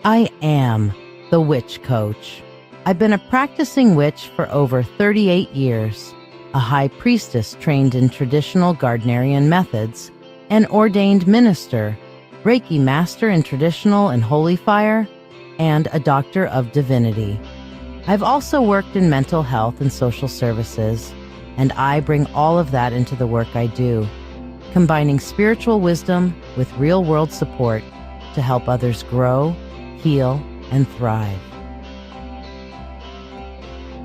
I am the Witch Coach. I've been a practicing witch for over 38 years, a high priestess trained in traditional Gardnerian methods, an ordained minister, Reiki master in traditional and holy fire, and a doctor of divinity. I've also worked in mental health and social services, and I bring all of that into the work I do, combining spiritual wisdom with real-world support to help others grow, heal, and thrive.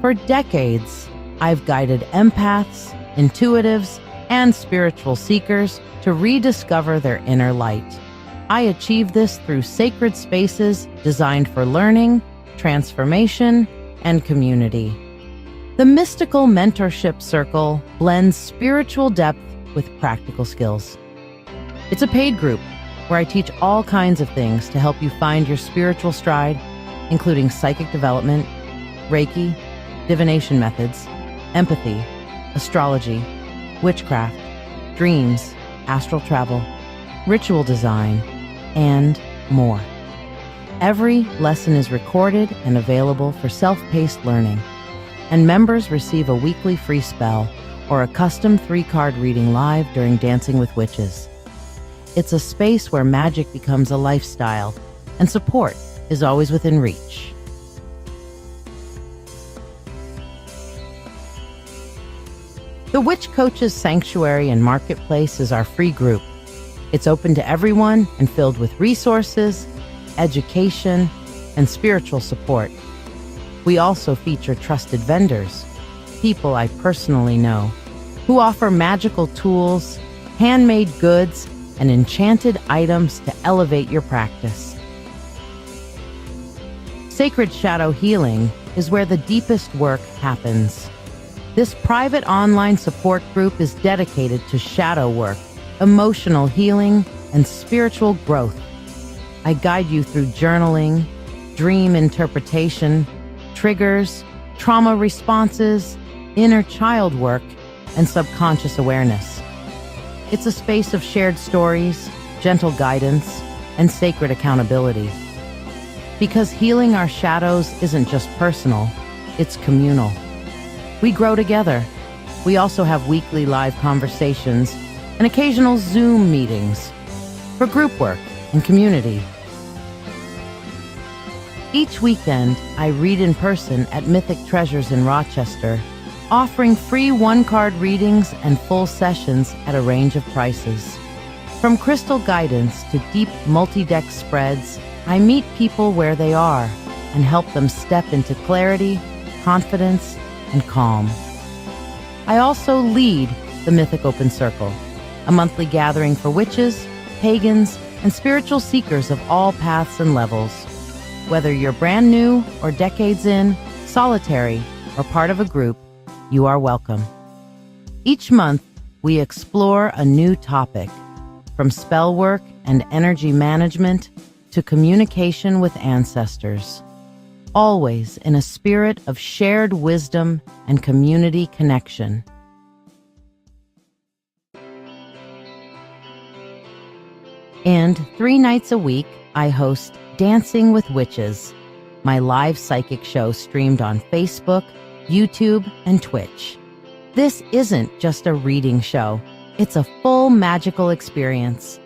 For decades, I've guided empaths, intuitives, and spiritual seekers to rediscover their inner light. I achieve this through sacred spaces designed for learning, transformation, and community. The mystical mentorship circle blends spiritual depth with practical skills. It's a paid group where I teach all kinds of things to help you find your spiritual stride, including psychic development, Reiki, divination methods, empathy, astrology, witchcraft, dreams, astral travel, ritual design, and more. Every lesson is recorded and available for self-paced learning, and members receive a weekly free spell or a custom 3-card reading live during Dancing with Witches. It's a space where magic becomes a lifestyle, and support is always within reach. The Witch Coach's Sanctuary and Marketplace is our free group. It's open to everyone and filled with resources, education, and spiritual support. We also feature trusted vendors, people I personally know, who offer magical tools, handmade goods, and enchanted items to elevate your practice. Sacred Shadow Healing is where the deepest work happens. This private online support group is dedicated to shadow work, emotional healing, and spiritual growth. I guide you through journaling, dream interpretation, triggers, trauma responses, inner child work, and subconscious awareness. It's a space of shared stories, gentle guidance, and sacred accountability. Because healing our shadows isn't just personal, it's communal. We grow together. We also have weekly live conversations and occasional Zoom meetings for group work and community. Each weekend, I read in person at Mythic Treasures in Rochester, offering free 1-card readings and full sessions at a range of prices. From crystal guidance to deep multi-deck spreads, I meet people where they are and help them step into clarity, confidence, and calm. I also lead the Mythic Open Circle, a monthly gathering for witches, pagans, and spiritual seekers of all paths and levels. Whether you're brand new or decades in, solitary, or part of a group, you are welcome. Each month, we explore a new topic, from spell work and energy management to communication with ancestors, always in a spirit of shared wisdom and community connection. And 3 nights a week, I host Dancing with Witches, my live psychic show streamed on Facebook, YouTube, and Twitch. This isn't just a reading show. It's a full magical experience.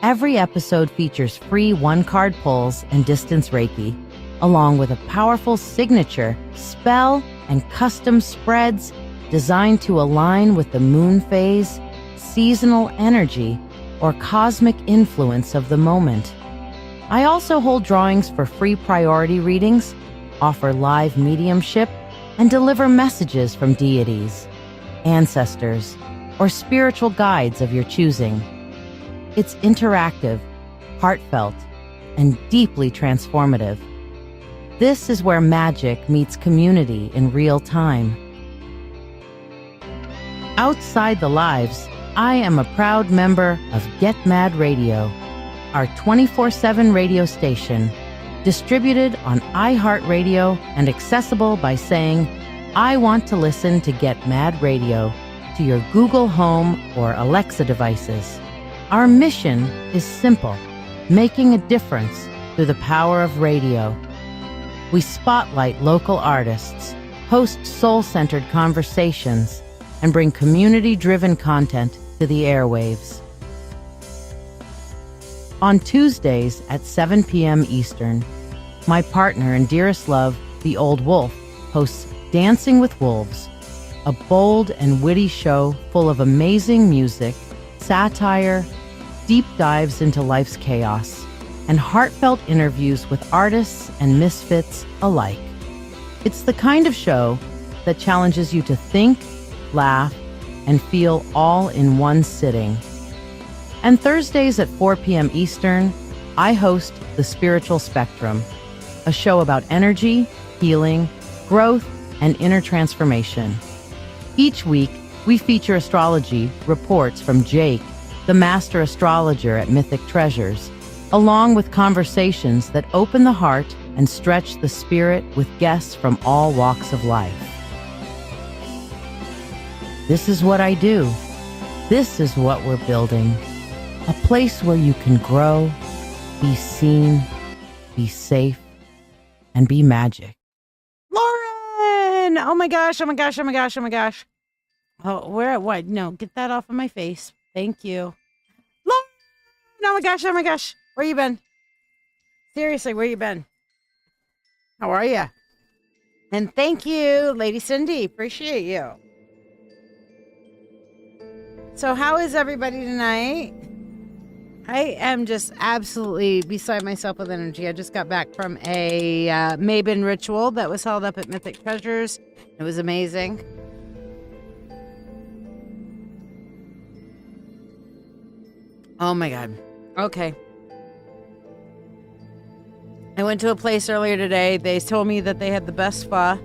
Every episode features free 1-card pulls and distance Reiki, along with a powerful signature, spell, and custom spreads designed to align with the moon phase, seasonal energy, or cosmic influence of the moment. I also hold drawings for free priority readings, offer live mediumship, and deliver messages from deities, ancestors, or spiritual guides of your choosing. It's interactive, heartfelt, and deeply transformative. This is where magic meets community in real time. Outside the lives, I am a proud member of Get Mad Radio, our 24/7 radio station, distributed on iHeartRadio and accessible by saying, "I want to listen to Get Mad Radio" to your Google Home or Alexa devices. Our mission is simple: making a difference through the power of radio. We spotlight local artists, host soul-centered conversations, and bring community-driven content to the airwaves. On Tuesdays at 7 p.m. Eastern, my partner and dearest love, the Old Wolf, hosts Dancing with Wolves, a bold and witty show full of amazing music, satire, deep dives into life's chaos, and heartfelt interviews with artists and misfits alike. It's the kind of show that challenges you to think, laugh, and feel all in one sitting. And Thursdays at 4 p.m. Eastern, I host The Spiritual Spectrum, a show about energy, healing, growth, and inner transformation. Each week, we feature astrology reports from Jake, the master astrologer at Mythic Treasures, along with conversations that open the heart and stretch the spirit with guests from all walks of life. This is what I do. This is what we're building. A place where you can grow, be seen, be safe, and be magic. Lauren! Oh my gosh, oh my gosh, oh my gosh, oh my gosh. Oh, where, what? No, get that off of my face. Thank you. Lauren! Oh my gosh, oh my gosh. Where you been? Seriously, where you been? How are you? And thank you, Lady Cindy. Appreciate you. So how is everybody tonight? I am just absolutely beside myself with energy. I just got back from a Mabon ritual that was held up at Mythic Treasures. It was amazing. Oh my God. Okay. I went to a place earlier today. They told me that they had the best spa.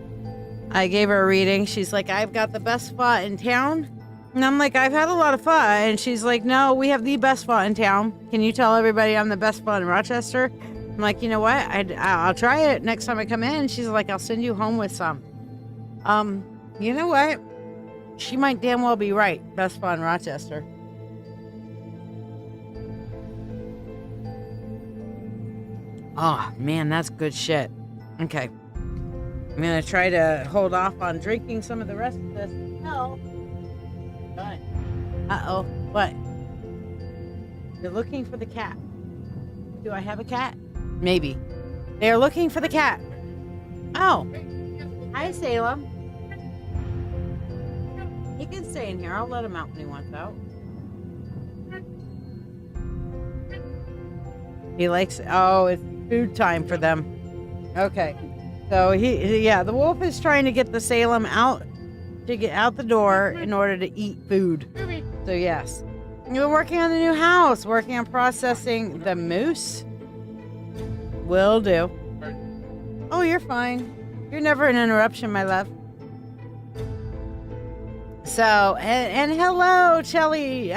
I gave her a reading. She's like, I've got the best spa in town. And I'm like, I've had a lot of spa. And she's like, no, we have the best spa in town. Can you tell everybody I'm the best spa in Rochester? I'm like, you know what? I'll try it next time I come in. She's like, I'll send you home with some. You know what? She might damn well be right. Best spa in Rochester. Oh, man, that's good shit. Okay. I'm going to try to hold off on drinking some of the rest of this. No. Uh-oh. What? You're looking for the cat. Do I have a cat? Maybe. They're looking for the cat. Oh. Hi, Salem. He can stay in here. I'll let him out when he wants out. He likes... Oh, it's food time for them. Okay. So, the wolf is trying to get the Salem out, to get out the door in order to eat food. So, yes. We're working on the new house, working on processing the moose. Will do. Oh, you're fine. You're never an interruption, my love. So, and hello, Chelsea.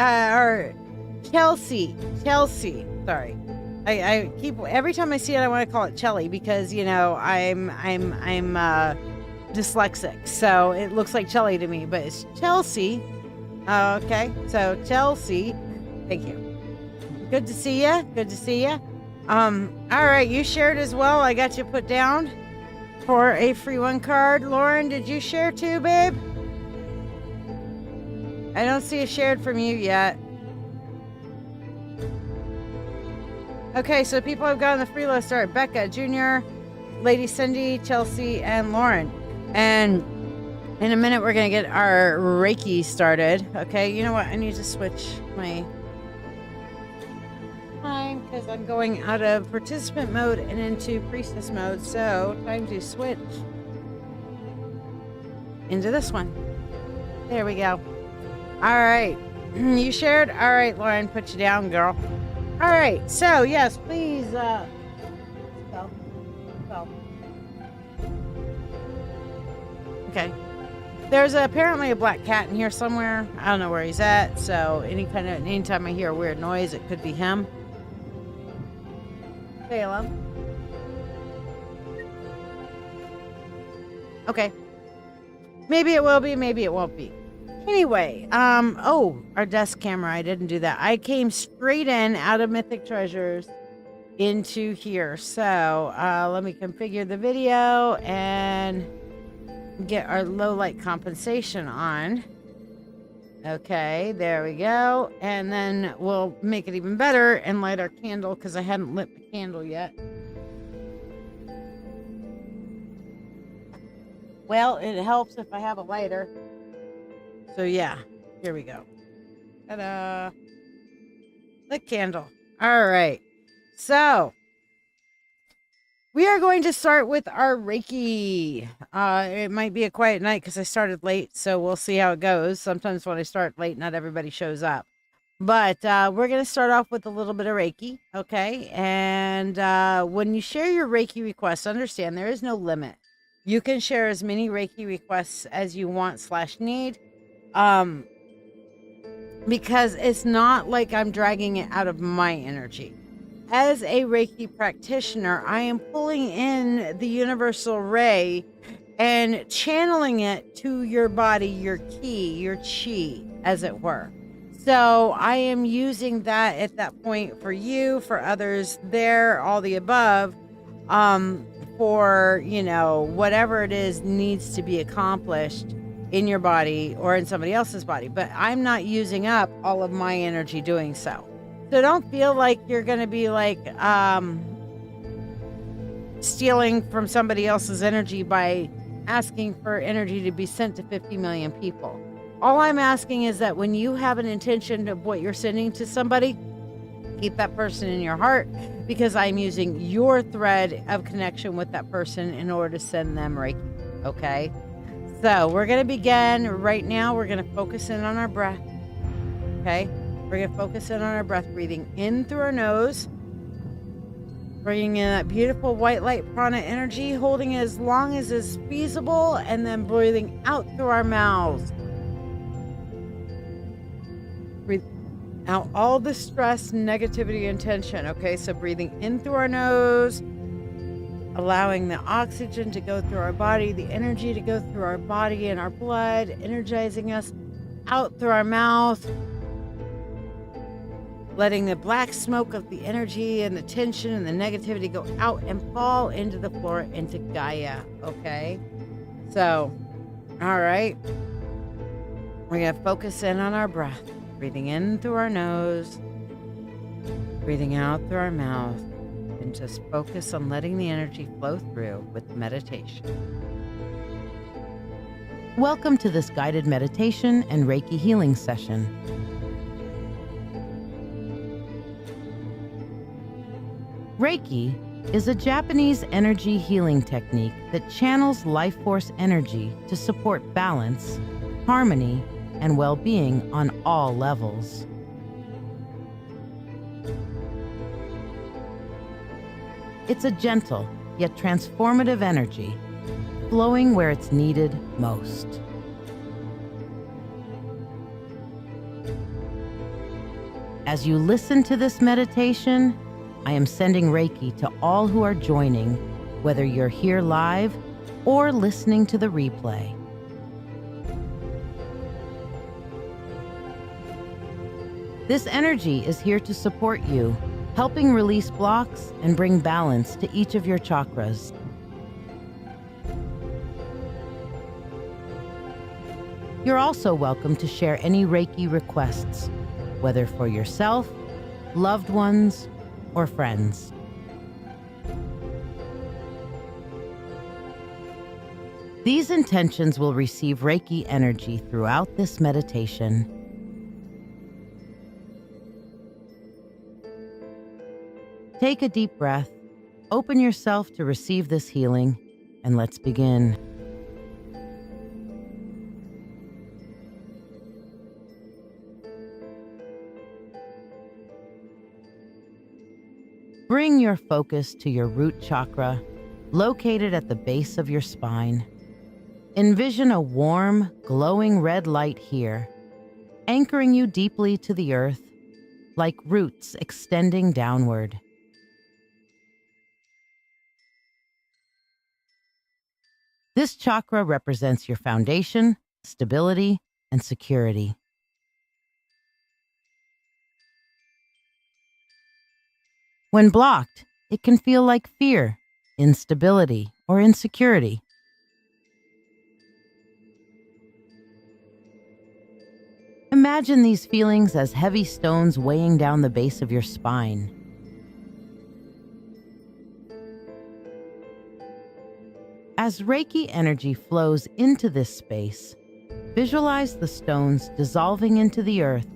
Sorry. I keep, every time I see it, I want to call it Chelly because, you know, I'm dyslexic. So it looks like Chelly to me, but it's Chelsea. Okay. So Chelsea, thank you. Good to see you. Good to see you. All right. You shared as well. I got you put down for a free one card. Lauren, did you share too, babe? I don't see a shared from you yet. Okay, so people have gotten the free list are Becca, Junior, Lady Cindy, Chelsea, and Lauren. And in a minute, we're going to get our Reiki started. Okay, you know what? I need to switch my time because I'm going out of participant mode and into priestess mode. So, time to switch into this one. There we go. All right. You shared? All right, Lauren, put you down, girl. All right, so yes, please. Okay. There's apparently a black cat in here somewhere. I don't know where he's at. So anytime I hear a weird noise, it could be him. Salem. Okay. Maybe it will be. Maybe it won't be. Anyway, oh, our desk camera, I didn't do that. I came straight in out of Mythic Treasures into here. So let me configure the video and get our low light compensation on. Okay, there we go. And then we'll make it even better and light our candle because I hadn't lit the candle yet. Well, it helps if I have a lighter. So yeah, here we go. Ta-da! The candle. All right. So we are going to start with our Reiki. It might be a quiet night because I started late, so we'll see how it goes. Sometimes when I start late, not everybody shows up. But we're going to start off with a little bit of Reiki, okay? And when you share your Reiki requests, understand there is no limit. You can share as many Reiki requests as you want / need. Because it's not like I'm dragging it out of my energy. As a Reiki practitioner, I am pulling in the universal ray and channeling it to your body, your ki, your chi, as it were. So I am using that at that point for you, for others there, all the above, for, you know, whatever it is needs to be accomplished in your body or in somebody else's body. But I'm not using up all of my energy doing so. So don't feel like you're going to be like stealing from somebody else's energy by asking for energy to be sent to 50 million people. All I'm asking is that when you have an intention of what you're sending to somebody, keep that person in your heart, because I'm using your thread of connection with that person in order to send them Reiki. Okay? So we're going to begin right now. We're going to focus in on our breath. Okay? We're going to focus in on our breath, breathing in through our nose, bringing in that beautiful white light prana energy, holding it as long as is feasible, and then breathing out through our mouths. Breathe out all the stress, negativity, and tension. Okay, so breathing in through our nose, allowing the oxygen to go through our body, the energy to go through our body and our blood, energizing us out through our mouth. Letting the black smoke of the energy and the tension and the negativity go out and fall into the floor, into Gaia, okay? So, all right. We're going to focus in on our breath. Breathing in through our nose, breathing out through our mouth, and just focus on letting the energy flow through with meditation. Welcome to this guided meditation and Reiki healing session. Reiki is a Japanese energy healing technique that channels life force energy to support balance, harmony, and well-being on all levels. It's a gentle yet transformative energy, flowing where it's needed most. As you listen to this meditation, I am sending Reiki to all who are joining, whether you're here live or listening to the replay. This energy is here to support you, helping release blocks and bring balance to each of your chakras. You're also welcome to share any Reiki requests, whether for yourself, loved ones, or friends. These intentions will receive Reiki energy throughout this meditation. Take a deep breath, open yourself to receive this healing, and let's begin. Bring your focus to your root chakra, located at the base of your spine. Envision a warm, glowing red light here, anchoring you deeply to the earth, like roots extending downward. This chakra represents your foundation, stability, and security. When blocked, it can feel like fear, instability, or insecurity. Imagine these feelings as heavy stones weighing down the base of your spine. As Reiki energy flows into this space, visualize the stones dissolving into the earth,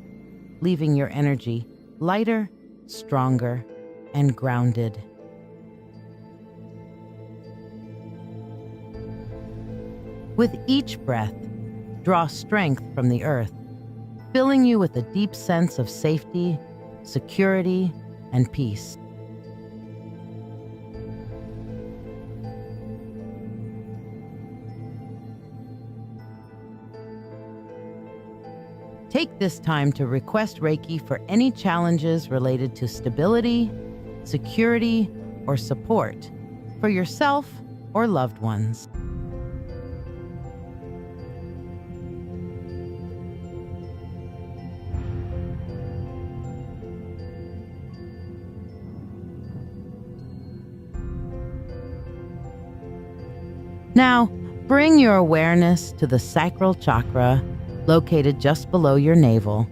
leaving your energy lighter, stronger, and grounded. With each breath, draw strength from the earth, filling you with a deep sense of safety, security, and peace. Take this time to request Reiki for any challenges related to stability, security, or support for yourself or loved ones. Now, bring your awareness to the sacral chakra located just below your navel.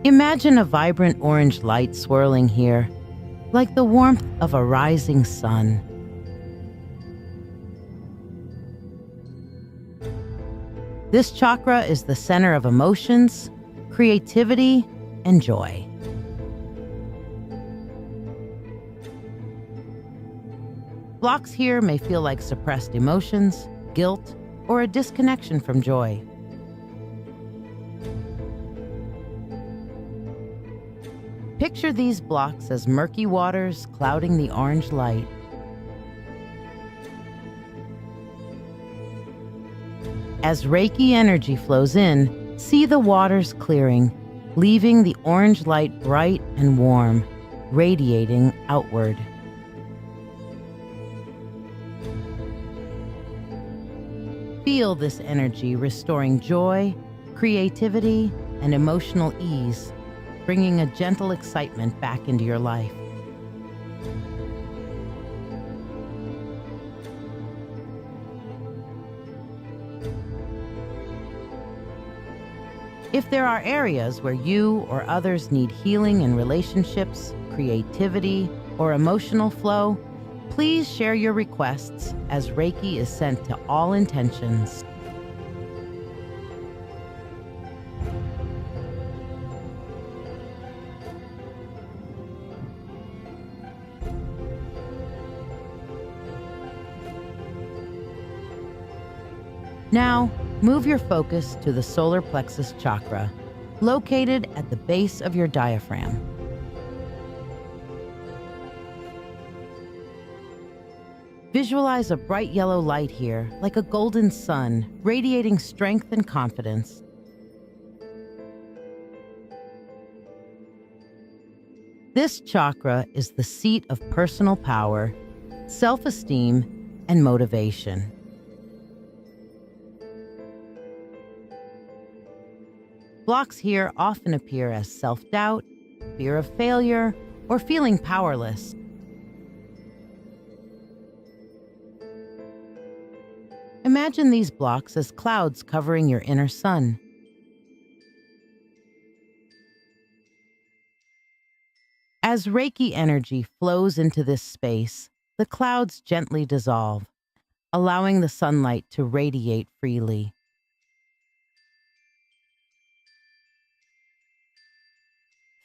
Imagine a vibrant orange light swirling here, like the warmth of a rising sun. This chakra is the center of emotions, creativity, and joy. Blocks here may feel like suppressed emotions, guilt, or a disconnection from joy. Picture these blocks as murky waters clouding the orange light. As Reiki energy flows in, see the waters clearing, leaving the orange light bright and warm, radiating outward. Feel this energy restoring joy, creativity, and emotional ease, bringing a gentle excitement back into your life. If there are areas where you or others need healing in relationships, creativity, or emotional flow, please share your requests as Reiki is sent to all intentions. Now, move your focus to the solar plexus chakra, located at the base of your diaphragm. Visualize a bright yellow light here, like a golden sun, radiating strength and confidence. This chakra is the seat of personal power, self-esteem, and motivation. Blocks here often appear as self-doubt, fear of failure, or feeling powerless. Imagine these blocks as clouds covering your inner sun. As Reiki energy flows into this space, the clouds gently dissolve, allowing the sunlight to radiate freely.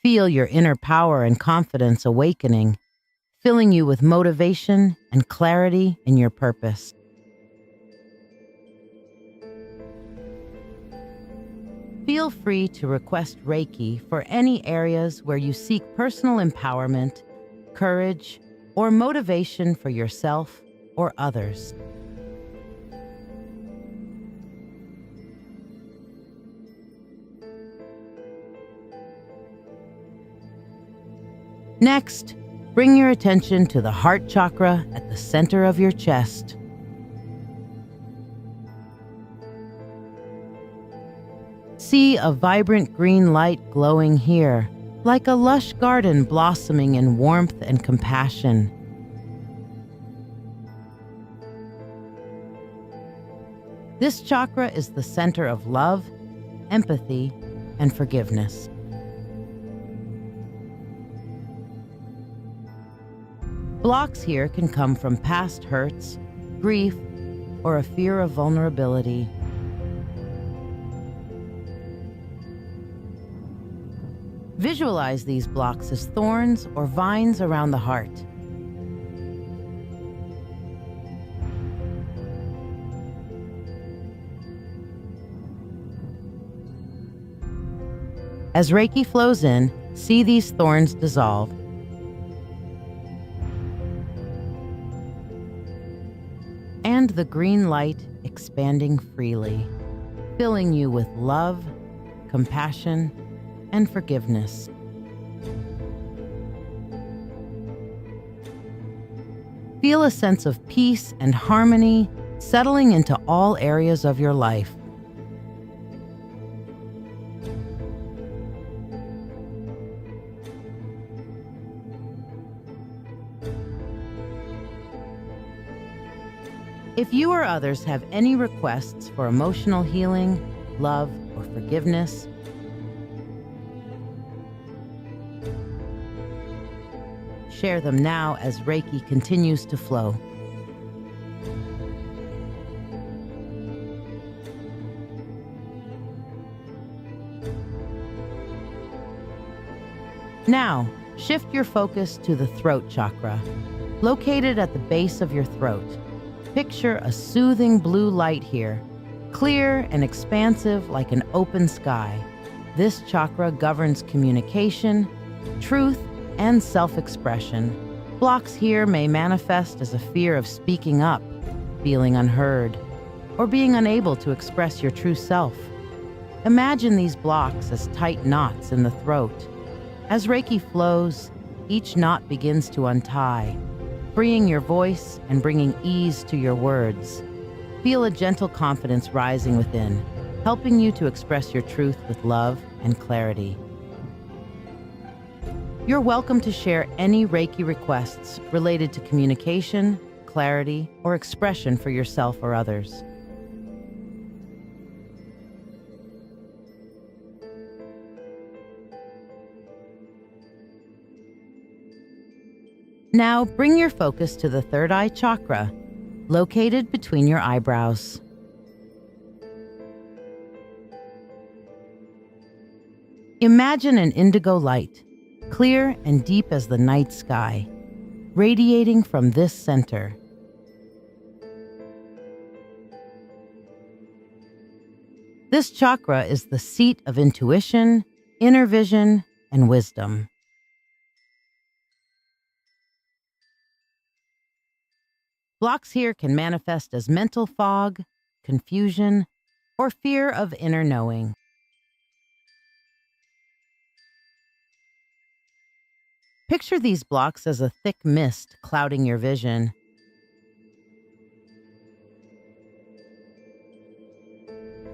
Feel your inner power and confidence awakening, filling you with motivation and clarity in your purpose. Feel free to request Reiki for any areas where you seek personal empowerment, courage, or motivation for yourself or others. Next, bring your attention to the heart chakra at the center of your chest. See a vibrant green light glowing here, like a lush garden blossoming in warmth and compassion. This chakra is the center of love, empathy, and forgiveness. Blocks here can come from past hurts, grief, or a fear of vulnerability. Visualize these blocks as thorns or vines around the heart. As Reiki flows in, see these thorns dissolve. And the green light expanding freely, filling you with love, compassion, and forgiveness. Feel a sense of peace and harmony settling into all areas of your life. If you or others have any requests for emotional healing, love, or forgiveness, share them now as Reiki continues to flow. Now, shift your focus to the throat chakra, located at the base of your throat. Picture a soothing blue light here, clear and expansive like an open sky. This chakra governs communication, truth, and self-expression. Blocks here may manifest as a fear of speaking up, feeling unheard, or being unable to express your true self. Imagine these blocks as tight knots in the throat. As Reiki flows, each knot begins to untie, freeing your voice and bringing ease to your words. Feel a gentle confidence rising within, helping you to express your truth with love and clarity. You're welcome to share any Reiki requests related to communication, clarity, or expression for yourself or others. Now bring your focus to the third eye chakra, located between your eyebrows. Imagine an indigo light, clear and deep as the night sky, radiating from this center. This chakra is the seat of intuition, inner vision, and wisdom. Blocks here can manifest as mental fog, confusion, or fear of inner knowing. Picture these blocks as a thick mist clouding your vision.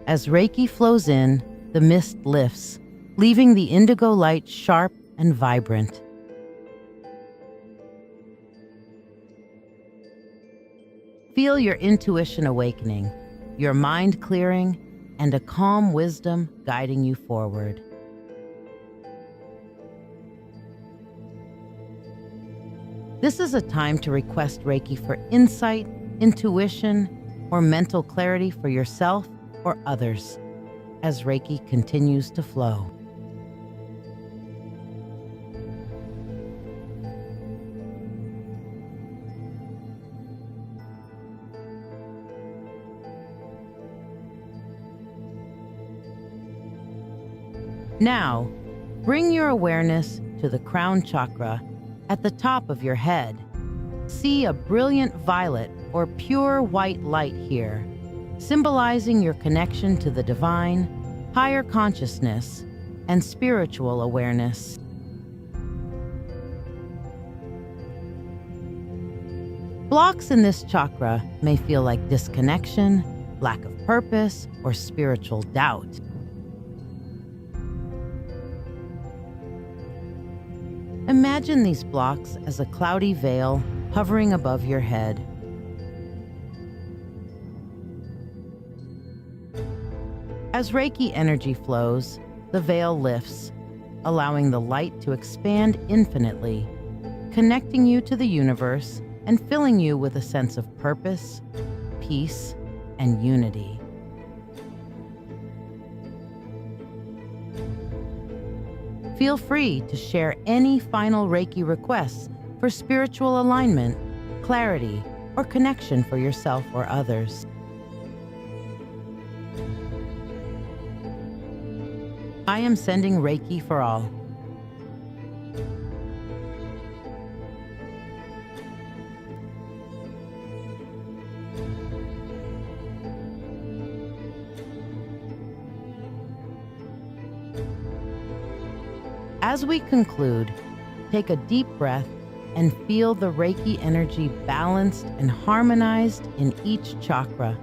As Reiki flows in, the mist lifts, leaving the indigo light sharp and vibrant. Feel your intuition awakening, your mind clearing, and a calm wisdom guiding you forward. This is a time to request Reiki for insight, intuition, or mental clarity for yourself or others as Reiki continues to flow. Now, bring your awareness to the crown chakra at the top of your head. See a brilliant violet or pure white light here, symbolizing your connection to the divine, higher consciousness, and spiritual awareness. Blocks in this chakra may feel like disconnection, lack of purpose, or spiritual doubt. Imagine these blocks as a cloudy veil hovering above your head. As Reiki energy flows, the veil lifts, allowing the light to expand infinitely, connecting you to the universe and filling you with a sense of purpose, peace, and unity. Feel free to share any final Reiki requests for spiritual alignment, clarity, or connection for yourself or others. I am sending Reiki for all. As we conclude, take a deep breath and feel the Reiki energy balanced and harmonized in each chakra,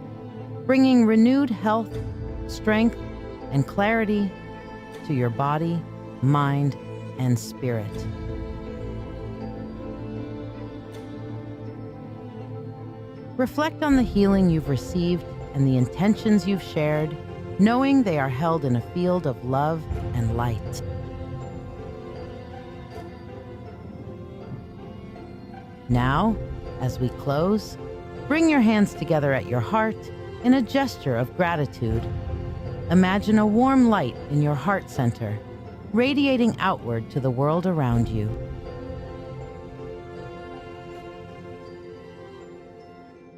bringing renewed health, strength, and clarity to your body, mind, and spirit. Reflect on the healing you've received and the intentions you've shared, knowing they are held in a field of love and light. Now, as we close, bring your hands together at your heart in a gesture of gratitude. Imagine a warm light in your heart center, radiating outward to the world around you.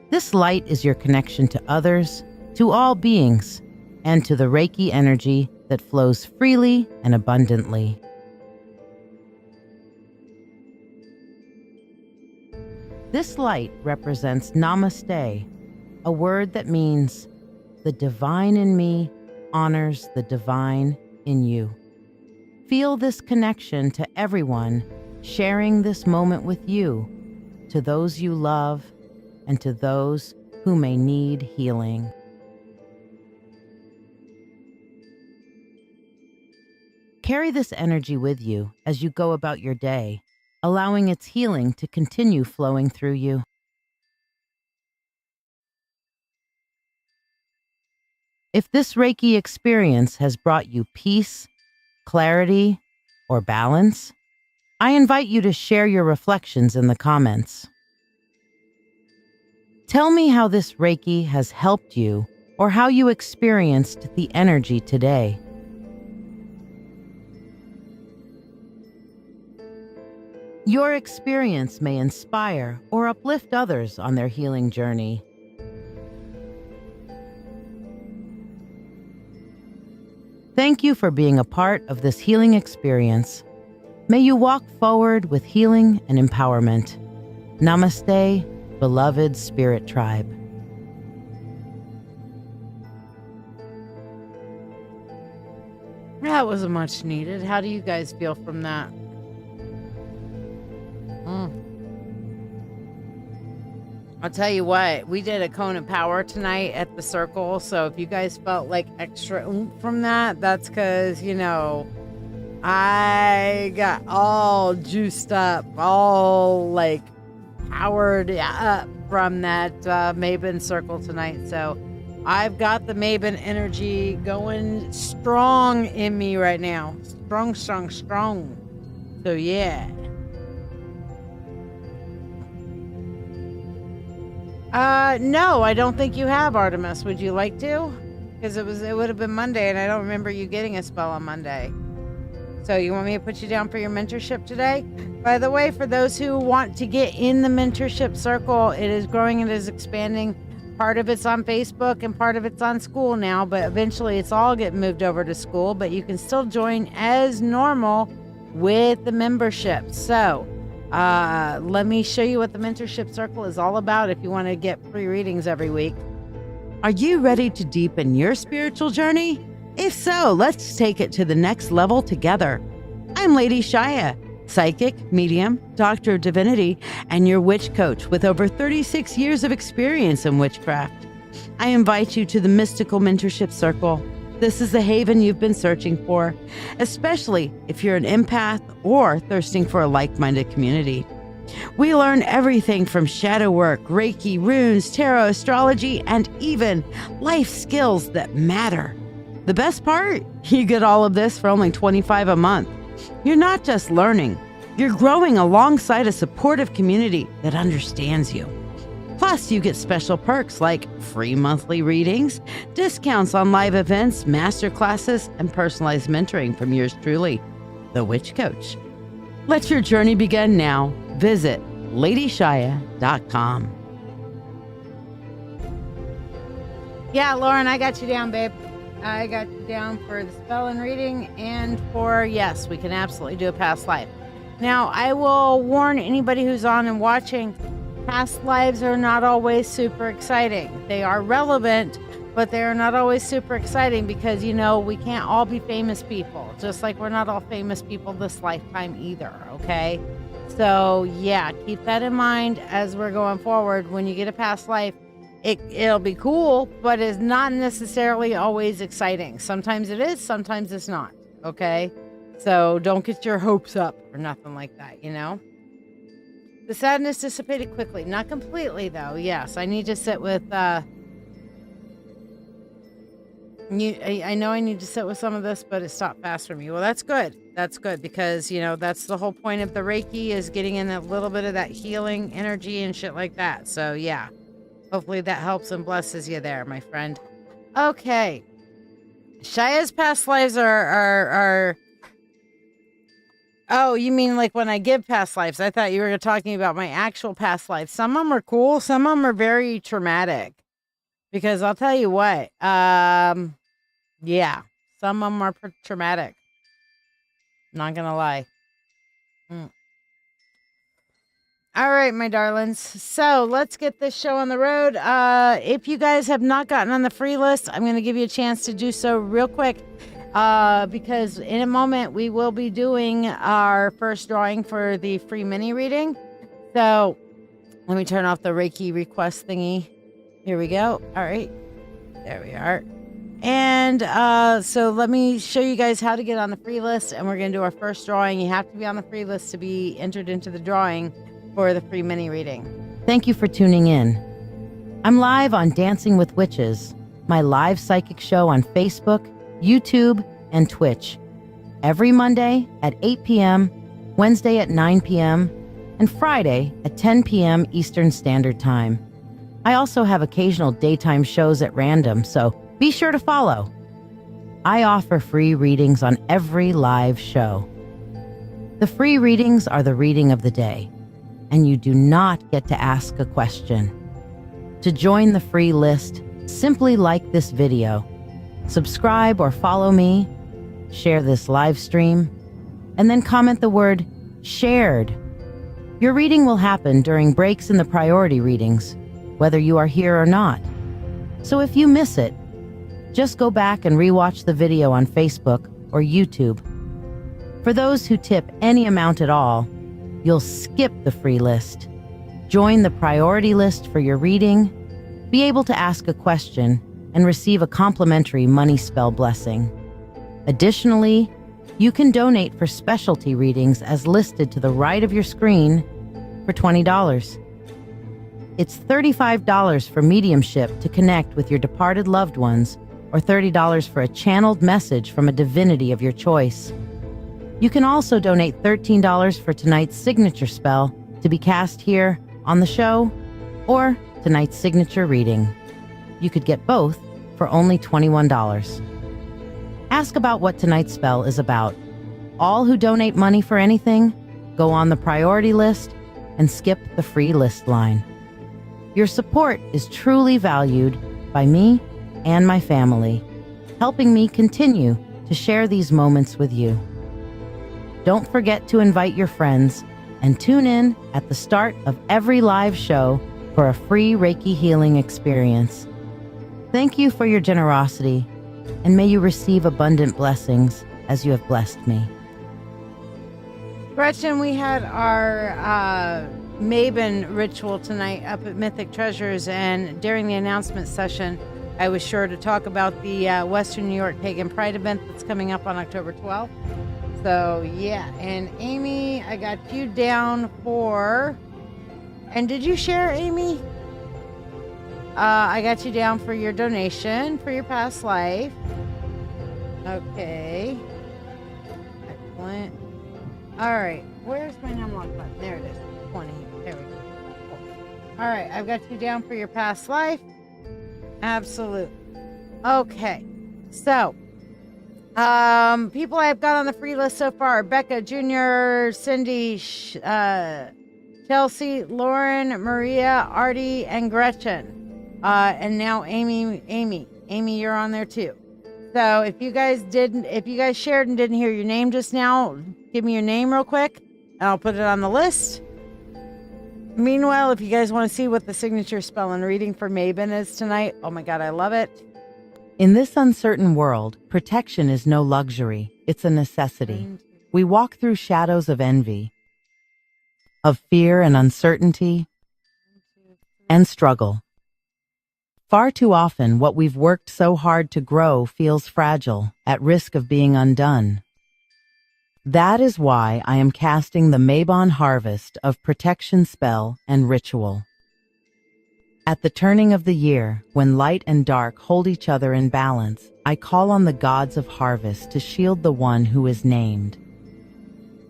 This light is your connection to others, to all beings, and to the Reiki energy that flows freely and abundantly. This light represents Namaste, a word that means the divine in me honors the divine in you. Feel this connection to everyone sharing this moment with you, to those you love, and to those who may need healing. Carry this energy with you as you go about your day, allowing its healing to continue flowing through you. If this Reiki experience has brought you peace, clarity, or balance, I invite you to share your reflections in the comments. Tell me how this Reiki has helped you or how you experienced the energy today. Your experience may inspire or uplift others on their healing journey. Thank you for being a part of this healing experience. May you walk forward with healing and empowerment. Namaste, beloved Spirit Tribe. That was much needed. How do you guys feel from that? I'll tell you what, we did a cone of power tonight at the circle, so if you guys felt like extra oomph from that, that's because, you know, I got all juiced up, all like powered up from that Mabon circle tonight. So I've got the Mabon energy going strong in me right now. Strong, strong, strong. So yeah. No, I don't think you have, Artemis. Would you like to? Because it would have been Monday, and I don't remember you getting a spell on Monday. So you want me to put you down for your mentorship today? By the way, for those who want to get in the mentorship circle, it is growing, it is expanding. Part of it's on Facebook and part of it's on school now, but eventually it's all getting moved over to school, but you can still join as normal with the membership. So let me show you what the mentorship circle is all about if you want to get free readings every week. Are you ready to deepen your spiritual journey? If so, let's take it to the next level together. I'm LadyShiya, psychic, medium, doctor of divinity, and your witch coach with over 36 years of experience in witchcraft. I invite you to the mystical mentorship circle, This is the haven you've been searching for, especially if you're an empath or thirsting for a like-minded community. We learn everything from shadow work, Reiki, runes, tarot, astrology, and even life skills that matter. The best part? You get all of this for only $25 a month. You're not just learning, you're growing alongside a supportive community that understands you. Plus, you get special perks like free monthly readings, discounts on live events, masterclasses, and personalized mentoring from yours truly, the Witch Coach. Let your journey begin now. Visit LadyShiya.com. Yeah, Lauren, I got you down, babe. I got you down for the spell and reading and for, yes, we can absolutely do a past life. Now, I will warn anybody who's on and watching, past lives are not always super exciting. They are relevant, but they are not always super exciting because, you know, we can't all be famous people, just like we're not all famous people this lifetime either, okay? So, yeah, keep that in mind as we're going forward. When you get a past life, it'll be cool, but it's not necessarily always exciting. Sometimes it is, sometimes it's not, okay? So don't get your hopes up or nothing like that, you know? The sadness dissipated quickly. Not completely, though. Yes, I need to sit with, I know I need to sit with some of this, but it stopped fast for me. Well, that's good. That's good because, you know, that's the whole point of the Reiki is getting in a little bit of that healing energy and shit like that. So, yeah. Hopefully that helps and blesses you there, my friend. Okay. Shiya's past lives are Oh, you mean like when I give past lives? I thought you were talking about my actual past lives. Some of them are cool. Some of them are very traumatic. Because I'll tell you what. Yeah. Some of them are traumatic. Not gonna lie. All right, my darlings. So let's get this show on the road. If you guys have not gotten on the free list, I'm going to give you a chance to do so real quick. Because in a moment we will be doing our first drawing for the free mini reading. So let me turn off the Reiki request thingy. Here we go. All right. There we are. And so let me show you guys how to get on the free list. And we're going to do our first drawing. You have to be on the free list to be entered into the drawing for the free mini reading. Thank you for tuning in. I'm live on Dancing with Witches, my live psychic show on Facebook, YouTube, and Twitch. Every Monday at 8 p.m., Wednesday at 9 p.m., and Friday at 10 p.m. Eastern Standard Time. I also have occasional daytime shows at random, so be sure to follow. I offer free readings on every live show. The free readings are the reading of the day, and you do not get to ask a question. To join the free list, simply like this video, subscribe or follow me, share this live stream, and then comment the word shared. Your reading will happen during breaks in the priority readings, whether you are here or not. So if you miss it, just go back and rewatch the video on Facebook or YouTube. For those who tip any amount at all, you'll skip the free list, join the priority list for your reading, be able to ask a question, and receive a complimentary money spell blessing. Additionally, you can donate for specialty readings as listed to the right of your screen for $20. It's $35 for mediumship to connect with your departed loved ones, or $30 for a channeled message from a divinity of your choice. You can also donate $13 for tonight's signature spell to be cast here on the show, or tonight's signature reading. You could get both for only $21. Ask about what tonight's spell is about. All who donate money for anything go on the priority list and skip the free list line. Your support is truly valued by me and my family, helping me continue to share these moments with you. Don't forget to invite your friends and tune in at the start of every live show for a free Reiki healing experience. Thank you for your generosity, and may you receive abundant blessings as you have blessed me. Gretchen, we had our Mabon ritual tonight up at Mythic Treasures, and during the announcement session, I was sure to talk about the Western New York Pagan Pride event that's coming up on October 12th. So, yeah. And Amy, I got you down for... And did you share, Amy? I got you down for your donation for your past life. Okay. Excellent. All right. Where's my number button? There it is. 20. There we go. Cool. All right. I've got you down for your past life. Absolutely. Okay. So, people I've got on the free list so far: Becca Jr., Cindy, Chelsea, Lauren, Maria, Artie, and Gretchen. And now Amy, you're on there too. So if you guys shared and didn't hear your name just now, give me your name real quick and I'll put it on the list. Meanwhile, if you guys want to see what the signature spell and reading for Mabon is tonight, oh my God, I love it. In this uncertain world, protection is no luxury, it's a necessity. We walk through shadows of envy, of fear and uncertainty, and struggle. Far too often, what we've worked so hard to grow feels fragile, at risk of being undone. That is why I am casting the Mabon harvest of protection spell and ritual. At the turning of the year, when light and dark hold each other in balance, I call on the gods of harvest to shield the one who is named.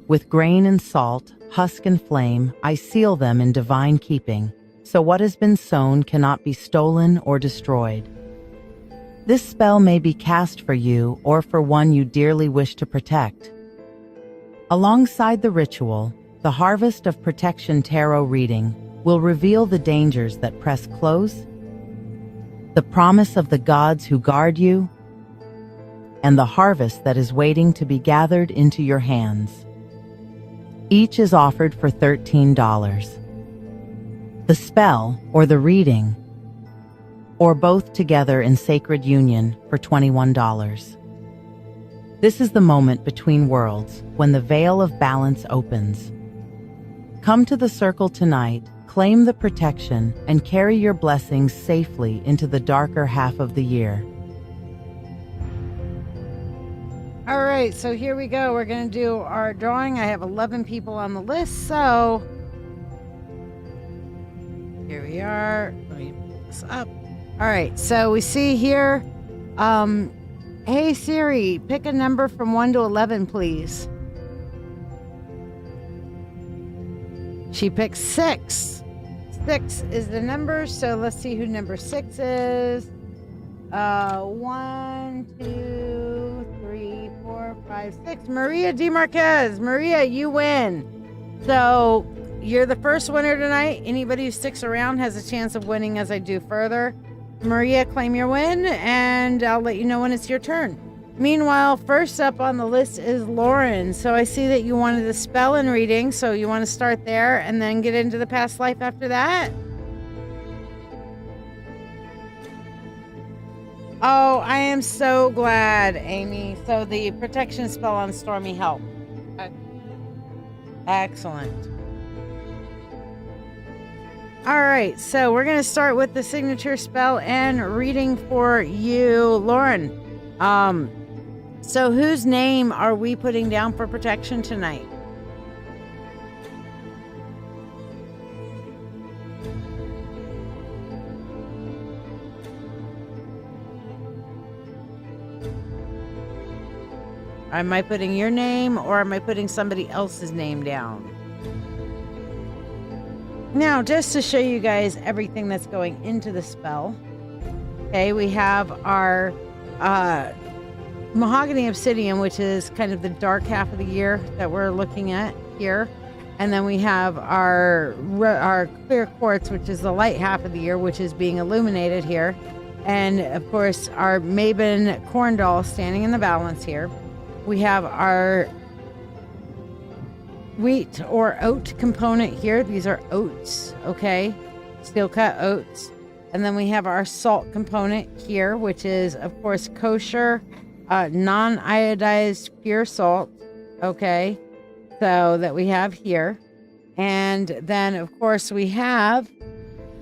With grain and salt, husk and flame, I seal them in divine keeping, so what has been sown cannot be stolen or destroyed. This spell may be cast for you or for one you dearly wish to protect. Alongside the ritual, the Harvest of Protection Tarot reading will reveal the dangers that press close, the promise of the gods who guard you, and the harvest that is waiting to be gathered into your hands. Each is offered for $13. The spell, or the reading, or both together in sacred union for $21. This is the moment between worlds, when the veil of balance opens. Come to the circle tonight, claim the protection, and carry your blessings safely into the darker half of the year. All right, so here we go. We're going to do our drawing. I have 11 people on the list, so here we are. Let me pull this up. All right, so we see here, hey Siri, pick a number from 1 to 11, please. She picked 6. 6 is the number, so let's see who number 6 is. 1, 2, 3, 4, 5, 6. Maria D. Marquez. Maria, you win. So you're the first winner tonight. Anybody who sticks around has a chance of winning as I do further. Maria, claim your win, and I'll let you know when it's your turn. Meanwhile, first up on the list is Lauren. So I see that you wanted the spell and reading, so you want to start there and then get into the past life after that? Oh, I am so glad, Amy. So the protection spell on Stormy helped. Excellent. All right, so we're going to start with the signature spell and reading for you, Lauren. So whose name are we putting down for protection tonight? Am I putting your name or am I putting somebody else's name down? Now, just to show you guys everything that's going into the spell, okay, we have our mahogany obsidian, which is kind of the dark half of the year that we're looking at here. And then we have our clear quartz, which is the light half of the year, which is being illuminated here. And of course, our Mabon corn doll standing in the balance here. We have our wheat or oat component here. These are oats, okay? Steel cut oats. And then we have our salt component here, which is, of course, kosher, non-iodized pure salt, okay? So that we have here. And then, of course, we have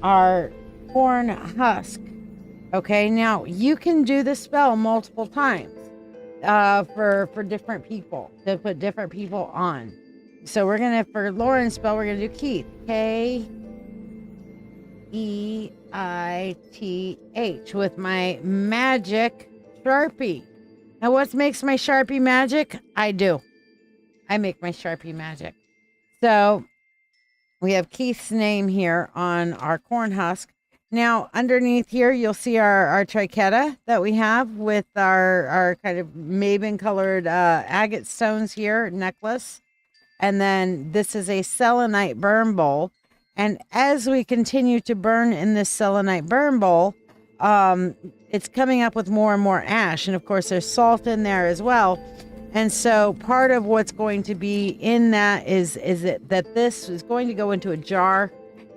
our corn husk, Okay, now you can do the spell multiple times for different people, to put different people on. So we're gonna, for Lauren's spell, we're gonna do Keith. Keith with my magic Sharpie. Now what makes my Sharpie magic? I make my Sharpie magic. So we have Keith's name here on our corn husk. Now, underneath here, you'll see our trichetta that we have with our kind of Mabon colored agate stones here, necklace. And then this is a selenite burn bowl. And as we continue to burn in this selenite burn bowl, it's coming up with more and more ash. And of course, there's salt in there as well. And so part of what's going to be in that is that this is going to go into a jar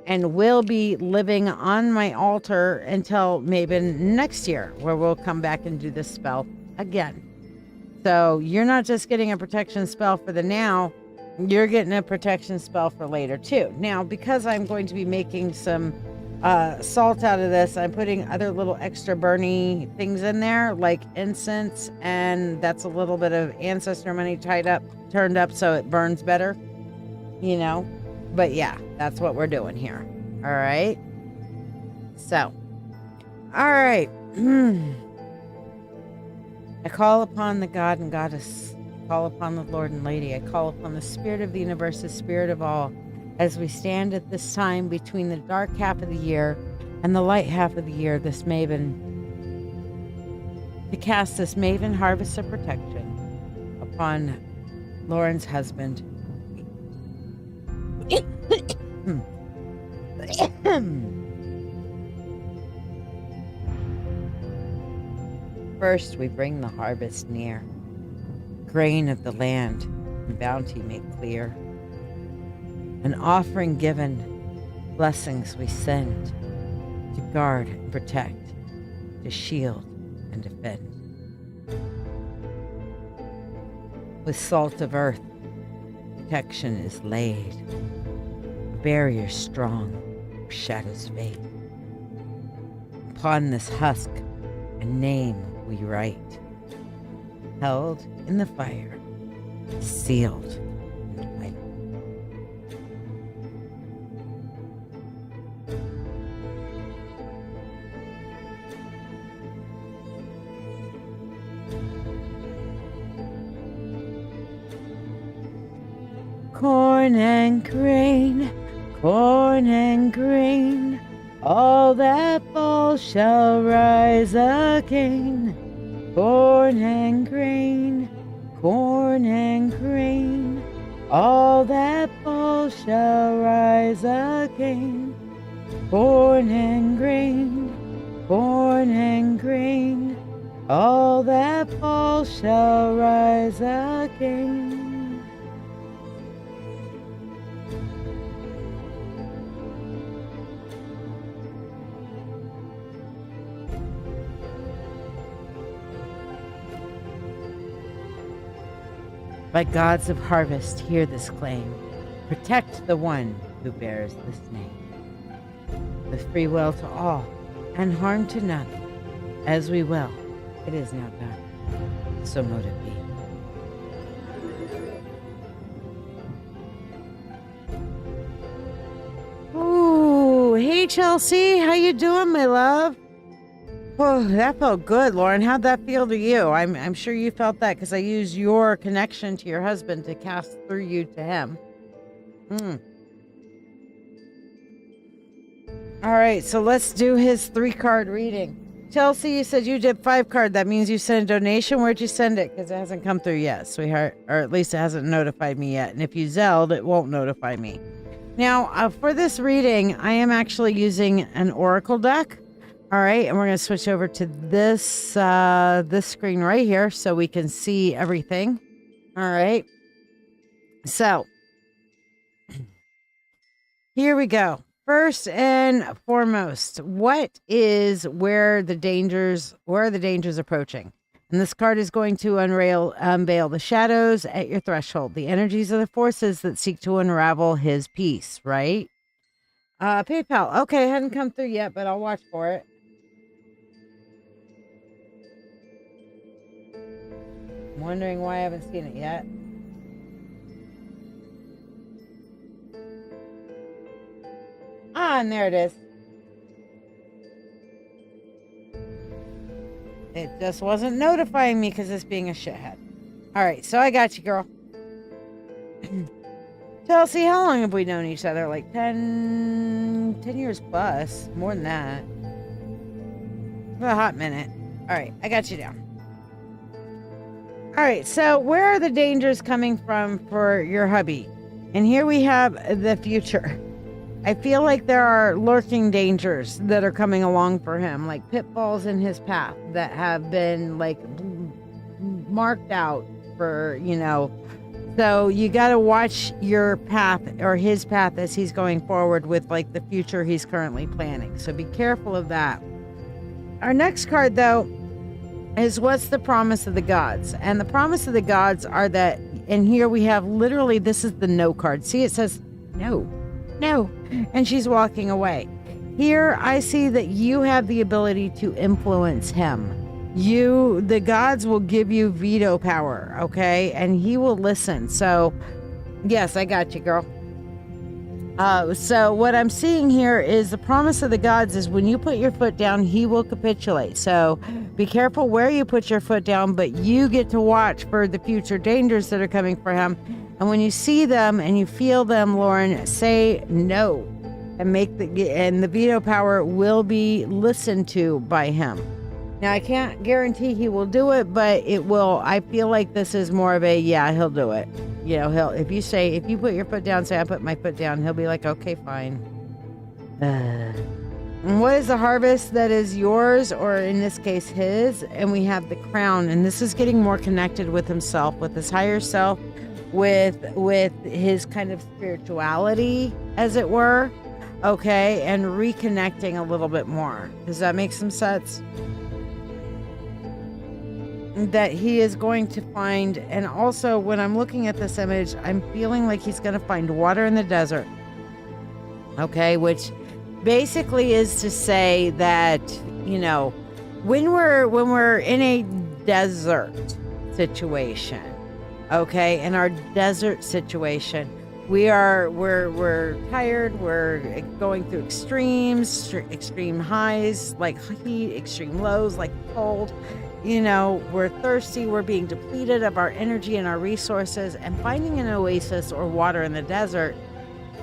and will be living on my altar until maybe next year, where we'll come back and do this spell again. So you're not just getting a protection spell for the now, you're getting a protection spell for later too. Now, because I'm going to be making some salt out of this, I'm putting other little extra burny things in there, like incense, and that's a little bit of ancestor money turned up so it burns better, you know. But yeah, that's what we're doing here. All right. So, all right. I call upon the God and Goddess. I call upon the Lord and Lady. I call upon the Spirit of the universe, the Spirit of all, as we stand at this time between the dark half of the year and the light half of the year, this Mabon, to cast this Mabon harvest of protection upon Lauren's husband. First, we bring the harvest near, grain of the land and bounty made clear, an offering given, blessings we send to guard and protect, to shield and defend. With salt of earth, protection is laid, a barrier strong where shadows fade. Upon this husk, a name we write, held in the fire, sealed in light. Corn and grain, all that falls shall rise again. Corn and grain, all that falls shall rise again. Corn and grain, all that falls shall rise again. By gods of harvest, hear this claim. Protect the one who bears this name. With free will to all, and harm to none. As we will, it is now done. So mote it be. Ooh, hey Chelsea, how you doing, my love? Oh, that felt good, Lauren. How'd that feel to you? I'm sure you felt that because I used your connection to your husband to cast through you to him. All right, so let's do his 3-card reading. Chelsea, you said you did 5-card. That means you sent a donation. Where'd you send it? Because it hasn't come through yet, sweetheart. Or at least it hasn't notified me yet. And if you Zelled, it won't notify me. Now, for this reading, I am actually using an oracle deck. All right, and we're going to switch over to this this screen right here so we can see everything. All right. So, here we go. First and foremost, where are the dangers approaching? And this card is going to unveil the shadows at your threshold, the energies of the forces that seek to unravel his peace, right? PayPal. Okay, it hadn't come through yet, but I'll watch for it. I'm wondering why I haven't seen it yet. Ah, and there it is. It just wasn't notifying me because it's being a shithead. All right, so I got you, girl. Chelsea, how long have we known each other? Like 10 years plus. More than that. A hot minute. All right, I got you down. All right, so where are the dangers coming from for your hubby? And here we have the future. I feel like there are lurking dangers that are coming along for him, like pitfalls in his path that have been like marked out for, you know. So you got to watch your path or his path as he's going forward with like the future he's currently planning. So be careful of that. Our next card, though, is what's the promise of the gods? And the promise of the gods are that, and here we have literally, this is the no card. See, it says no, no. And she's walking away. Here I see that you have the ability to influence him. The gods will give you veto power, okay? And he will listen. So, yes, I got you, girl. So what I'm seeing here is the promise of the gods is when you put your foot down, he will capitulate. So be careful where you put your foot down, but you get to watch for the future dangers that are coming for him. And when you see them and you feel them, Lauren, say no and and the veto power will be listened to by him. Now, I can't guarantee he will do it, but it will. I feel like this is more of a, yeah, he'll do it. You know, if you put your foot down, say, I put my foot down, he'll be like, okay, fine. And what is the harvest that is yours, or in this case, his? And we have the crown, and this is getting more connected with himself, with his higher self, with his kind of spirituality, as it were, okay, and reconnecting a little bit more. Does that make some sense? That he is going to find, and also when I'm looking at this image, I'm feeling like he's going to find water in the desert. Okay, which basically is to say that, you know, when we're in a desert situation, okay, in our desert situation, we're tired, we're going through extremes, extreme highs like heat, extreme lows like cold. You know, we're thirsty, we're being depleted of our energy and our resources, and finding an oasis or water in the desert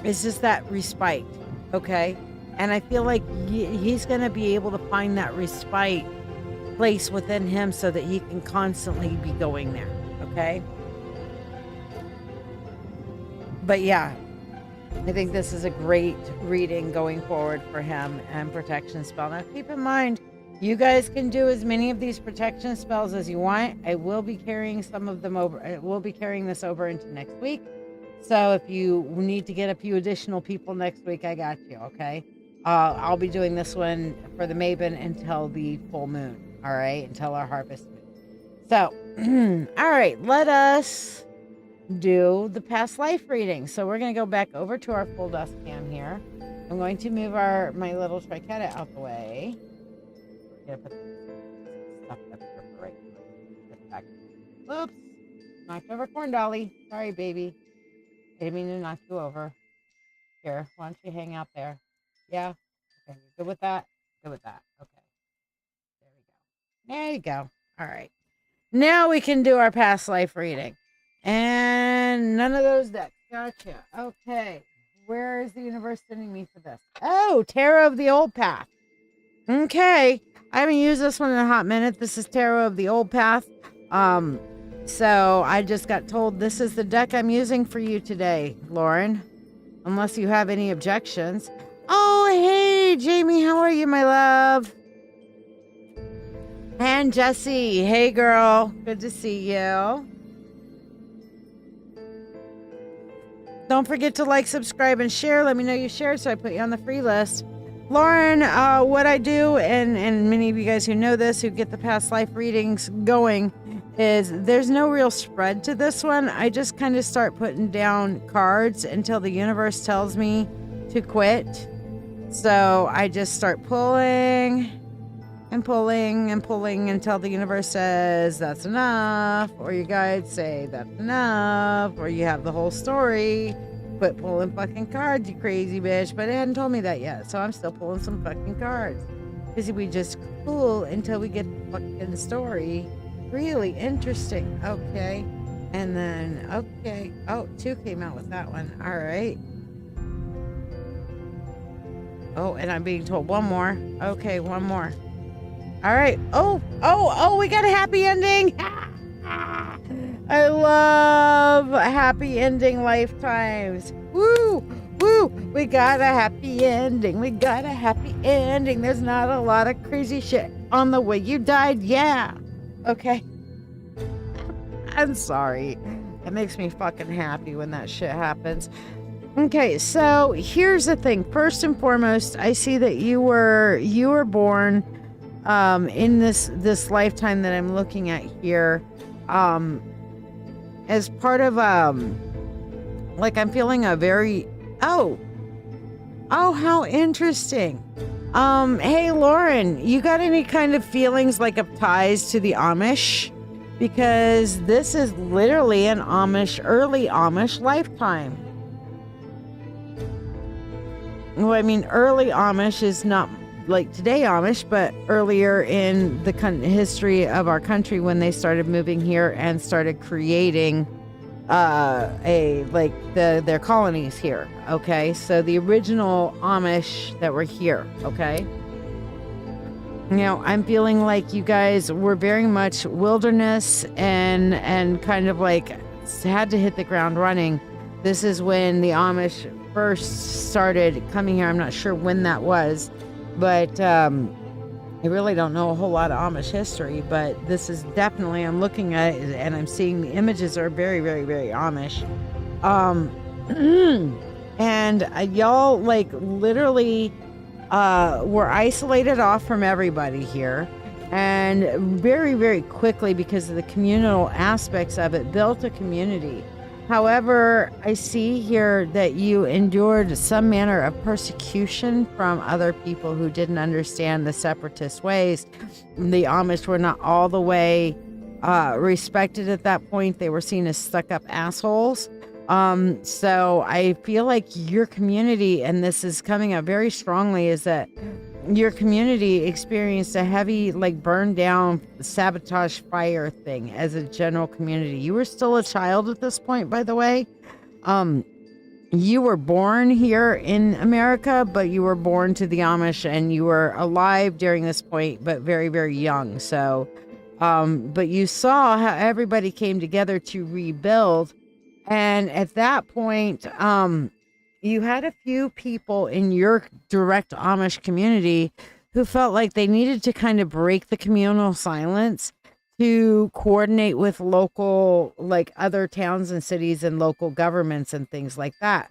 is just that respite, okay? And I feel like he's going to be able to find that respite place within him so that he can constantly be going there, okay? But yeah, I think this is a great reading going forward for him and protection spell. Now, keep in mind, you guys can do as many of these protection spells as you want. I will be carrying some of them over. I will be carrying this over into next week. So if you need to get a few additional people next week, I got you, okay? I'll be doing this one for the Mabon until the full moon, all right? Until our harvest moon. So, all right, let us do the past life reading. So we're going to go back over to our full dust cam here. I'm going to move my little trichetta out the way. Gonna put stuff up here for right now. Oops, knocked over corn dolly. Sorry, baby. I didn't mean to knock you over. Here, why don't you hang out there? Yeah. Okay, you good with that? Good with that. Okay. There we go. There you go. All right. Now we can do our past life reading. And none of those decks. Gotcha. Okay. Where is the universe sending me for this? Oh, Tarot of the Old Path. Okay. I haven't used this one in a hot minute. This is Tarot of the Old Path. So I just got told this is the deck I'm using for you today, Lauren. Unless you have any objections. Oh, hey, Jamie. How are you, my love? And Jessie. Hey, girl. Good to see you. Don't forget to like, subscribe, and share. Let me know you shared so I put you on the free list. Lauren, what I do, and many of you guys who know this, who get the past life readings going, is there's no real spread to this one. I just kind of start putting down cards until the universe tells me to quit. So I just start pulling and pulling until the universe says that's enough, or your guides say that's enough, or you have the whole story. Quit pulling fucking cards, you crazy bitch. But it hadn't told me that yet, so I'm still pulling some fucking cards. Because we just cool until we get the fucking story. Really interesting. Okay. And then, okay. Oh, 2 came out with that one. All right. Oh, and I'm being told one more. Okay, one more. All right. Oh, we got a happy ending. I love happy ending lifetimes. Woo, woo. We got a happy ending. We got a happy ending. There's not a lot of crazy shit on the way you died. Yeah. Okay. I'm sorry. It makes me fucking happy when that shit happens. Okay, so here's the thing. First and foremost, I see that you were born in this lifetime that I'm looking at here, as part of like I'm feeling a very oh how interesting. Hey Lauren, you got any kind of feelings like of ties to the Amish? Because this is literally an early Amish lifetime. Well, I mean, early Amish is not like today Amish, but earlier in the history of our country when they started moving here and started creating their colonies here. Okay, so the original Amish that were here. Okay, you know, I'm feeling like you guys were very much wilderness and kind of like had to hit the ground running. This is when the Amish first started coming here. I'm not sure when that was, but I really don't know a whole lot of Amish history, but this is definitely, I'm looking at it and I'm seeing the images are very, very, very Amish. And y'all like literally were isolated off from everybody here, and very, very quickly, because of the communal aspects of it, built a community. However, I see here that you endured some manner of persecution from other people who didn't understand the separatist ways. The Amish were not all the way respected at that point. They were seen as stuck-up assholes. So I feel like your community, and this is coming up very strongly, is that your community experienced a heavy, like, burn down, sabotage, fire thing as a general community. You were still a child at this point, by the way. You were born here in America, but you were born to the Amish, and you were alive during this point, but very, very young. So, but you saw how everybody came together to rebuild. And at that point, you had a few people in your direct Amish community who felt like they needed to kind of break the communal silence to coordinate with local, like other towns and cities and local governments and things like that.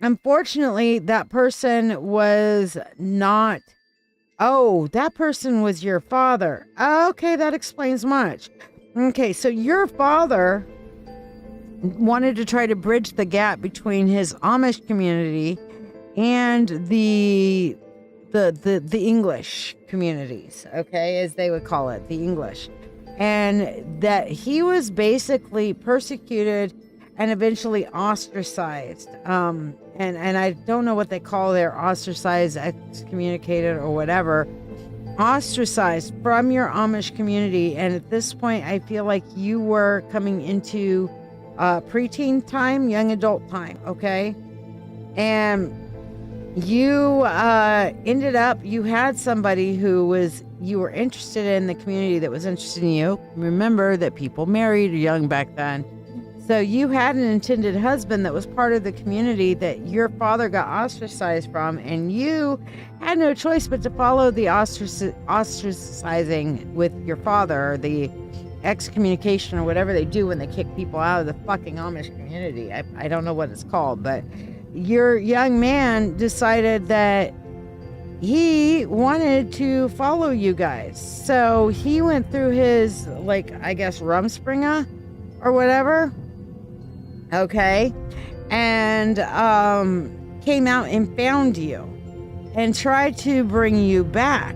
Unfortunately, that person was not, that person was your father. Okay, that explains much. Okay, so your father wanted to try to bridge the gap between his Amish community and the English communities, okay, as they would call it, the English. And that he was basically persecuted and eventually ostracized. And I don't know what they call their ostracized, excommunicated or whatever, ostracized from your Amish community. And at this point, I feel like you were coming into preteen time, young adult time, okay? And you ended up, you had somebody who was, you were interested in the community that was interested in you. Remember that people married young back then. So you had an intended husband that was part of the community that your father got ostracized from, and you had no choice but to follow the ostracizing with your father, or the excommunication, or whatever they do when they kick people out of the fucking Amish community. I don't know what it's called, but your young man decided that he wanted to follow you guys. So he went through his, like, I guess, Rumspringa or whatever. Okay. And came out and found you and tried to bring you back.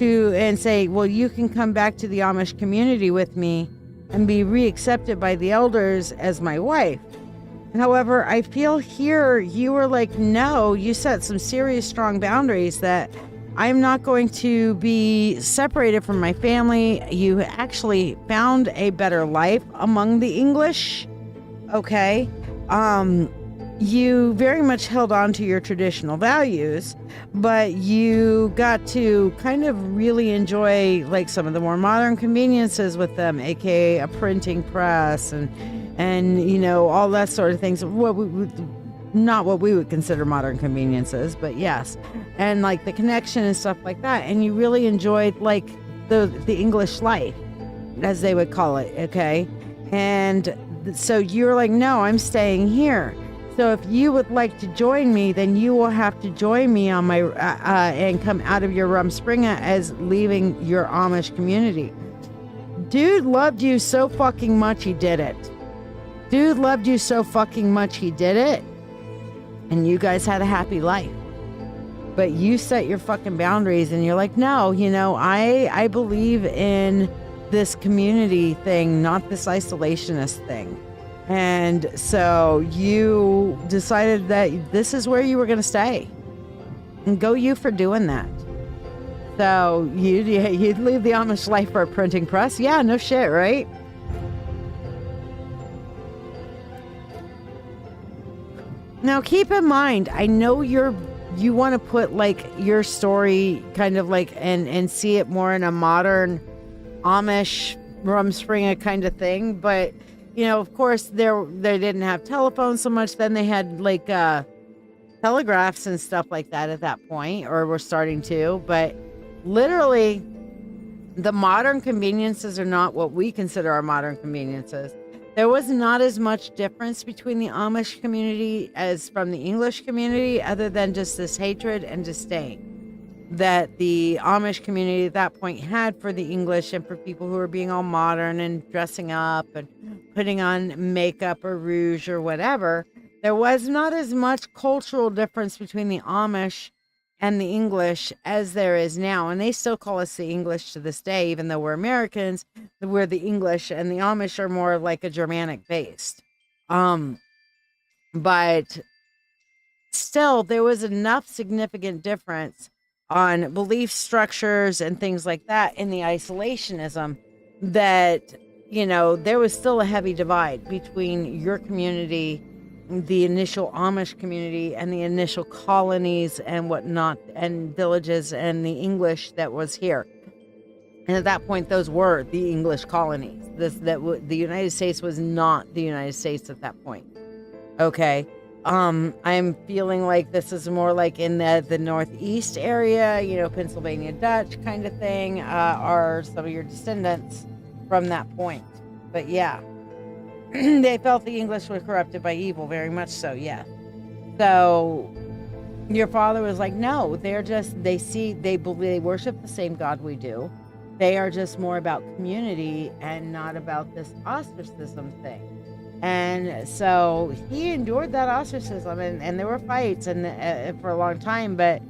and say, well, you can come back to the Amish community with me and be reaccepted by the elders as my wife. However, I feel here you were like, no, you set some serious strong boundaries that I'm not going to be separated from my family. You actually found a better life among the English. Okay. You very much held on to your traditional values, but you got to kind of really enjoy like some of the more modern conveniences with them, aka a printing press and you know, all that sort of things. Not what we would consider modern conveniences, but yes, and like the connection and stuff like that. And you really enjoyed like the English life, as they would call it. Okay, and so you're like, no, I'm staying here. So if you would like to join me, then you will have to join me on my and come out of your Rumspringa as leaving your Amish community. Dude loved you so fucking much he did it. Dude loved you so fucking much he did it. And you guys had a happy life. But you set your fucking boundaries and you're like, no, you know, I believe in this community thing, not this isolationist thing. And so you decided that this is where you were going to stay. And go you for doing that. So you'd leave the Amish life for a printing press? Yeah, no shit, right? Now keep in mind, I know you want to put like your story kind of like and see it more in a modern Amish Rumspringa kind of thing, but you know, of course, they didn't have telephones so much. Then they had like telegraphs and stuff like that at that point, or were starting to. But literally, the modern conveniences are not what we consider our modern conveniences. There was not as much difference between the Amish community as from the English community, other than just this hatred and disdain that the Amish community at that point had for the English and for people who were being all modern and dressing up and putting on makeup or rouge or whatever. There was not as much cultural difference between the Amish and the English as there is now. And they still call us the English to this day, even though we're Americans. We're the English, and the Amish are more like a Germanic based. But still, there was enough significant difference on belief structures and things like that in the isolationism that, you know, there was still a heavy divide between your community, the initial Amish community, and the initial colonies and whatnot, and villages, and the English that was here. And at that point, those were the English colonies. The United States was not the United States at that point. Okay. I'm feeling like this is more like in the Northeast area, you know, Pennsylvania Dutch kind of thing, are some of your descendants from that point. But yeah, they felt the English were corrupted by evil, very much so, yeah. So your father was like, no, they worship the same God we do. They are just more about community and not about this ostracism thing. And so he endured that ostracism, and there were fights and for a long time. But,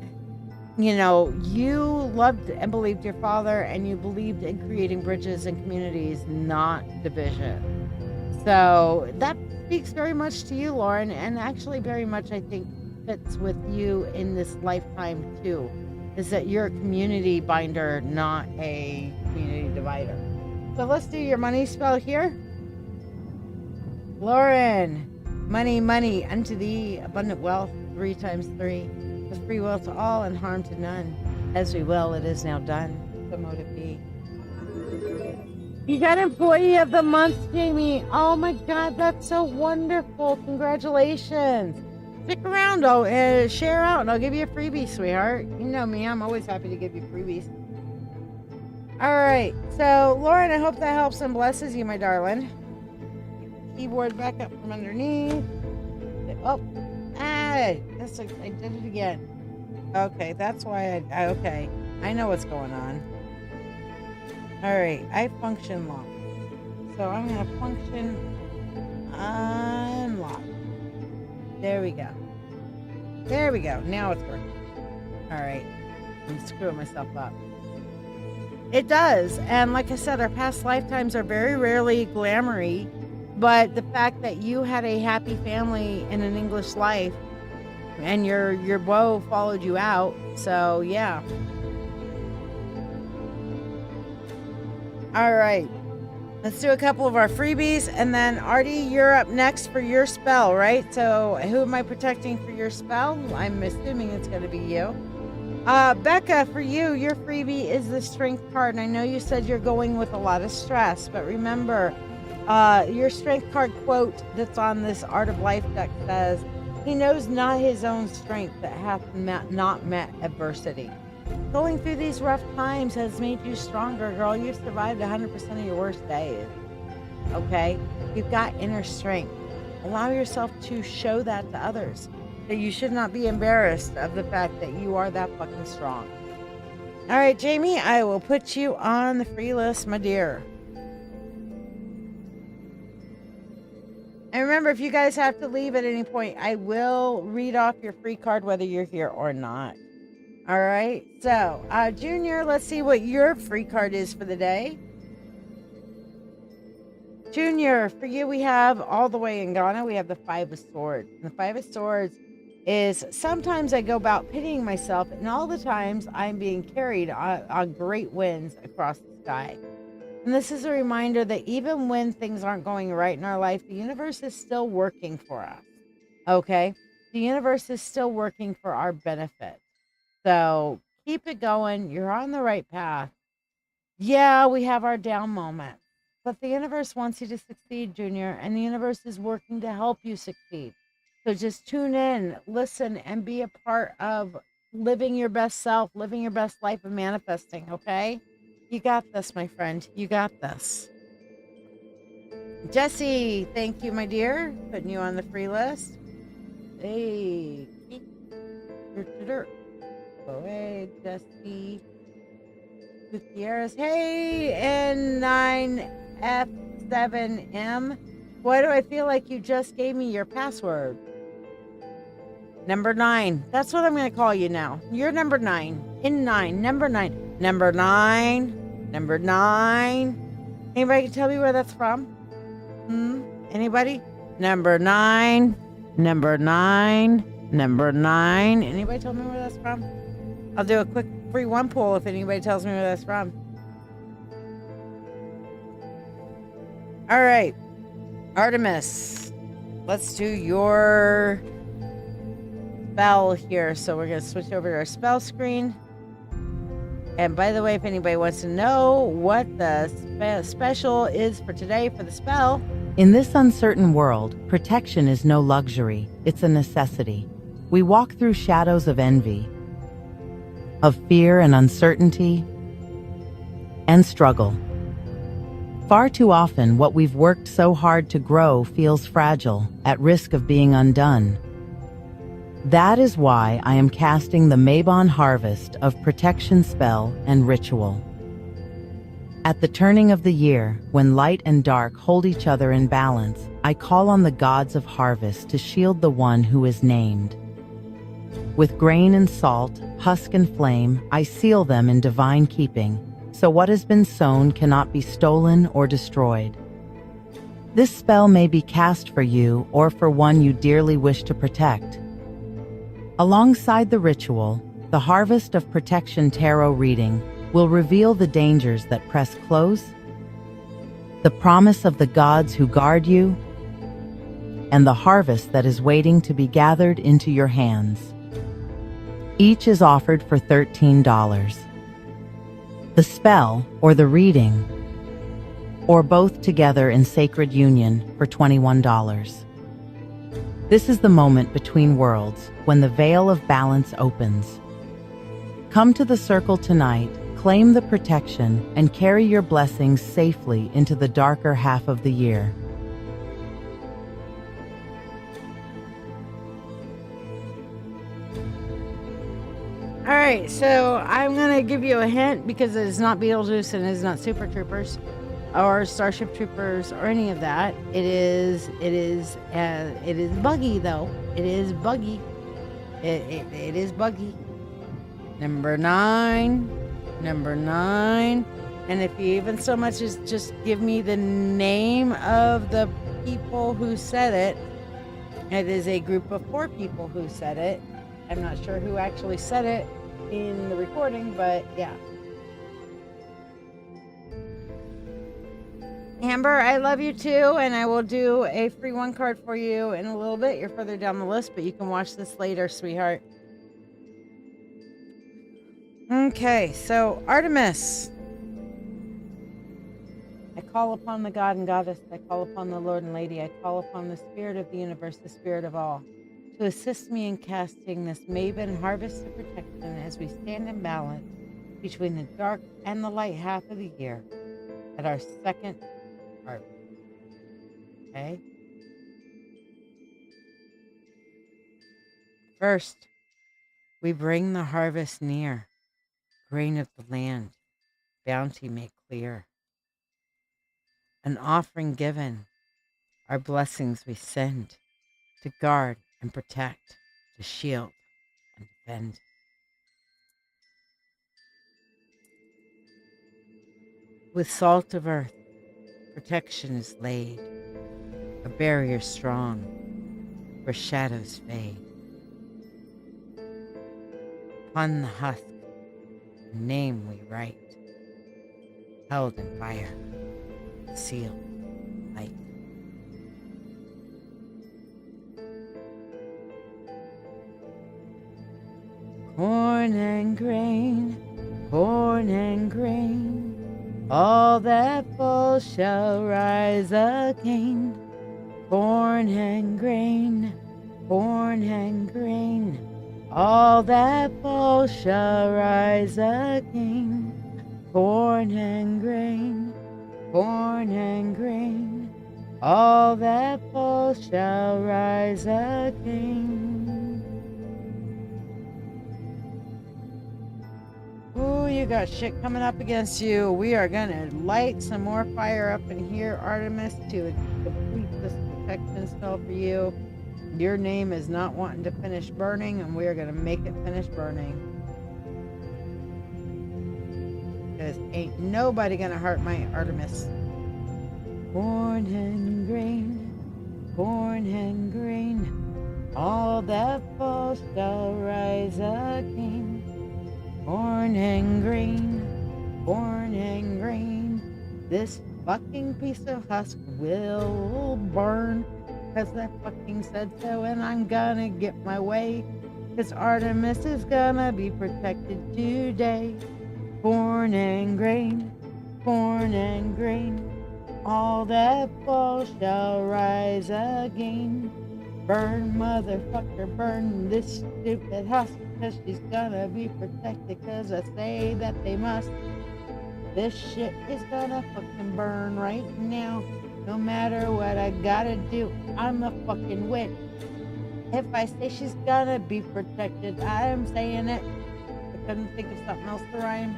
you know, you loved and believed your father, and you believed in creating bridges and communities, not division. So that speaks very much to you, Lauren, and actually very much, I think, fits with you in this lifetime too, is that you're a community binder, not a community divider. So let's do your money spell here. Lauren, money, money, unto thee, abundant wealth, 3 times 3, with free will to all and harm to none. As we will, it is now done. So mote it be. You got Employee of the Month, Jamie. Oh my God, that's so wonderful. Congratulations. Stick around, I'll share out, and I'll give you a freebie, sweetheart. You know me, I'm always happy to give you freebies. All right, so Lauren, I hope that helps and blesses you, my darling. Keyboard back up from underneath. Oh, I did it again. Okay, that's why okay. I know what's going on. All right, I function lock. So I'm gonna function unlock. There we go. There we go. Now it's working. All right, I'm screwing myself up. It does. And like I said, our past lifetimes are very rarely glamoury, but the fact that you had a happy family in an English life and your woe followed you out. So, yeah. All right. Let's do a couple of our freebies, and then Artie, you're up next for your spell, right? So who am I protecting for your spell? I'm assuming it's going to be you. Becca, for you, your freebie is the Strength card, and I know you said you're going with a lot of stress, but remember, your Strength card quote that's on this Art of Life deck says, "He knows not his own strength that hath not met adversity." Going through these rough times has made you stronger, girl. You've survived 100% of your worst days. Okay? You've got inner strength. Allow yourself to show that to others. That you should not be embarrassed of the fact that you are that fucking strong. All right, Jamie, I will put you on the free list, my dear. And remember, if you guys have to leave at any point, I will read off your free card whether you're here or not. All right, so Junior, let's see what your free card is for the day. Junior, for you, we have all the way in Ghana, we have the Five of Swords. And the Five of Swords is sometimes I go about pitying myself, and all the times I'm being carried on great winds across the sky. And this is a reminder that even when things aren't going right in our life, the universe is still working for us. Okay? The universe is still working for our benefit. So keep it going. You're on the right path. Yeah, we have our down moments, but the universe wants you to succeed, Junior, and the universe is working to help you succeed. So just tune in, listen, and be a part of living your best self, living your best life, and manifesting, okay? You got this, my friend. You got this. Jesse, thank you, my dear. Putting you on the free list. Hey. Go away, Jesse. Gutierrez. Hey, N9F7M. Why do I feel like you just gave me your password? Number 9. That's what I'm going to call you now. You're number 9. N9. Number 9. Number 9. Number 9. Anybody can tell me where that's from? Anybody? Number 9. Number 9. Number 9. Anybody tell me where that's from? I'll do a quick free one poll if anybody tells me where that's from. All right. Artemis. Let's do your spell here. So we're going to switch over to our spell screen. And by the way, if anybody wants to know what the special is for today for the spell. In this uncertain world, protection is no luxury. It's a necessity. We walk through shadows of envy, of fear and uncertainty, and struggle. Far too often, what we've worked so hard to grow feels fragile, at risk of being undone. That is why I am casting the Mabon harvest of protection spell and ritual. At the turning of the year, when light and dark hold each other in balance, I call on the gods of harvest to shield the one who is named. With grain and salt, husk and flame, I seal them in divine keeping, so what has been sown cannot be stolen or destroyed. This spell may be cast for you or for one you dearly wish to protect. Alongside the ritual, the Harvest of Protection Tarot reading will reveal the dangers that press close, the promise of the gods who guard you, and the harvest that is waiting to be gathered into your hands. Each is offered for $13. The spell, or the reading, or both together in sacred union for $21. This is the moment between worlds, when the veil of balance opens. Come to the circle tonight, claim the protection, and carry your blessings safely into the darker half of the year. All right, so I'm going to give you a hint because it is not Beetlejuice and it is not Super Troopers or Starship Troopers or any of that. It is Buggy though. It is Buggy. It is Buggy. Number 9. Number 9. And if you even so much as just give me the name of the people who said it, it is a group of 4 people who said it. I'm not sure who actually said it in the recording, but yeah. Amber, I love you too, and I will do a free 1 card for you in a little bit. You're further down the list, but you can watch this later, sweetheart. Okay, so Artemis. I call upon the God and Goddess. I call upon the Lord and Lady. I call upon the Spirit of the universe, the Spirit of all, to assist me in casting this Mabon harvest of protection as we stand in balance between the dark and the light half of the year at our second harvest. Okay? First, we bring the harvest near, grain of the land, bounty made clear. An offering given, our blessings we send to guard and protect, to shield and defend. With salt of earth, protection is laid, a barrier strong where shadows fade. Upon the husk, a name we write, held in fire, sealed light. Corn and grain, all that falls shall rise again. Corn and grain, all that falls shall rise again. Corn and grain, all that falls shall rise again. Ooh, you got shit coming up against you. We are gonna light some more fire up in here, Artemis, to complete this protection spell for you. Your name is not wanting to finish burning, and we are gonna make it finish burning. Because ain't nobody gonna hurt my Artemis. Corn and grain, all that falls shall rise again. Corn and grain, this fucking piece of husk will burn, 'cause I fucking said so, and I'm gonna get my way, 'cause Artemis is gonna be protected today. Corn and grain, all that falls shall rise again. Burn, motherfucker, burn this stupid husk, 'cause she's gonna be protected, 'cause I say that they must. This shit is gonna fucking burn right now. No matter what I gotta do, I'm the fucking witch. If I say she's gonna be protected, I am saying it. I couldn't think of something else to rhyme.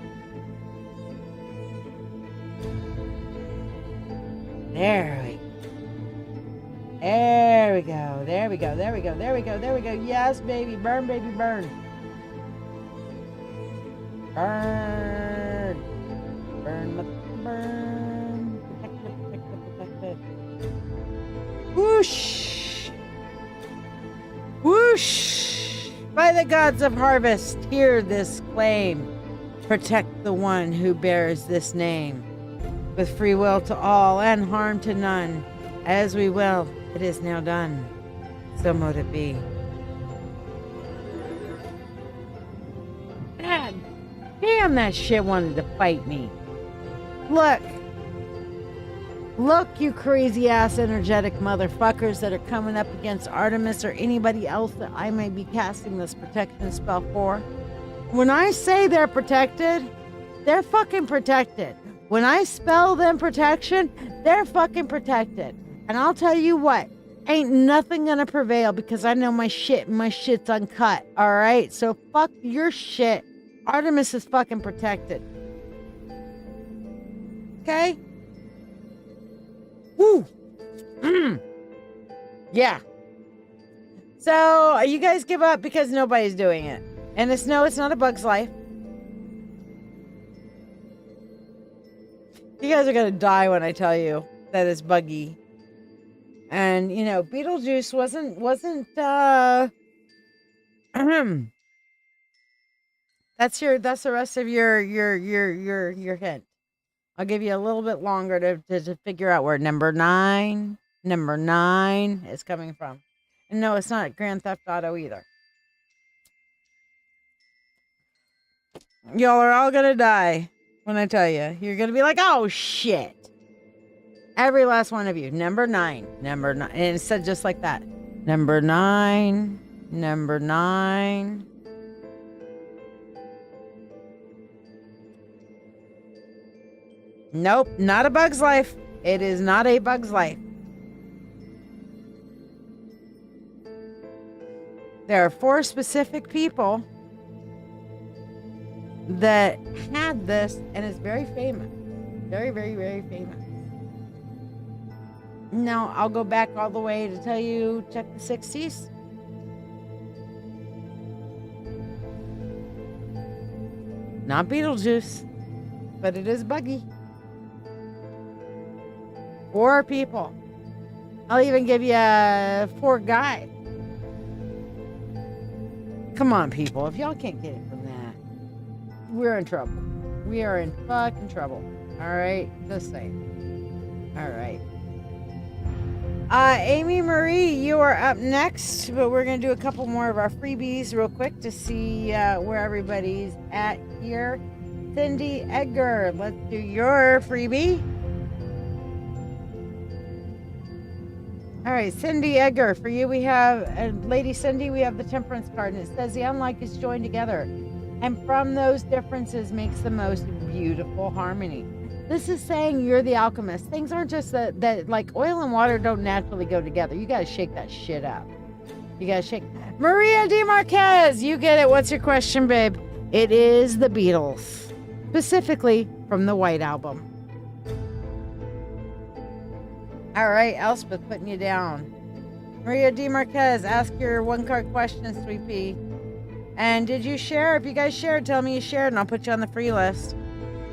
There we go. Yes, baby, burn, baby, burn. Burn. Protect it. Whoosh. By the gods of harvest, hear this claim. Protect the one who bears this name. With free will to all and harm to none. As we will, it is now done. So mote it be. God damn, that shit wanted to fight me. Look, you crazy ass energetic motherfuckers that are coming up against Artemis or anybody else that I may be casting this protection spell for. When I say they're protected, they're fucking protected. When I spell them protection, they're fucking protected. And I'll tell you what, ain't nothing gonna prevail, because I know my shit and my shit's uncut, alright? So fuck your shit. Artemis is fucking protected. Okay? Woo! Yeah. So, you guys give up because nobody's doing it. And it's not a bug's life. You guys are gonna die when I tell you that it's buggy. And you know, Beetlejuice wasn't that's the rest of your hint. I'll give you a little bit longer to figure out where number nine is coming from. And no, it's not Grand Theft Auto either. Y'all are all gonna die when I tell you. You're gonna be like, oh shit. Every last one of you. Number nine. And it said just like that. Number nine. Nope, not A Bug's Life. It is not A Bug's Life. There are 4 specific people that had this, and it's very famous. Very, very, very famous. Now, I'll go back all the way to tell you, check the 60s. Not Beetlejuice, but it is buggy. 4 people. I'll even give you 4 guys. Come on, people. If y'all can't get it from that, we're in trouble. We are in fucking trouble. All right? Just saying. All right. Amy Marie, you are up next, but we're going to do a couple more of our freebies real quick to see where everybody's at here. Cindy Edgar, let's do your freebie. All right, Cindy Edgar, for you we have, Lady Cindy, we have the Temperance card, and it says the unlike is joined together, and from those differences makes the most beautiful harmony. This is saying you're the alchemist. Things aren't just that like oil and water don't naturally go together. You got to shake that shit up. You got to shake. Maria D. Marquez, you get it. What's your question, babe? It is the Beatles, specifically from the White Album. All right, Elspeth, putting you down. Maria D. Marquez, ask your 1-card question, Sweet Pea. And did you share? If you guys shared, tell me you shared, and I'll put you on the free list.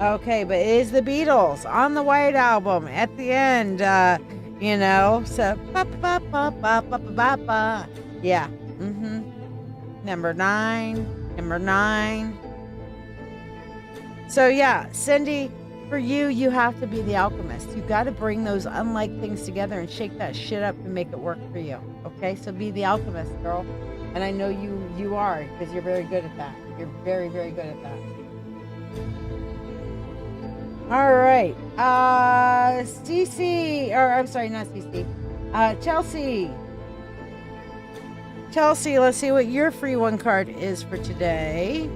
Okay, but it is the Beatles on the White Album at the end, you know, so yeah, number nine. So yeah, Cindy, for you have to be the alchemist. You got to bring those unlike things together and shake that shit up and make it work for you. Okay, so be the alchemist, girl. And I know you are, because you're very good at that. You're very, very good at that. All right. Cece, or I'm sorry, not Cece. Chelsea. Chelsea, let's see what your free 1-card is for today.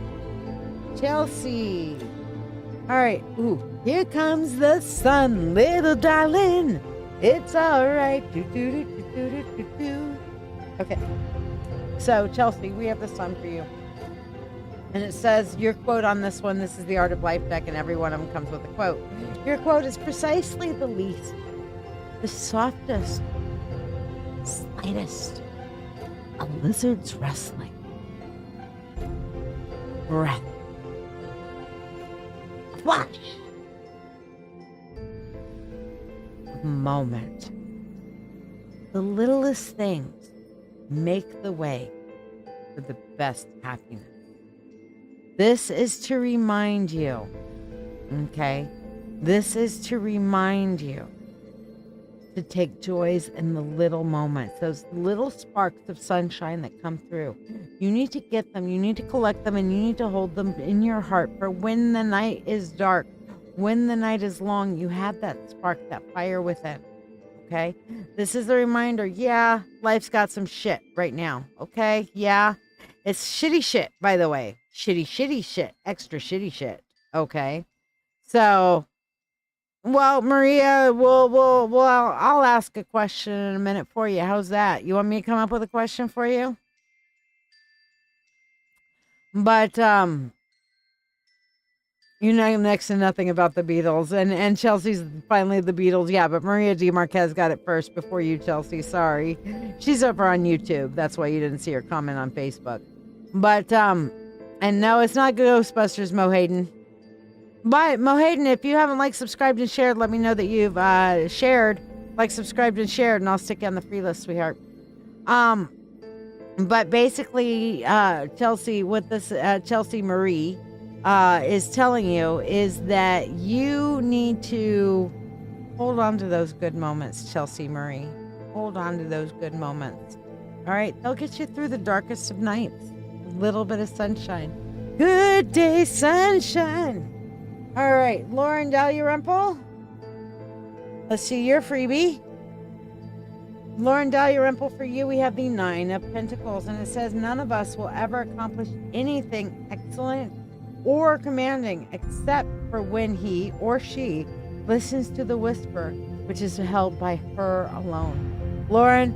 Chelsea. All right. Ooh, here comes the sun, little darling. It's all right. Okay. So, Chelsea, we have the sun for you. And it says, your quote on this one, this is the Art of Life deck, and every one of them comes with a quote. Your quote is precisely the least, the softest, slightest, a lizard's wrestling, breath, flash, moment. The littlest things make the way for the best happiness. This is to remind you, okay? This is to remind you to take joys in the little moments, those little sparks of sunshine that come through. You need to get them, you need to collect them, and you need to hold them in your heart for when the night is dark, when the night is long, you have that spark, that fire within, okay? This is a reminder, yeah, life's got some shit right now, okay? Yeah, it's shitty shit, by the way. Shitty shit, extra shitty shit. Okay. So, well, Maria, I'll ask a question in a minute for you. How's that? You want me to come up with a question for you? But, you know next to nothing about the Beatles, and Chelsea's finally the Beatles. Yeah, but Maria D. Marquez got it first before you, Chelsea. Sorry. She's over on YouTube. That's why you didn't see her comment on Facebook. But, and no, it's not Ghostbusters, Mo Hayden. But Mohayden, if you haven't liked, subscribed, and shared, let me know that you've shared, like, subscribed, and shared, and I'll stick you on the free list, sweetheart. But basically, Chelsea, what this Chelsea Marie is telling you is that you need to hold on to those good moments, Chelsea Marie. Hold on to those good moments. All right, they'll get you through the darkest of nights. A little bit of sunshine. Good day, sunshine. All right, Lauren Dalrymple. Let's see your freebie. Lauren Dalrymple, for you, we have the 9 of Pentacles, and it says none of us will ever accomplish anything excellent or commanding except for when he or she listens to the whisper, which is held by her alone. Lauren,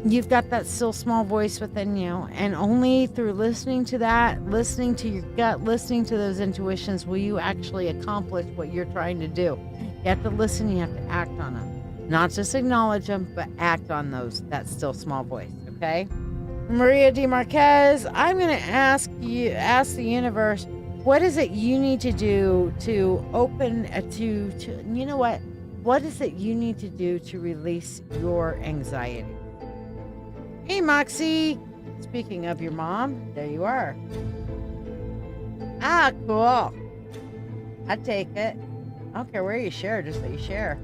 you've got that still small voice within you, and only through listening to that, listening to your gut, listening to those intuitions, will you actually accomplish what you're trying to do. You have to listen, you have to act on them. Not just acknowledge them, but act on that still small voice, okay? Maria D. Marquez, I'm going to ask the universe, what is it you need to do to open, you know what? What is it you need to do to release your anxiety? Hey, Moxie. Speaking of your mom, there you are. Ah, cool. I take it. I don't care where you share, just that you share.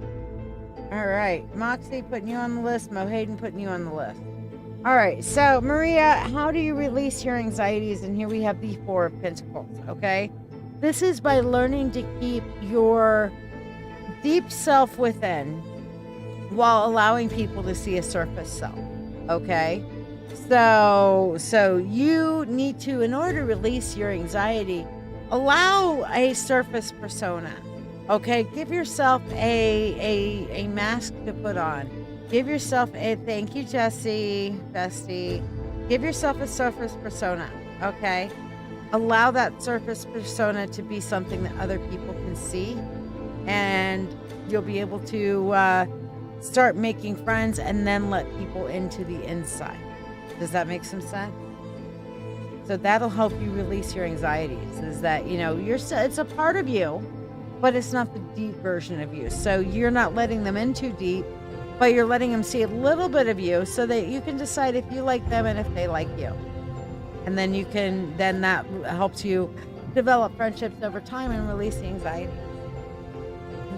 All right, Moxie, putting you on the list. Mohayden, putting you on the list. All right, so Maria, how do you release your anxieties? And here we have the 4 of Pentacles, okay? This is by learning to keep your deep self within while allowing people to see a surface self, okay? So you need to, in order to release your anxiety, allow a surface persona. Okay, give yourself a mask to put on. Give yourself a, thank you, Jessie, bestie. Give yourself a surface persona, okay? Allow that surface persona to be something that other people can see, and you'll be able to start making friends and then let people into the inside. Does that make some sense? So that'll help you release your anxieties, is that, you know, it's a part of you, but it's not the deep version of you. So you're not letting them in too deep, but you're letting them see a little bit of you so that you can decide if you like them and if they like you. And then then that helps you develop friendships over time and release the anxiety.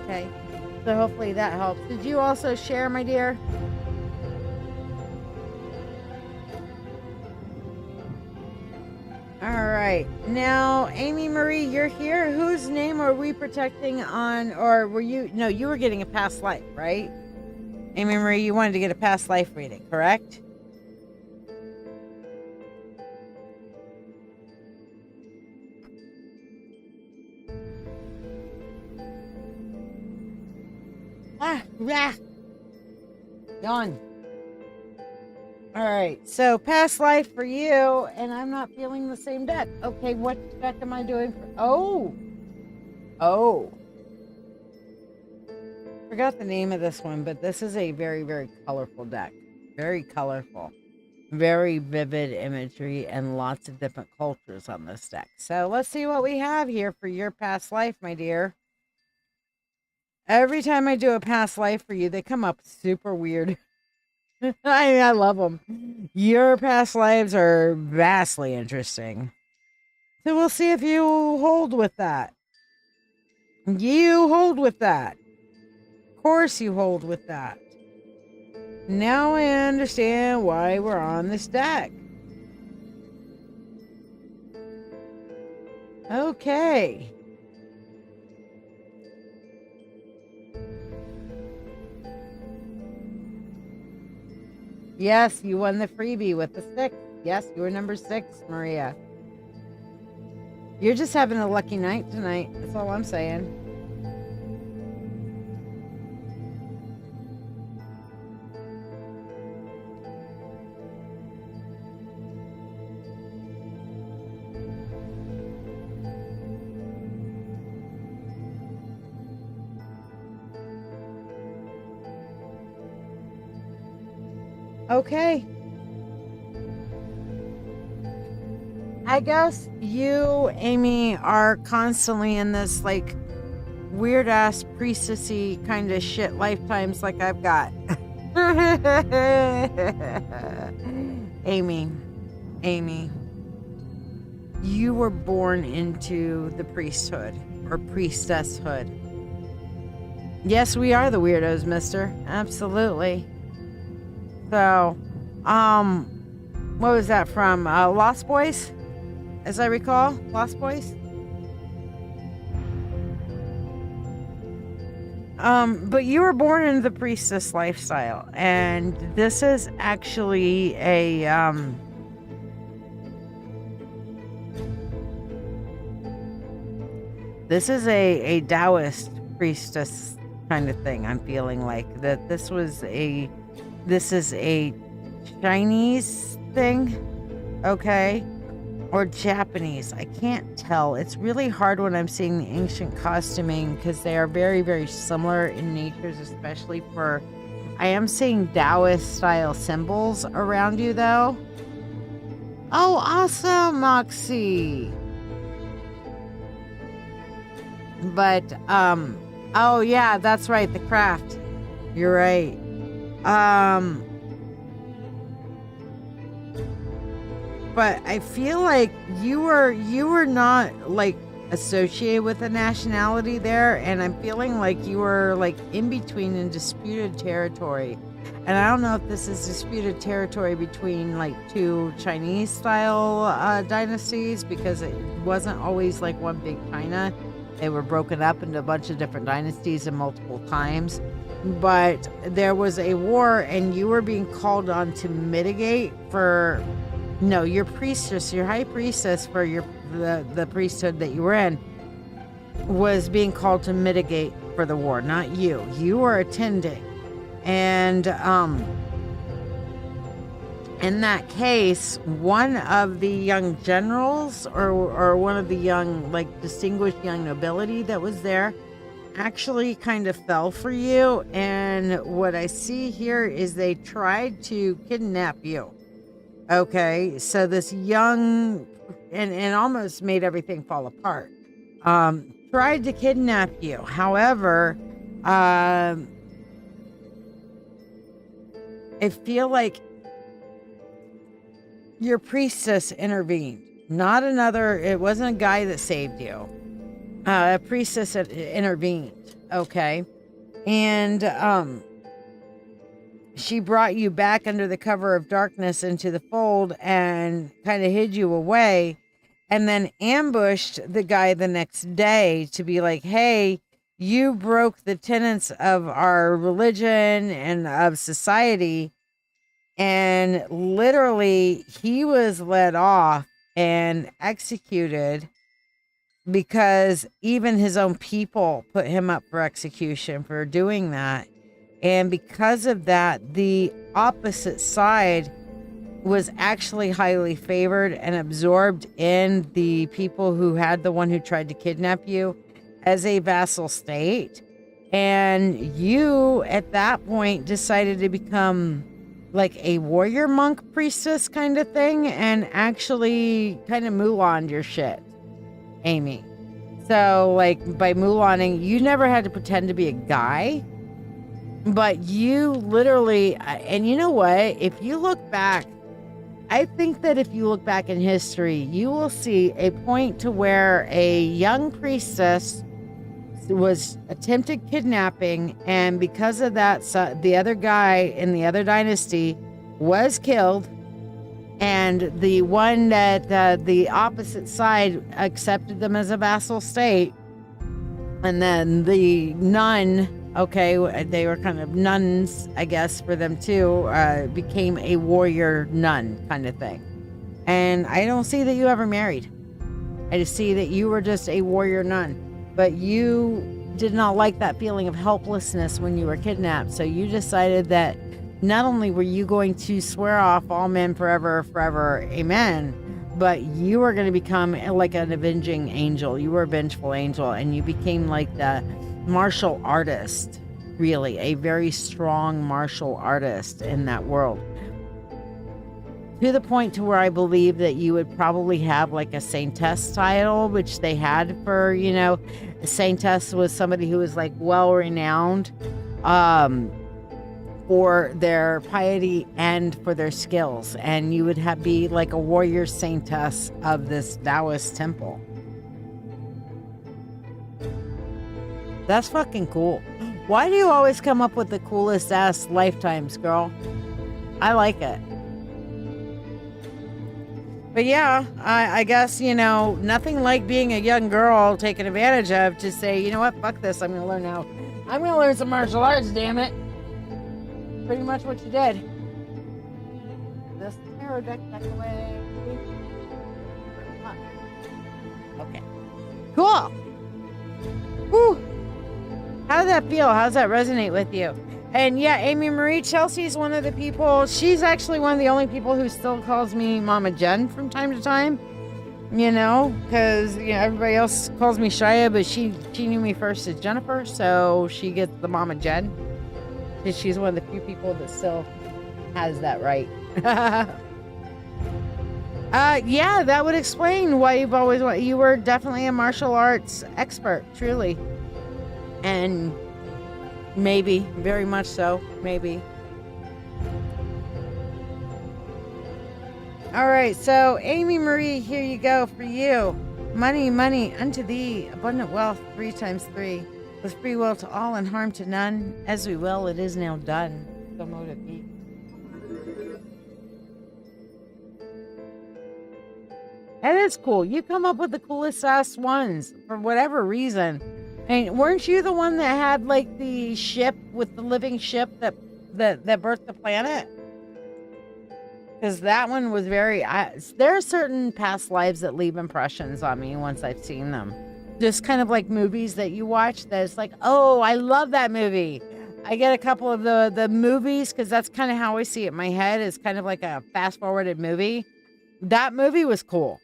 Okay. So hopefully that helps. Did you also share, my dear? All right. Now, Amy Marie, you're here. Whose name are we protecting on, or were you, no, you were getting a past life, right? Amy Marie, you wanted to get a past life reading, correct? Yawn. All right, so past life for you, and I'm not feeling the same deck. Okay, what deck am I doing for? Oh. Forgot the name of this one, but this is a very, very colorful deck. Very colorful. Very vivid imagery and lots of different cultures on this deck. So let's see what we have here for your past life, my dear. Every time I do a past life for you, they come up super weird. I love them. Your past lives are vastly interesting. So we'll see if you hold with that. You hold with that. Of course you hold with that. Now I understand why we're on this deck. Okay. Yes, you won the freebie with the 6. Yes, you were number 6, Maria. You're just having a lucky night tonight. That's all I'm saying. Okay. I guess you, Amy, are constantly in this like weird ass priestessy kind of shit lifetimes like I've got. Amy, you were born into the priesthood or priestesshood. Yes, we are the weirdos, mister. Absolutely. So, what was that from? Lost Boys? As I recall, Lost Boys? But you were born into the priestess lifestyle, and this is actually a, this is a Taoist priestess kind of thing. I'm feeling like that this is a Chinese thing, okay? Or Japanese. I can't tell. It's really hard when I'm seeing the ancient costuming because they are very, very similar in natures, especially for... I am seeing Taoist style symbols around you though. Oh, awesome, Moxie. But, oh yeah, that's right, the craft. You're right. But I feel like you were not like associated with a nationality there, and I'm feeling like you were like in between in disputed territory. And I don't know if this is disputed territory between like two Chinese style dynasties, because it wasn't always like one big China. They were broken up into a bunch of different dynasties and multiple times. But there was a war, and you were being called on to mitigate for... No, your priestess, your high priestess for the priesthood that you were in was being called to mitigate for the war, not you. You were attending. And in that case, one of the young generals or one of the young, like distinguished young nobility that was there actually kind of fell for you. And what I see here is they tried to kidnap you. Okay, so this young and almost made everything fall apart. Tried to kidnap you. However, I feel like your priestess intervened. Not another, it wasn't a guy that saved you. A priestess intervened. Okay. And she brought you back under the cover of darkness into the fold and kind of hid you away, and then ambushed the guy the next day to be like, hey, you broke the tenets of our religion and of society. And literally he was let off and executed because even his own people put him up for execution for doing that. And because of that, the opposite side was actually highly favored and absorbed in the people who had the one who tried to kidnap you as a vassal state. And you, at that point, decided to become like a warrior monk priestess kind of thing and actually kind of Mulan your shit, Amy. So, like, by Mulaning, you never had to pretend to be a guy. But you literally, and you know what? If you look back, I think that if you look back in history, you will see a point to where a young priestess was attempted kidnapping, and because of that, so the other guy in the other dynasty was killed, and the one that the opposite side accepted them as a vassal state, and then the nun... Okay, they were kind of nuns, I guess, for them too, became a warrior nun kind of thing. And I don't see that you ever married. I just see that you were just a warrior nun. But you did not like that feeling of helplessness when you were kidnapped. So you decided that not only were you going to swear off all men forever, forever, amen, but you were going to become like an avenging angel. You were a vengeful angel, and you became like the martial artist, really a very strong martial artist in that world. to the point to where I believe that you would probably have like a saintess title, which they had for, a saintess was somebody who was like well renowned for their piety and for their skills, and you would be like a warrior saintess of this Taoist temple. That's fucking cool. Why do you always come up with the coolest ass lifetimes, girl? I like it. But yeah, I guess, nothing like being a young girl taken advantage of to say, you know what, fuck this, I'm going to learn now. I'm going to learn some martial arts, damn it. Pretty much what you did. This tarot deck away. Okay. Cool. Whew. How does that feel? How does that resonate with you? And yeah, Amy Marie Chelsea's one of the people. She's actually one of the only people who still calls me Mama Jen from time to time. Because everybody else calls me Shiya, but she knew me first as Jennifer, so she gets the Mama Jen. Because she's one of the few people that still has that right. Yeah, that would explain why you were definitely a martial arts expert, truly. And maybe, very much so, maybe. All right, so Amy Marie, here you go for you. Money, money unto thee, abundant wealth, 3 times 3. With free will to all and harm to none. As we will, it is now done. So mote it be. And it's cool. You come up with the coolest ass ones for whatever reason. And weren't you the one that had like the ship with the living ship that birthed the planet? Because that one was there are certain past lives that leave impressions on me once I've seen them. Just kind of like movies that you watch that's like, oh, I love that movie. I get a couple of the movies because that's kind of how I see it in my head. It's kind of like a fast forwarded movie. That movie was cool.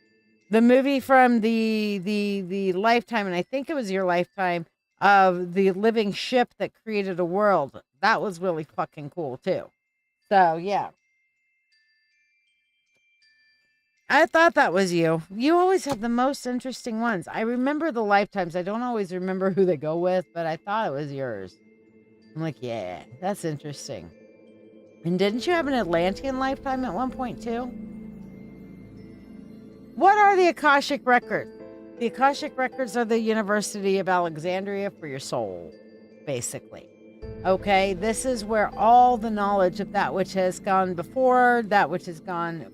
The movie from the lifetime, and I think it was your lifetime, of the living ship that created a world. That was really fucking cool too. So yeah. I thought that was you. You always have the most interesting ones. I remember the lifetimes. I don't always remember who they go with, but I thought it was yours. I'm like, yeah, that's interesting. And didn't you have an Atlantean lifetime at one point too? What are the Akashic Records? The Akashic Records are the University of Alexandria for your soul, basically. Okay, this is where all the knowledge of that which has gone before, that which has gone,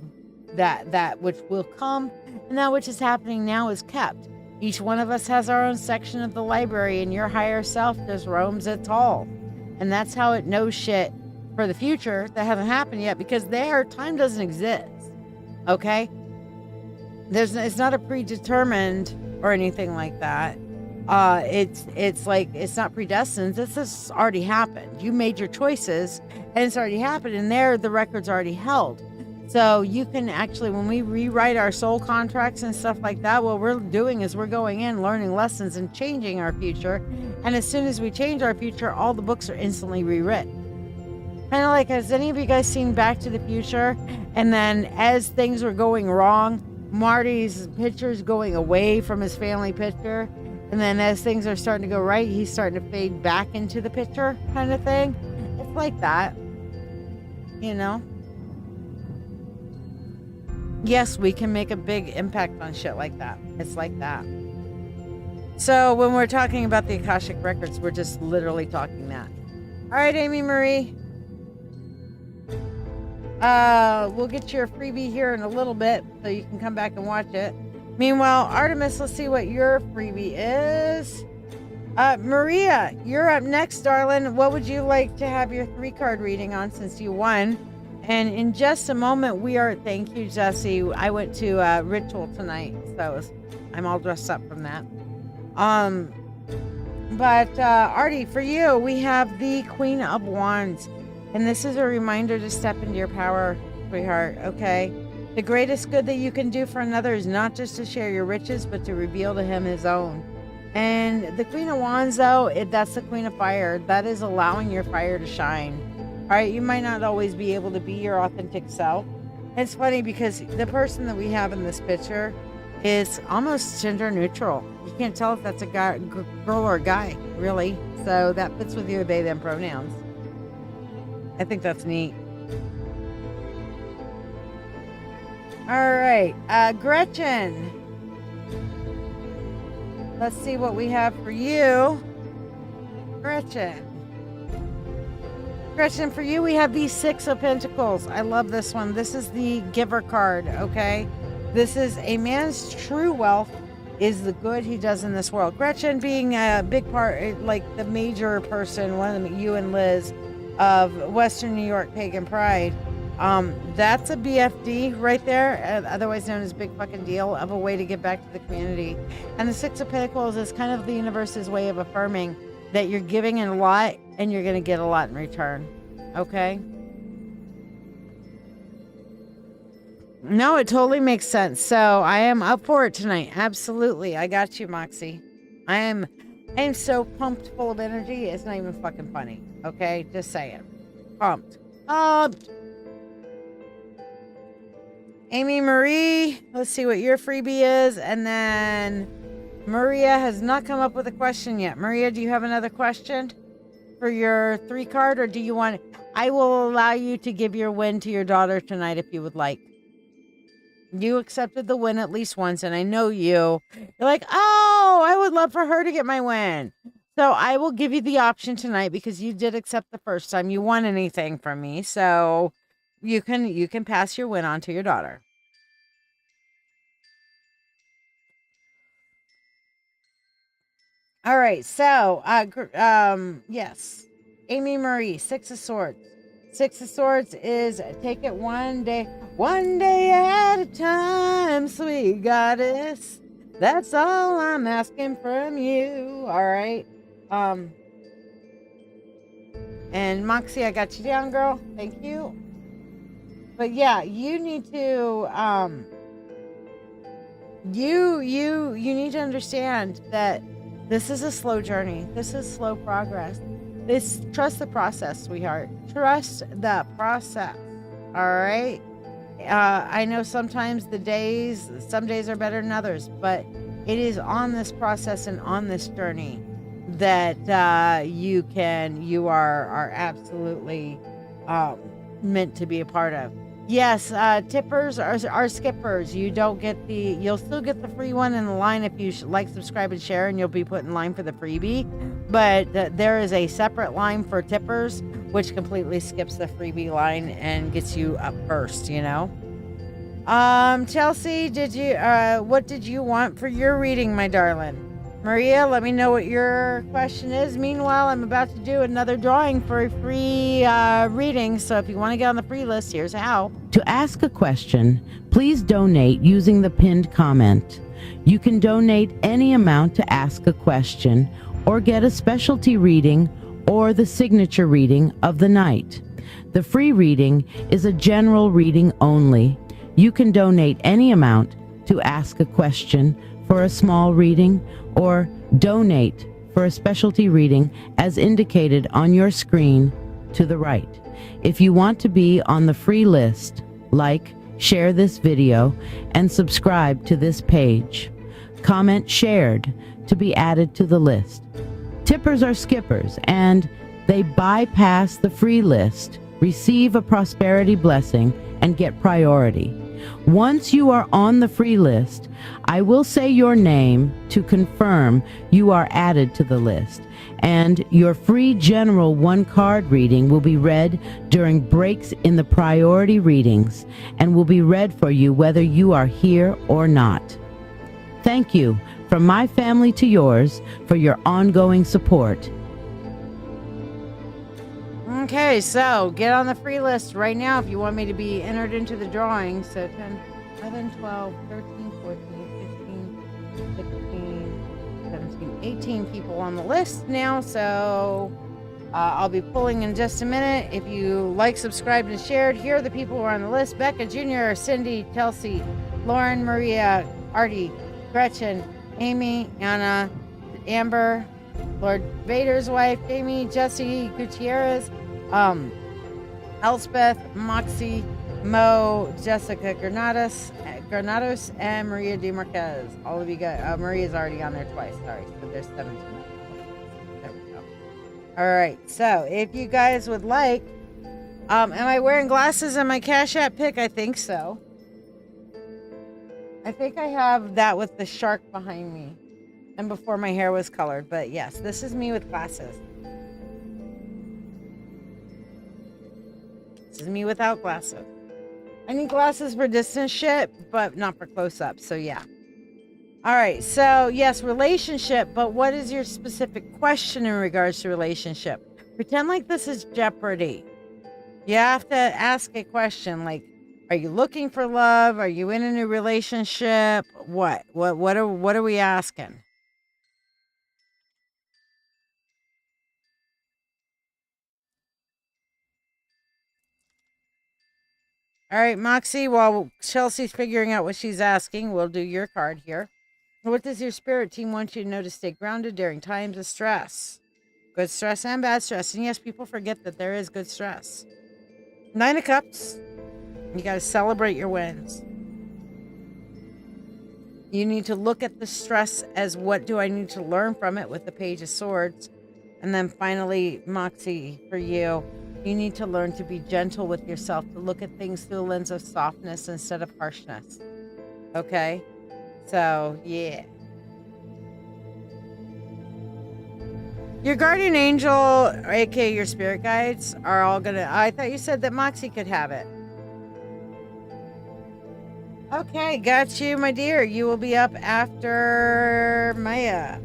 that which will come, and that which is happening now is kept. Each one of us has our own section of the library, and your higher self just roams it all. And that's how it knows shit for the future that hasn't happened yet, because time doesn't exist. Okay? It's not a predetermined or anything like that. It's like, it's not predestined. This has already happened. You made your choices and it's already happened, and the record's already held. So you can actually, when we rewrite our soul contracts and stuff like that, what we're doing is we're going in, learning lessons and changing our future. And as soon as we change our future, all the books are instantly rewritten. Kind of like, has any of you guys seen Back to the Future? And then as things were going wrong, Marty's picture's going away from his family picture, and then as things are starting to go right, he's starting to fade back into the picture, kind of thing. It's like that, Yes, we can make a big impact on shit like that. It's like that. So when we're talking about the Akashic Records, we're just literally talking that. All right, Amy Marie. We'll get your freebie here in a little bit so you can come back and watch it. Meanwhile, Artemis, let's see what your freebie is. Maria, you're up next, darling. What would you like to have your 3-card reading on since you won? And in just a moment, thank you, Jesse. I went to a ritual tonight, so I'm all dressed up from that. But Artie, for you, we have the Queen of Wands. And this is a reminder to step into your power, sweetheart, okay? The greatest good that you can do for another is not just to share your riches, but to reveal to him his own. And the Queen of Wands, though, that's the Queen of Fire. That is allowing your fire to shine. All right, you might not always be able to be your authentic self, It's funny because the person that we have in this picture is almost gender neutral. You can't tell if that's a guy, girl or a guy, really. So that fits with your they, them pronouns. I think that's neat. All right, Gretchen. Let's see what we have for you. Gretchen, for you, we have the Six of Pentacles. I love this one. This is the giver card, okay? This is a man's true wealth is the good he does in this world. Gretchen being a big part, like the major person, one of them, you and Liz, of Western New York Pagan Pride. That's a BFD right there, otherwise known as big fucking deal, of a way to give back to the community. And the Six of Pentacles is kind of the universe's way of affirming that you're giving a lot and you're going to get a lot in return. Okay? No, it totally makes sense. So I am up for it tonight. Absolutely. I got you, Moxie. I am so pumped, full of energy. It's not even fucking funny. Okay? Just saying. Pumped. Amy Marie, let's see what your freebie is. And then Maria has not come up with a question yet. Maria, do you have another question for your 3 card, or do you want... I will allow you to give your win to your daughter tonight if you would like. You accepted the win at least once, and I know you. You're like, oh, I would love for her to get my win. So I will give you the option tonight because you did accept the first time you won anything from me. So you can pass your win on to your daughter. All right, so yes, Amy Marie, Six of Swords. Six of Swords is take it one day at a time, sweet goddess. That's all I'm asking from you. All right. And Moxie, I got you down, girl. Thank you. But yeah, you need to you need to understand that this is a slow journey. This is slow progress. Trust the process, sweetheart. Trust the process. All right. I know sometimes some days are better than others, but it is on this process and on this journey that you are absolutely meant to be a part of. Yes, tippers are skippers. You'll still get the free one in the line if you like, subscribe, and share, and you'll be put in line for the freebie. But there is a separate line for tippers, which completely skips the freebie line and gets you up first, you know? Chelsea, what did you want for your reading, my darling? Maria, let me know what your question is. Meanwhile, I'm about to do another drawing for a free reading. So if you want to get on the free list, here's how. To ask a question, please donate using the pinned comment. You can donate any amount to ask a question or get a specialty reading or the signature reading of the night. The free reading is a general reading only. You can donate any amount to ask a question for a small reading or donate for a specialty reading as indicated on your screen to the right. If you want to be on the free list, like, share this video, and subscribe to this page. Comment shared to be added to the list. Tippers are skippers, and they bypass the free list, receive a prosperity blessing, and get priority. Once you are on the free list, I will say your name to confirm you are added to the list, and your free general 1-card reading will be read during breaks in the priority readings and will be read for you whether you are here or not. Thank you from my family to yours for your ongoing support. Okay, so get on the free list right now if you want me to be entered into the drawing. So 10, 11, 12, 13, 14, 15, 16, 17, 18 people on the list now. So I'll be pulling in just a minute. If you like, subscribed, and shared, here are the people who are on the list. Becca Jr., Cindy, Chelsea, Lauren, Maria, Artie, Gretchen, Amy, Anna, Amber, Lord Vader's wife, Amy, Jesse, Gutierrez, Elspeth, Moxie, Mo, Jessica Granados, and Maria De Marquez. All of you guys. Maria's already on there twice. Sorry. So there's 17. There we go. All right. So if you guys would like, am I wearing glasses in my Cash App pic? I think so. I think I have that with the shark behind me. And before my hair was colored. But yes, this is me with glasses. This is me without glasses. I need glasses for distance shit, but not for close-up. So yeah. All right. So yes, relationship. But what is your specific question in regards to relationship? Pretend like this is Jeopardy. You have to ask a question like, are you looking for love? Are you in a new relationship? What are we asking? All right, Moxie, while Chelsea's figuring out what she's asking, we'll do your card here. What does your spirit team want you to know to stay grounded during times of stress? Good stress and bad stress. And yes, people forget that there is good stress. 9 of Cups. You got to celebrate your wins. You need to look at the stress as what do I need to learn from it with the Page of Swords. And then finally, Moxie, for you, you need to learn to be gentle with yourself, to look at things through a lens of softness instead of harshness. Okay? So, yeah. Your guardian angel, aka your spirit guides, are all gonna... I thought you said that Moxie could have it. Okay, got you, my dear. You will be up after Maya.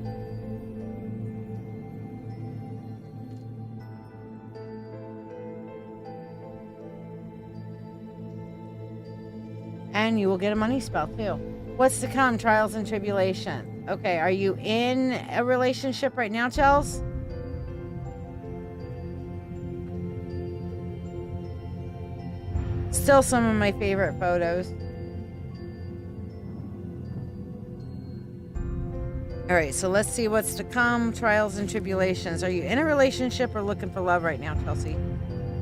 And you will get a money spell too. What's to come? Trials and tribulation. Okay, are you in a relationship right now, Chels? Still some of my favorite photos. All right, so let's see what's to come. Trials and tribulations. Are you in a relationship or looking for love right now, Chelsea?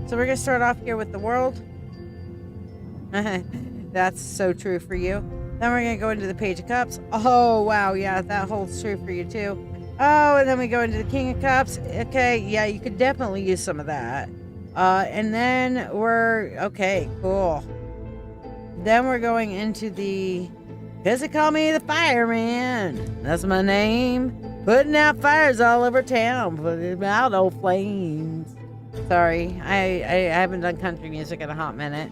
So we're going to start off here with the world. That's so true for you. Then we're going to go into the Page of Cups. Oh, wow. Yeah, that holds true for you too. Oh, and then we go into the King of Cups. Okay, yeah, you could definitely use some of that. And then okay, cool. Then we're going into the... Because they call me the fireman. That's my name. Putting out fires all over town. Putting out old flames. Sorry, I haven't done country music in a hot minute.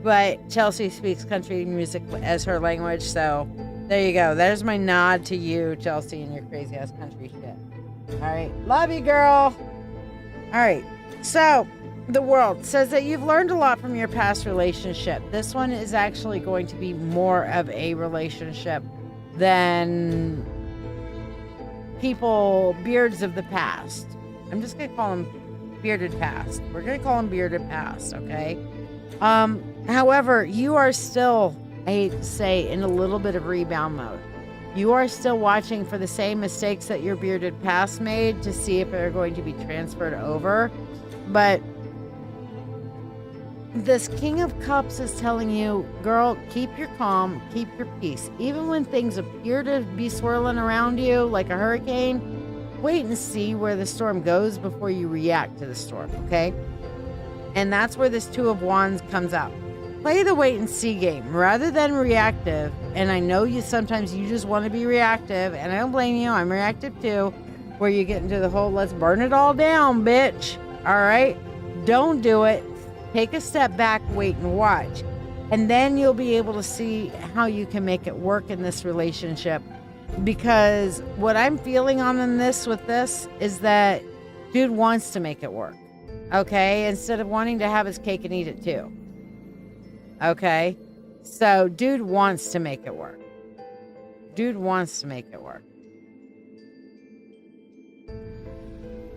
But Chelsea speaks country music as her language, so there you go. There's my nod to you, Chelsea, and your crazy ass country shit. All right, love you, girl. All right, so the world says that you've learned a lot from your past relationship. This one is actually going to be more of a relationship than beards of the past. I'm just gonna call them bearded past. We're gonna call them bearded past, okay? However, you are still, I hate to say, in a little bit of rebound mode. You are still watching for the same mistakes that your bearded past made to see if they're going to be transferred over. But this King of Cups is telling you, girl, keep your calm, keep your peace. Even when things appear to be swirling around you like a hurricane, wait and see where the storm goes before you react to the storm, okay? And that's where this Two of Wands comes out. Play the wait and see game rather than reactive. And I know sometimes you just want to be reactive, and I don't blame you. I'm reactive too, where you get into the whole let's burn it all down, bitch. All right? Don't do it. Take a step back, wait and watch. And then you'll be able to see how you can make it work in this relationship. Because what I'm feeling on this is that dude wants to make it work. Okay? Instead of wanting to have his cake and eat it too. Okay? So, dude wants to make it work. Dude wants to make it work.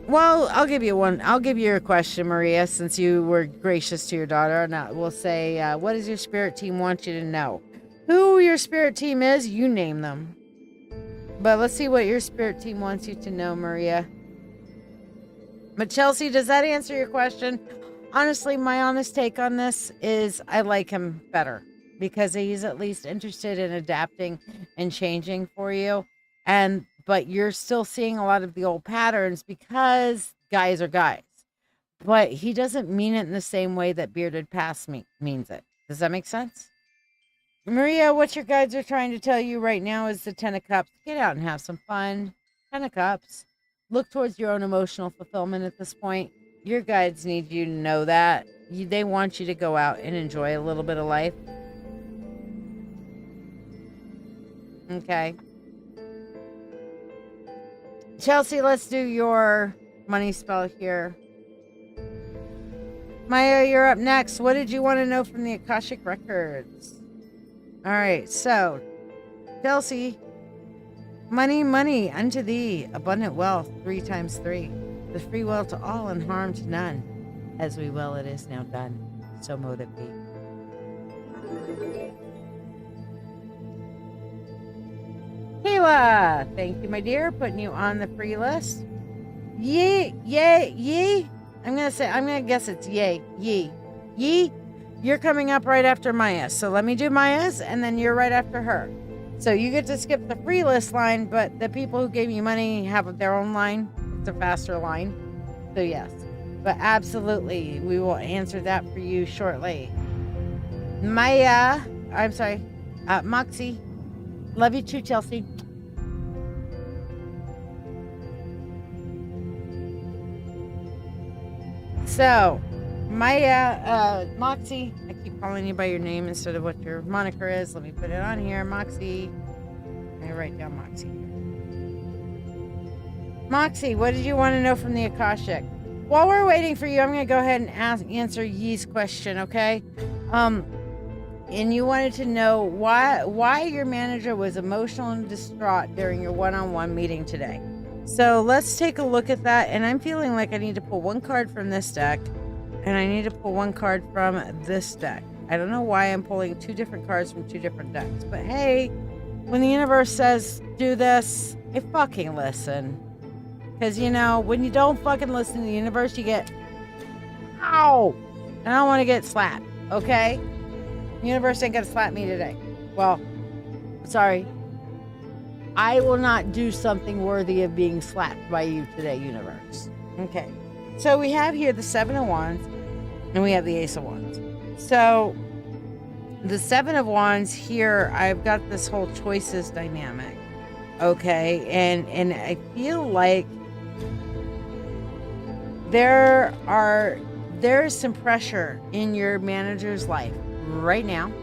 Well, I'll give you one. I'll give you a question, Maria, since you were gracious to your daughter. Now, we'll say, what does your spirit team want you to know? Who your spirit team is, you name them. But let's see what your spirit team wants you to know, Maria. But Chelsea, does that answer your question? honestly, my honest take on this is I like him better because he's at least interested in adapting and changing for you. But you're still seeing a lot of the old patterns because guys are guys. But he doesn't mean it in the same way that bearded past means it. Does that make sense? Maria, what your guides are trying to tell you right now is the Ten of Cups. Get out and have some fun. Ten of Cups. Look towards your own emotional fulfillment at this point. Your guides need you to know that. They want you to go out and enjoy a little bit of life. Okay. Chelsea, let's do your money spell here. Maya, you're up next. What did you want to know from the Akashic Records? All right, so Chelsea, money unto thee, abundant wealth, 3 times 3, the free will to all and harm to none. As we will, it is now done. So mote it be. Kayla, thank you, my dear, putting you on the free list. Yee. I'm gonna guess it's yay. Yee. You're coming up right after Maya. So let me do Maya's and then you're right after her. So you get to skip the free list line, but the people who gave you money have their own line. It's a faster line. So yes, but absolutely, we will answer that for you shortly. Moxie. Love you too, Chelsea. So, Moxie, I keep calling you by your name instead of what your moniker is. Let me put it on here. Moxie. Let me write down Moxie. Moxie, what did you want to know from the Akashic? While we're waiting for you, I'm going to go ahead and answer Yee's question, okay? And you wanted to know why your manager was emotional and distraught during your one-on-one meeting today. So let's take a look at that. And I'm feeling like I need to pull one card from this deck and I need to pull one card from this deck. I don't know why I'm pulling 2 different cards from 2 different decks, but hey, when the universe says do this, I fucking listen. Because, you know, when you don't fucking listen to the universe, you get, ow, and I don't want to get slapped, okay? The universe ain't gonna slap me today. Well, sorry. I will not do something worthy of being slapped by you today, universe. Okay. So we have here the 7 of Wands and we have the Ace of Wands. So the 7 of Wands here, I've got this whole choices dynamic. Okay. And I feel like there's some pressure in your manager's life right now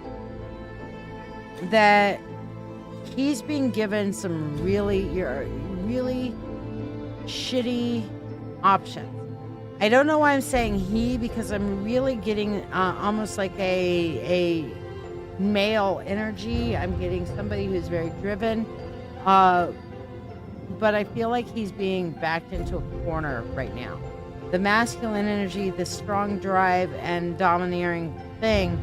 that he's being given some really shitty options. I don't know why I'm saying he, because I'm really getting almost like a male energy. I'm getting somebody who's very driven, but I feel like he's being backed into a corner right now. The masculine energy, the strong drive and domineering thing,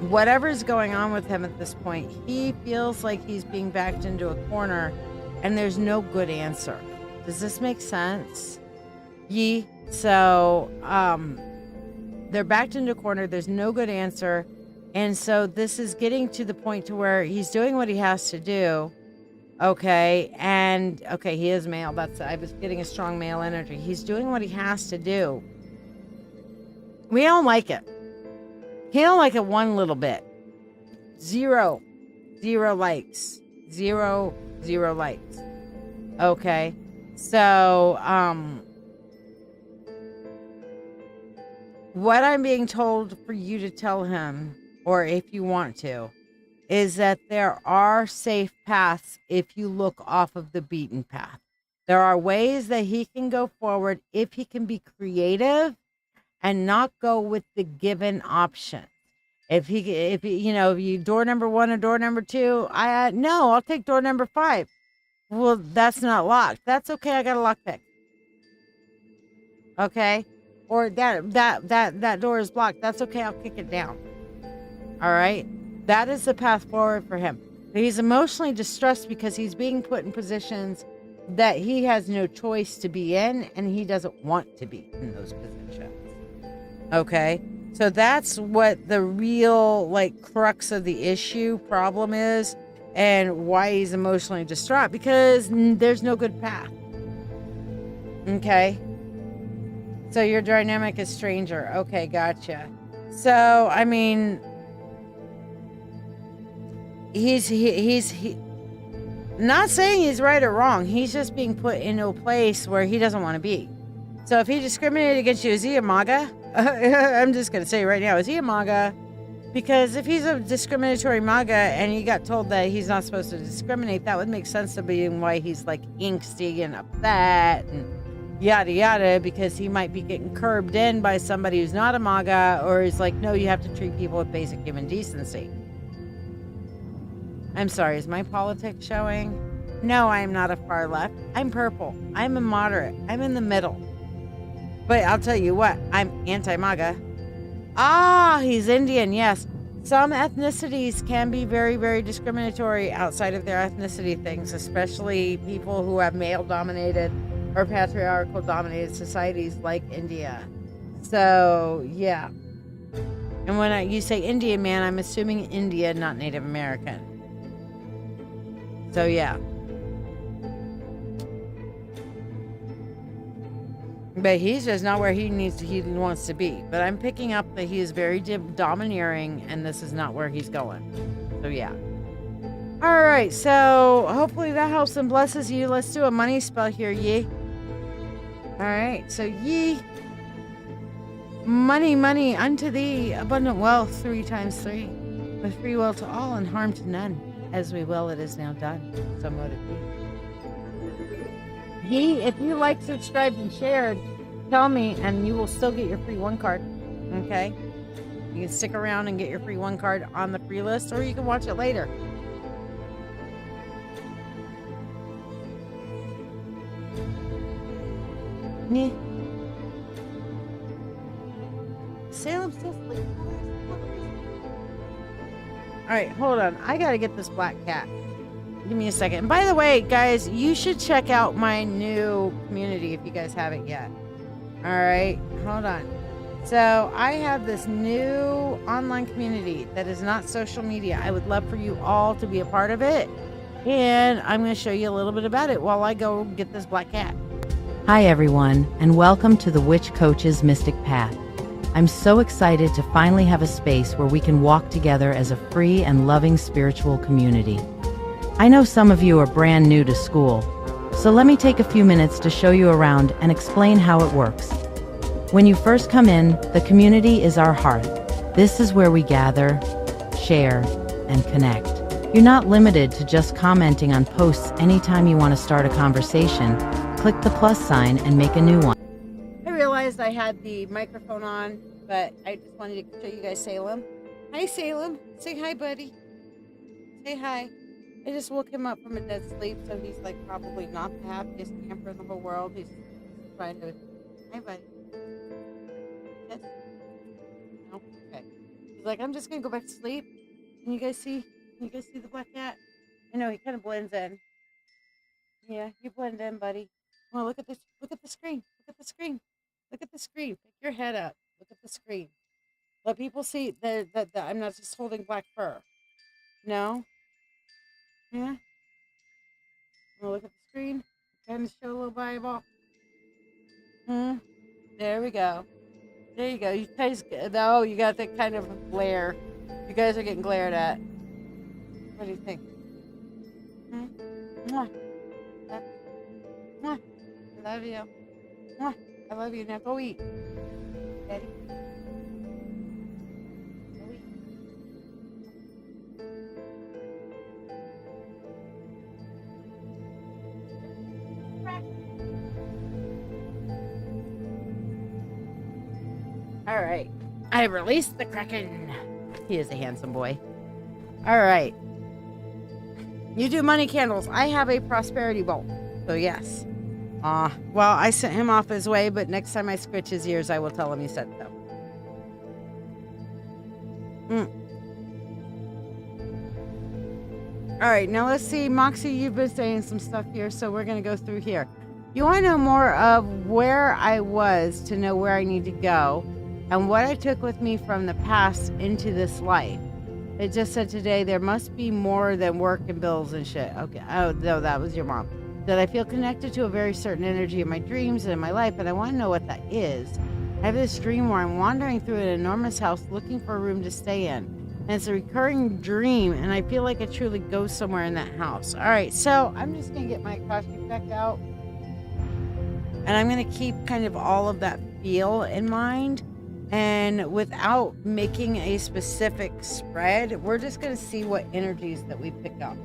whatever's going on with him at this point, he feels like he's being backed into a corner and there's no good answer. Does this make sense? Yee. So they're backed into a corner. There's no good answer. And so this is getting to the point to where he's doing what he has to do. Okay. And okay, he is male. I was getting a strong male energy. He's doing what he has to do. We don't like it. He don't like it one little bit. Zero likes. Zero likes. Okay. So, what I'm being told for you to tell him, or if you want to, is that there are safe paths if you look off of the beaten path. There are ways that he can go forward if he can be creative and not go with the given option. If you door number 1 or door number 2, I'll take door number 5. Well, that's not locked. That's okay. I got a lockpick. Okay. Or that door is blocked. That's okay. I'll kick it down. All right. That is the path forward for him. But he's emotionally distressed because he's being put in positions that he has no choice to be in, and he doesn't want to be in those positions. Okay? So that's what the real, like, crux of the issue problem is, and why he's emotionally distraught, because there's no good path. Okay? So your dynamic is stranger. Okay, gotcha. So, I mean, he's not saying he's right or wrong. He's just being put in a place where he doesn't want to be. So if he discriminated against you, is he a MAGA? I'm just going to say right now, is he a MAGA? Because if he's a discriminatory MAGA and he got told that he's not supposed to discriminate, that would make sense to being why he's like angsty and upset and yada yada, because he might be getting curbed in by somebody who's not a MAGA, or is like, no, you have to treat people with basic human decency. I'm sorry, is my politics showing? No, I am not a far left. I'm purple. I'm a moderate. I'm in the middle. But I'll tell you what, I'm anti-MAGA. Ah, he's Indian, yes. Some ethnicities can be very, very discriminatory outside of their ethnicity things, especially people who have male-dominated or patriarchal-dominated societies like India. So, yeah. And when you say Indian man, I'm assuming India, not Native American. So, yeah. But he's just not where he wants to be. But I'm picking up that he is very domineering, and this is not where he's going. So, yeah. All right, so hopefully that helps and blesses you. Let's do a money spell here, Yi. All right, so Yi. Money, money, unto thee, abundant wealth, 3 times 3. With free will to all and harm to none. As we will, it is now done. So mote it be. If you like, subscribed, and shared, tell me, and you will still get your free 1 card. Okay? You can stick around and get your free 1 card on the free list, or you can watch it later. Yeah. Salem still sleeping. All right, hold on. I gotta get this black cat. Give me a second. And by the way, guys, you should check out my new community if you guys haven't yet. All right, hold on. So I have this new online community that is not social media. I would love for you all to be a part of it. And I'm going to show you a little bit about it while I go get this black cat. Hi, everyone, and welcome to the Witch Coach's Mystic Path. I'm so excited to finally have a space where we can walk together as a free and loving spiritual community. I know some of you are brand new to school, so let me take a few minutes to show you around and explain how it works. When you first come in, the community is our hearth. This is where we gather, share, and connect. You're not limited to just commenting on posts anytime you want to start a conversation. Click the plus sign and make a new one. I realized I had the microphone on, but I just wanted to show you guys Salem. Hi, Salem. Say hi, buddy. Say hi. I just woke him up from a dead sleep, so he's like probably not the happiest camper in the whole world. He's trying to... Hi, buddy. Yes? No? Okay. He's like, I'm just going to go back to sleep. Can you guys see? Can you guys see the black cat? I know, he kind of blends in. Yeah, you blend in, buddy. Oh, look at this. Look at the screen. Look at the screen. Look at the screen. Pick your head up. Look at the screen. Let people see that I'm not just holding black fur. No? Yeah? Oh, look at the screen. Kind of show a little Bible. There we go. There you go. You guys, oh, you got that kind of glare. You guys are getting glared at. What do you think? Mwah. Mwah. I love you. Mwah. I love you. Now go eat. Daddy. Go eat. All right. I released the Kraken. He is a handsome boy. All right. You do money candles. I have a prosperity bolt. So yes. Well, I sent him off his way, but next time I scratch his ears, I will tell him he said so. All right, now let's see. Moxie, you've been saying some stuff here, so we're going to go through here. You want to know more of where I was to know where I need to go and what I took with me from the past into this life. It just said today there must be more than work and bills and shit. Okay. Oh, no, that was your mom. That I feel connected to a very certain energy in my dreams and in my life, and I want to know what that is. I have this dream where I'm wandering through an enormous house looking for a room to stay in. And it's a recurring dream, and I feel like I truly go somewhere in that house. All right, so I'm just going to get my Akashic deck out. And I'm going to keep kind of all of that feel in mind. And without making a specific spread, we're just going to see what energies that we pick up.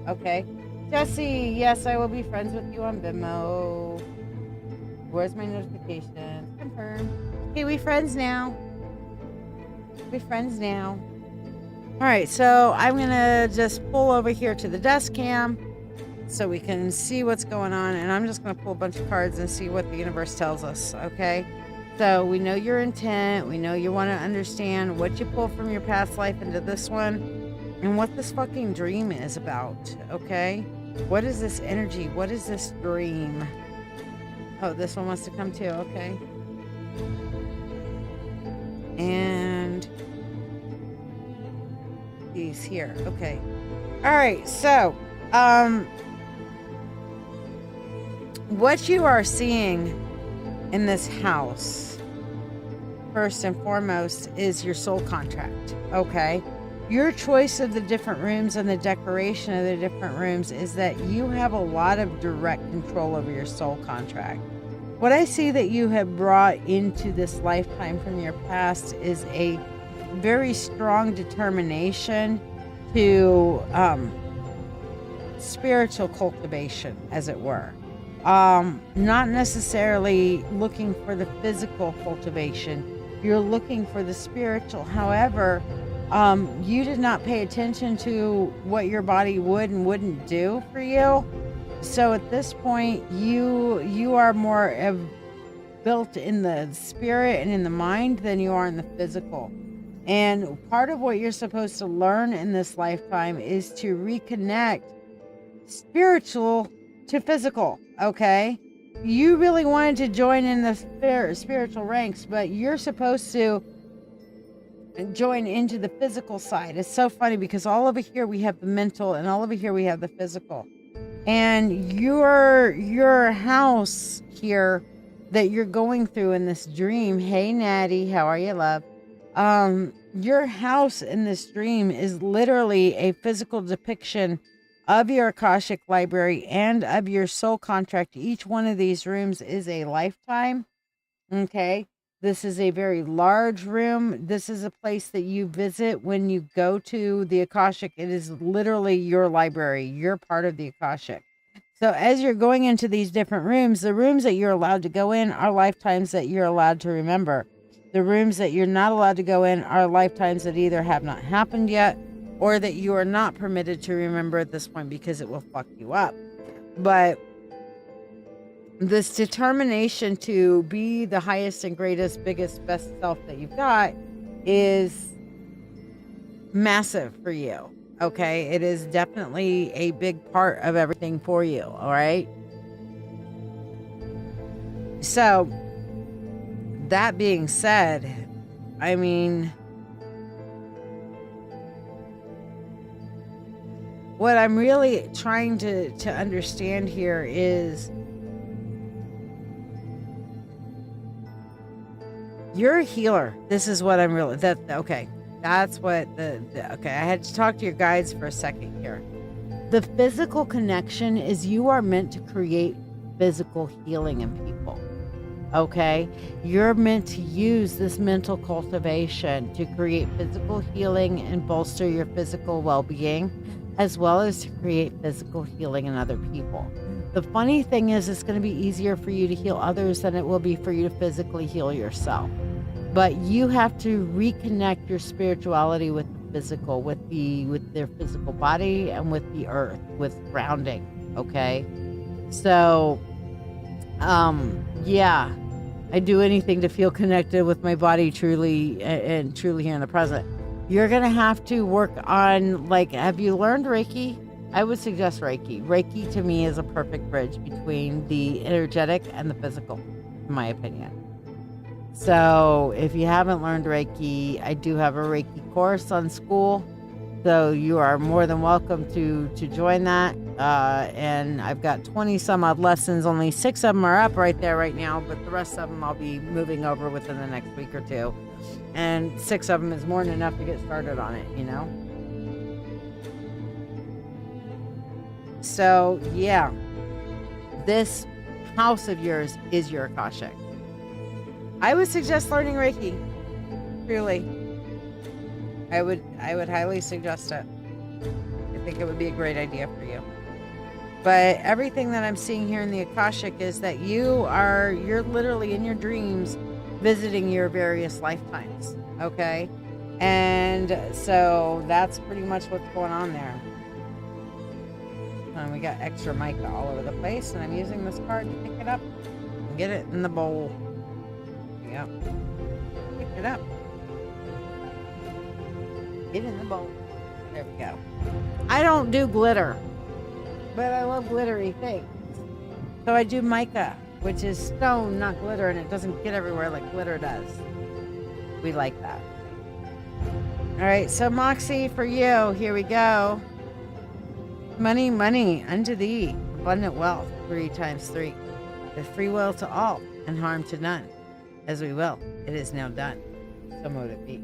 Okay? Jesse, yes, I will be friends with you on Venmo. Where's my notification? Confirm. Okay, we friends now. We friends now. All right, so I'm going to just pull over here to the desk cam so we can see what's going on. And I'm just going to pull a bunch of cards and see what the universe tells us, okay? So we know your intent. We know you want to understand what you pull from your past life into this one and what this fucking dream is about, okay? What is this energy? What is this dream? Oh, this one wants to come too, okay? And these here, okay. All right, so what you are seeing in this house, first and foremost, is your soul contract, okay? Your choice of the different rooms and the decoration of the different rooms is that you have a lot of direct control over your soul contract. What I see that you have brought into this lifetime from your past is a very strong determination to spiritual cultivation, as it were. Not necessarily looking for the physical cultivation. You're looking for the spiritual. However, you did not pay attention to what your body would and wouldn't do for you. So at this point, you are more built in the spirit and in the mind than you are in the physical. And part of what you're supposed to learn in this lifetime is to reconnect spiritual to physical, okay? You really wanted to join in the spiritual ranks, but you're supposed to join into the physical side. It's so funny because all over here we have the mental and all over here we have the physical. And your house here that you're going through in this dream, hey Natty, how are you, love? Your house in this dream is literally a physical depiction of your Akashic library and of your soul contract. Each one of these rooms is a lifetime. Okay. This is a very large room. This is a place that you visit when you go to the Akashic. It is literally your library. You're part of the Akashic. So as you're going into these different rooms, the rooms that you're allowed to go in are lifetimes that you're allowed to remember. The rooms that you're not allowed to go in are lifetimes that either have not happened yet or that you are not permitted to remember at this point because it will fuck you up. But this determination to be the highest and greatest, biggest, best self that you've got is massive for you. Okay. It is definitely a big part of everything for you. All right. So that being said, I mean, what I'm really trying to understand here is you're a healer. This is what I'm really, okay. That's what okay. I had to talk to your guides for a second here. The physical connection is you are meant to create physical healing in people. Okay. You're meant to use this mental cultivation to create physical healing and bolster your physical well-being, as well as to create physical healing in other people. The funny thing is, it's going to be easier for you to heal others than it will be for you to physically heal yourself. But you have to reconnect your spirituality with the physical, with their physical body and with the earth, with grounding. Okay. So, yeah, I do anything to feel connected with my body truly and truly here in the present. You're going to have to work on, like, have you learned Reiki? I would suggest Reiki. Reiki to me is a perfect bridge between the energetic and the physical, in my opinion. So if you haven't learned Reiki, I do have a Reiki course on school. So you are more than welcome to join that. And I've got 20 some odd lessons. Only 6 of them are up right there right now, but the rest of them I'll be moving over within the next week or two. And 6 of them is more than enough to get started on it, you know? So yeah, this house of yours is your Akashic. I would suggest learning Reiki. Truly. I would highly suggest it. I think it would be a great idea for you. But everything that I'm seeing here in the Akashic is that you're literally in your dreams visiting your various lifetimes. Okay? And so that's pretty much what's going on there. And we got extra mica all over the place, and I'm using this card to pick it up and get it in the bowl. Yep. Pick it up. Get in the bowl. There we go. I don't do glitter, but I love glittery things. So I do mica, which is stone, not glitter, and it doesn't get everywhere like glitter does. We like that. All right, so Moxie, for you, here we go. Money, money, unto thee, abundant wealth, 3 times 3. The free will to all, and harm to none. As we will, it is now done. So mote it be.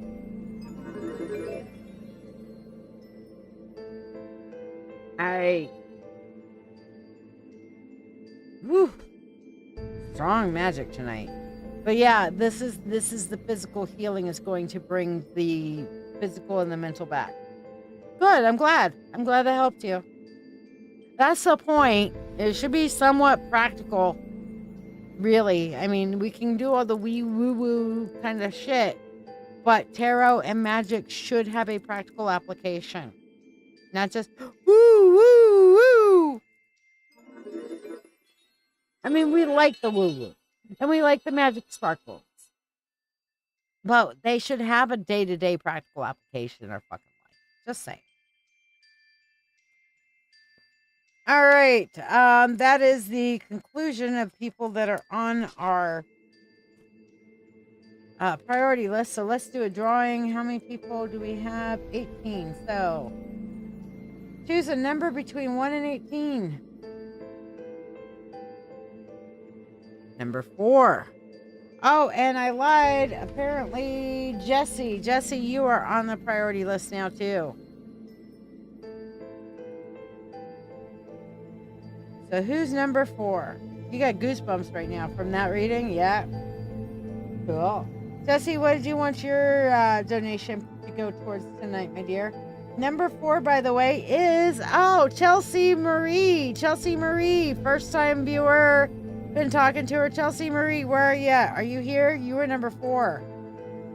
Alright. Woo! Strong magic tonight. But yeah, this is the physical healing is going to bring the physical and the mental back. Good, I'm glad. I'm glad that helped you. That's the point. It should be somewhat practical. Really. I mean, we can do all the wee woo woo kind of shit, but tarot and magic should have a practical application. Not just woo woo woo. I mean, we like the woo woo and we like the magic sparkles, but they should have a day-to-day practical application in our fucking life. Just saying. All right. That is the conclusion of people that are on our priority list. So let's do a drawing. How many people do we have? 18. So choose a number between 1 and 18. Number 4. Oh, and I lied. Apparently, Jesse. Jesse, you are on the priority list now, too. So who's number 4? You got goosebumps right now from that reading? Yeah. Cool. Jesse, what did you want your donation to go towards tonight, my dear? Number 4, by the way, is, Chelsea Marie. Chelsea Marie, first time viewer. Been talking to her. Chelsea Marie, where are you at? Are you here? You were number 4.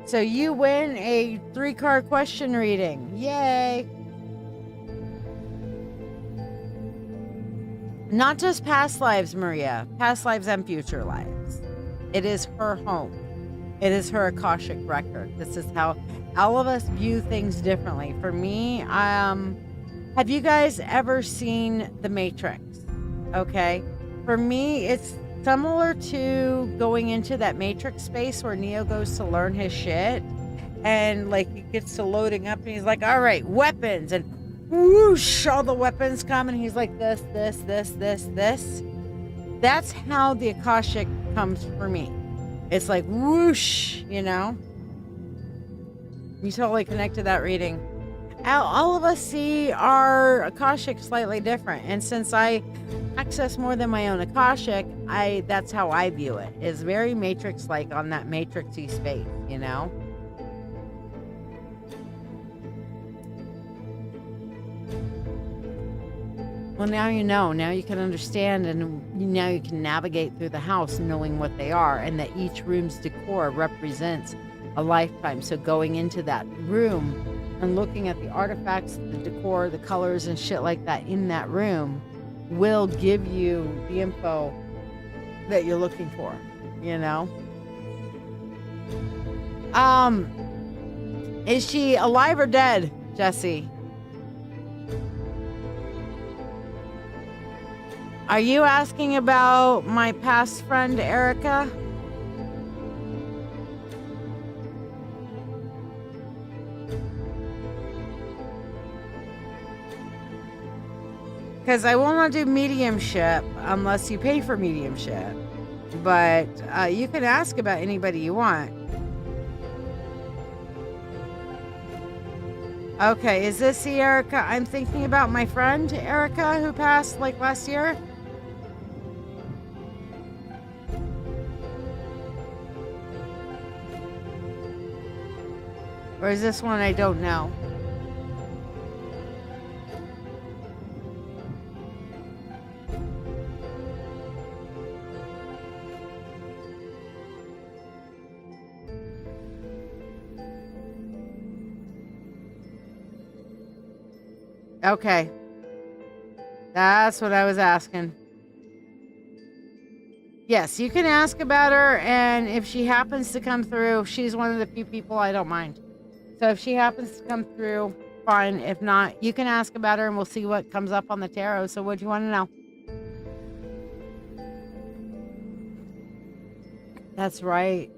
So you win a 3-card question reading. Yay. Not just past lives, Maria. Past lives and future lives. It is her home. It is her Akashic record. This is how all of us view things differently. For me, have you guys ever seen The Matrix? Okay. For me, it's similar to going into that Matrix space where Neo goes to learn his shit. And like he gets to loading up and he's like, all right, weapons. And whoosh, all the weapons come and he's like this. That's how the Akashic comes for me. It's like whoosh, you know? You totally connect to that reading. All of us see our Akashic slightly different. And since I access more than my own Akashic, that's how I view it. It's very Matrix-like on that Matrixy space, you know? Well, now you know. Now you can understand, and now you can navigate through the house knowing what they are, and that each room's decor represents a lifetime. So going into that room and looking at the artifacts, the decor, the colors, and shit like that in that room will give you the info that you're looking for, you know? Is she alive or dead, Jesse? Are you asking about my past friend, Erica? Because I will not do mediumship unless you pay for mediumship. But you can ask about anybody you want. Okay, is this the Erica I'm thinking about? My friend Erica who passed like last year? Or is this one I don't know? Okay. That's what I was asking. Yes, you can ask about her, and if she happens to come through, she's one of the few people I don't mind. So if she happens to come through, fine. If not, you can ask about her, and we'll see what comes up on the tarot. So what do you want to know? That's right.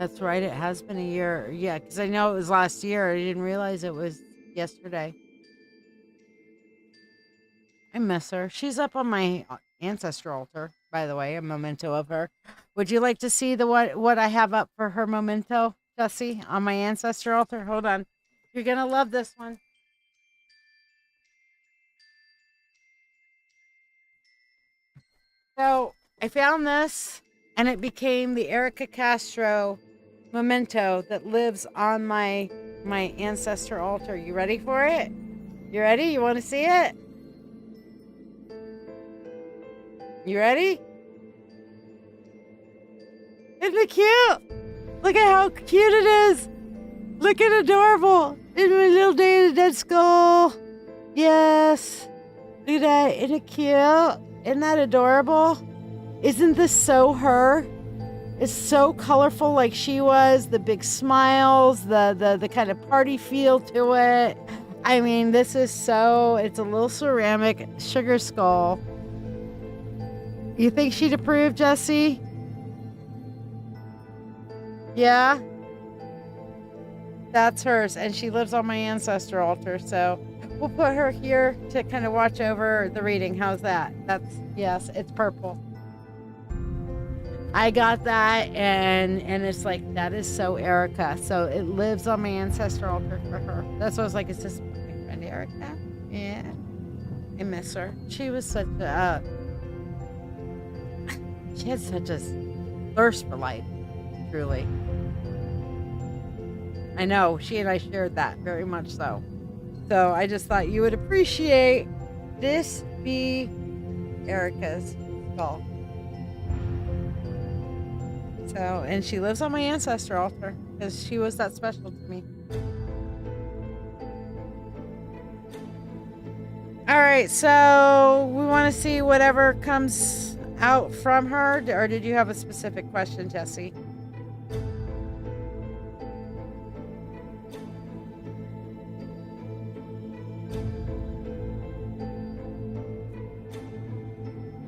That's right. It has been a year. Yeah, because I know it was last year. I didn't realize it was yesterday. I miss her. She's up on my ancestor altar, by the way, a memento of her. Would you like to see the what I have up for her memento, Jesse, on my ancestor altar? Hold on. You're going to love this one. So I found this, and it became the Erica Castro memento that lives on my ancestor altar. You ready for it? You ready? You want to see it? You ready? Isn't it cute? Look at how cute it is. Look at adorable. It's my little Day of the Dead skull. Yes. Look at that. Isn't it cute? Isn't that adorable? Isn't this so her? It's so colorful like she was. The big smiles, the kind of party feel to it. I mean, this is so, it's a little ceramic sugar skull. You think she'd approve, Jesse? Yeah? That's hers, and she lives on my ancestor altar, so we'll put her here to kind of watch over the reading. How's that? Yes, it's purple. I got that, and it's like, that is so Erica. So it lives on my ancestor altar for her. That's what I was like, it's just my friend Erica. Yeah. I miss her. She was such a... she had such a thirst for life, truly. I know, she and I shared that, very much so. So I just thought you would appreciate this be Erica's skull. So, and she lives on my ancestor altar because she was that special to me. All right, so we want to see whatever comes out from her, or did you have a specific question, Jesse?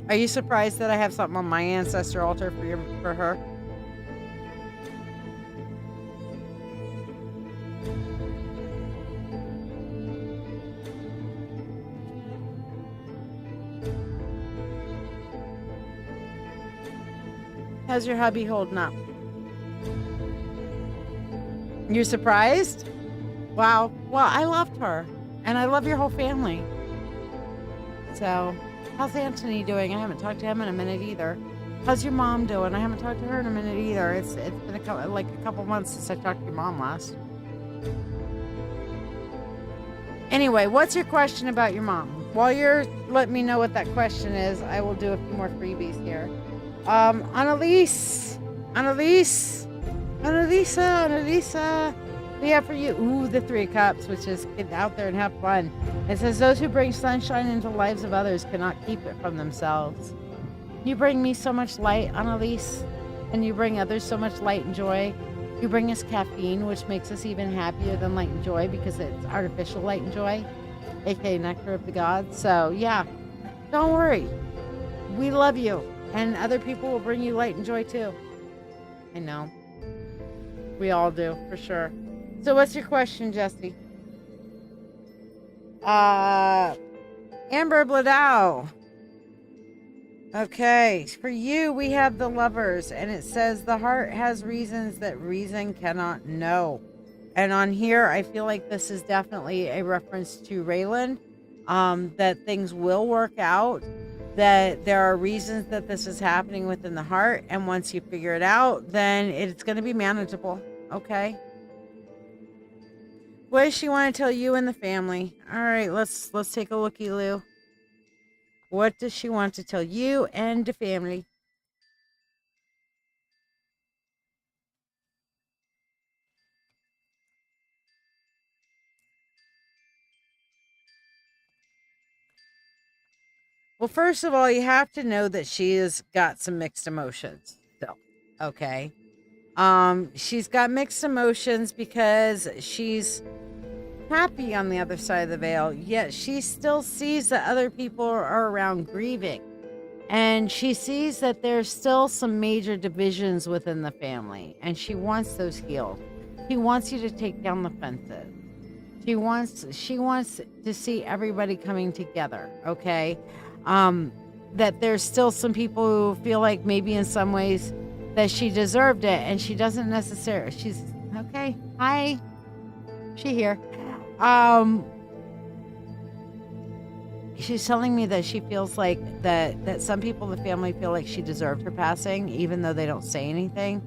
Are you surprised that I have something on my ancestor altar for her? How's your hubby holding up? You're surprised? Wow. Well, I loved her, and I love your whole family. So, how's Anthony doing? I haven't talked to him in a minute either. How's your mom doing? I haven't talked to her in a minute either. It's been a couple months since I talked to your mom last. Anyway, what's your question about your mom? While you're letting me know what that question is, I will do a few more freebies here. Annalisa, we have for you, the 3 of Cups, which is get out there and have fun. It says, those who bring sunshine into the lives of others cannot keep it from themselves. You bring me so much light, Annalise, and you bring others so much light and joy. You bring us caffeine, which makes us even happier than light and joy because it's artificial light and joy, aka nectar of the gods. So yeah, Don't worry. We love you. And other people will bring you light and joy too. I know. We all do, for sure. So what's your question, Jesse? Amber Bladow. Okay, for you, we have the Lovers, and it says the heart has reasons that reason cannot know. And on here, I feel like this is definitely a reference to Raylan, that things will work out, that there are reasons that this is happening within the heart, and once you figure it out, then it's going to be manageable. Okay. What does she want to tell you and the family? All right, let's take a looky, Lou. What does she want to tell you and the family? Well, first of all, you have to know that she has got some mixed emotions. So, okay. She's got mixed emotions because she's happy on the other side of the veil, yet she still sees that other people are around grieving. And she sees that there's still some major divisions within the family, and she wants those healed. She wants you to take down the fences. She wants to see everybody coming together, okay? That there's still some people who feel like maybe in some ways that she deserved it, and she doesn't necessarily. She's okay. Hi, she here. She's telling me that she feels like that some people in the family feel like she deserved her passing, even though they don't say anything.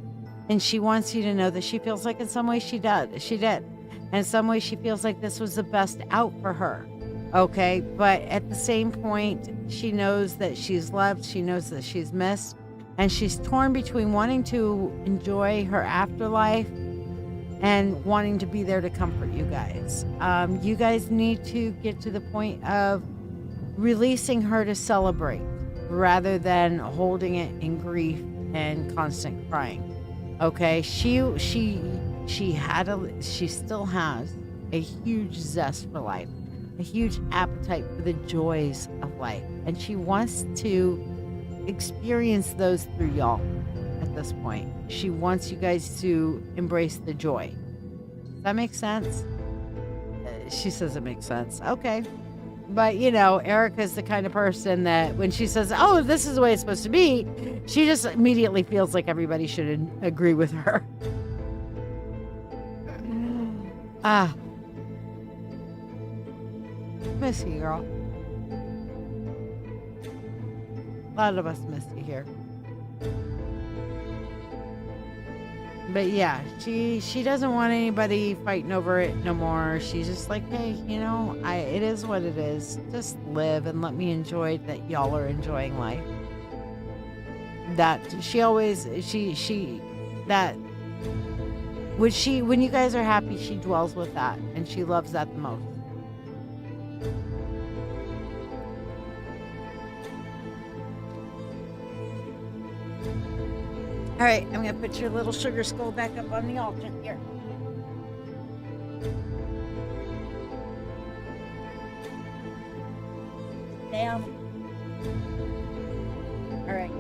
And she wants you to know that she feels like in some ways she did. And in some ways she feels like this was the best out for her. Okay. But at the same point, she knows that she's loved. She knows that she's missed. And she's torn between wanting to enjoy her afterlife and wanting to be there to comfort you guys. You guys need to get to the point of releasing her to celebrate rather than holding it in grief and constant crying. Okay, she still has a huge zest for life, a huge appetite for the joys of life, and she wants to experience those through y'all. At this point, she wants you guys to embrace the joy. Does that make sense? She says it makes sense. Okay. But, you know, Erica's the kind of person that when she says, oh, this is the way it's supposed to be, she just immediately feels like everybody should agree with her. Miss you, girl. A lot of us miss you here. But yeah, she doesn't want anybody fighting over it no more. She's just like, hey, you know, it is what it is. Just live and let me enjoy that y'all are enjoying life. That when you guys are happy, she dwells with that, and she loves that the most. All right, I'm going to put your little sugar skull back up on the altar here. Down. All right.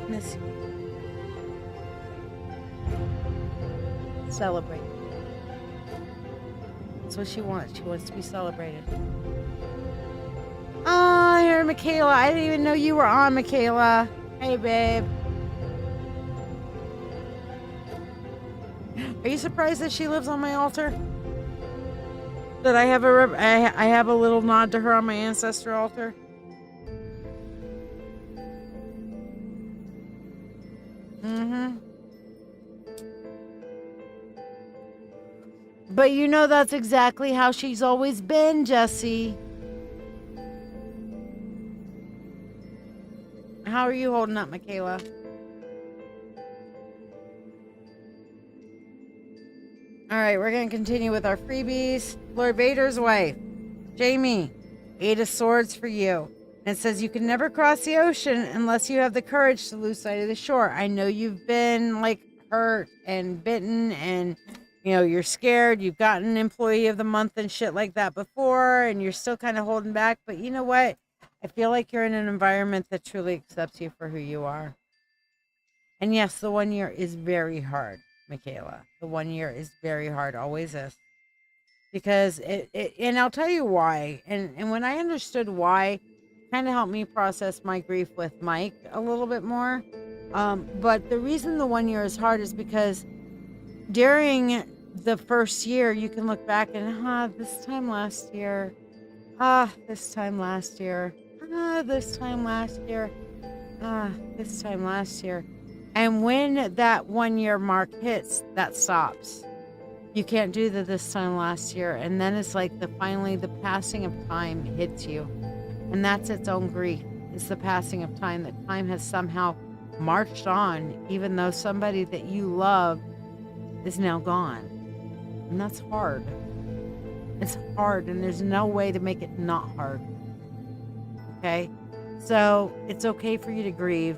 Miss you. Celebrate. That's what she wants. She wants to be celebrated. Oh, here, Michaela. I didn't even know you were on, Michaela. Hey, babe. Are you surprised that she lives on my altar? That I have a little nod to her on my ancestor altar? Mm-hmm. But you know that's exactly how she's always been, Jessie. How are you holding up, Michaela? All right, we're going to continue with our freebies. Lord Vader's wife, Jamie, 8 of Swords for you. And it says you can never cross the ocean unless you have the courage to lose sight of the shore. I know you've been like hurt and bitten and You know, you're scared. You've gotten employee of the month and shit like that before, and you're still kind of holding back. But you know what? I feel like you're in an environment that truly accepts you for who you are. And yes, the 1 year is very hard, Michaela. The 1 year is very hard, always is. Because and I'll tell you why. And when I understood why, kind of helped me process my grief with Mike a little bit more. But the reason the 1 year is hard is because during the first year, you can look back and, this time last year, this time last year, this time last year, this time last year. And when that 1 year mark hits, that stops. You can't do the this time last year. And then it's like finally the passing of time hits you. And that's its own grief. It's the passing of time, that time has somehow marched on, even though somebody that you love is now gone. And that's hard. It's hard, and there's no way to make it not hard. Okay? So it's okay for you to grieve.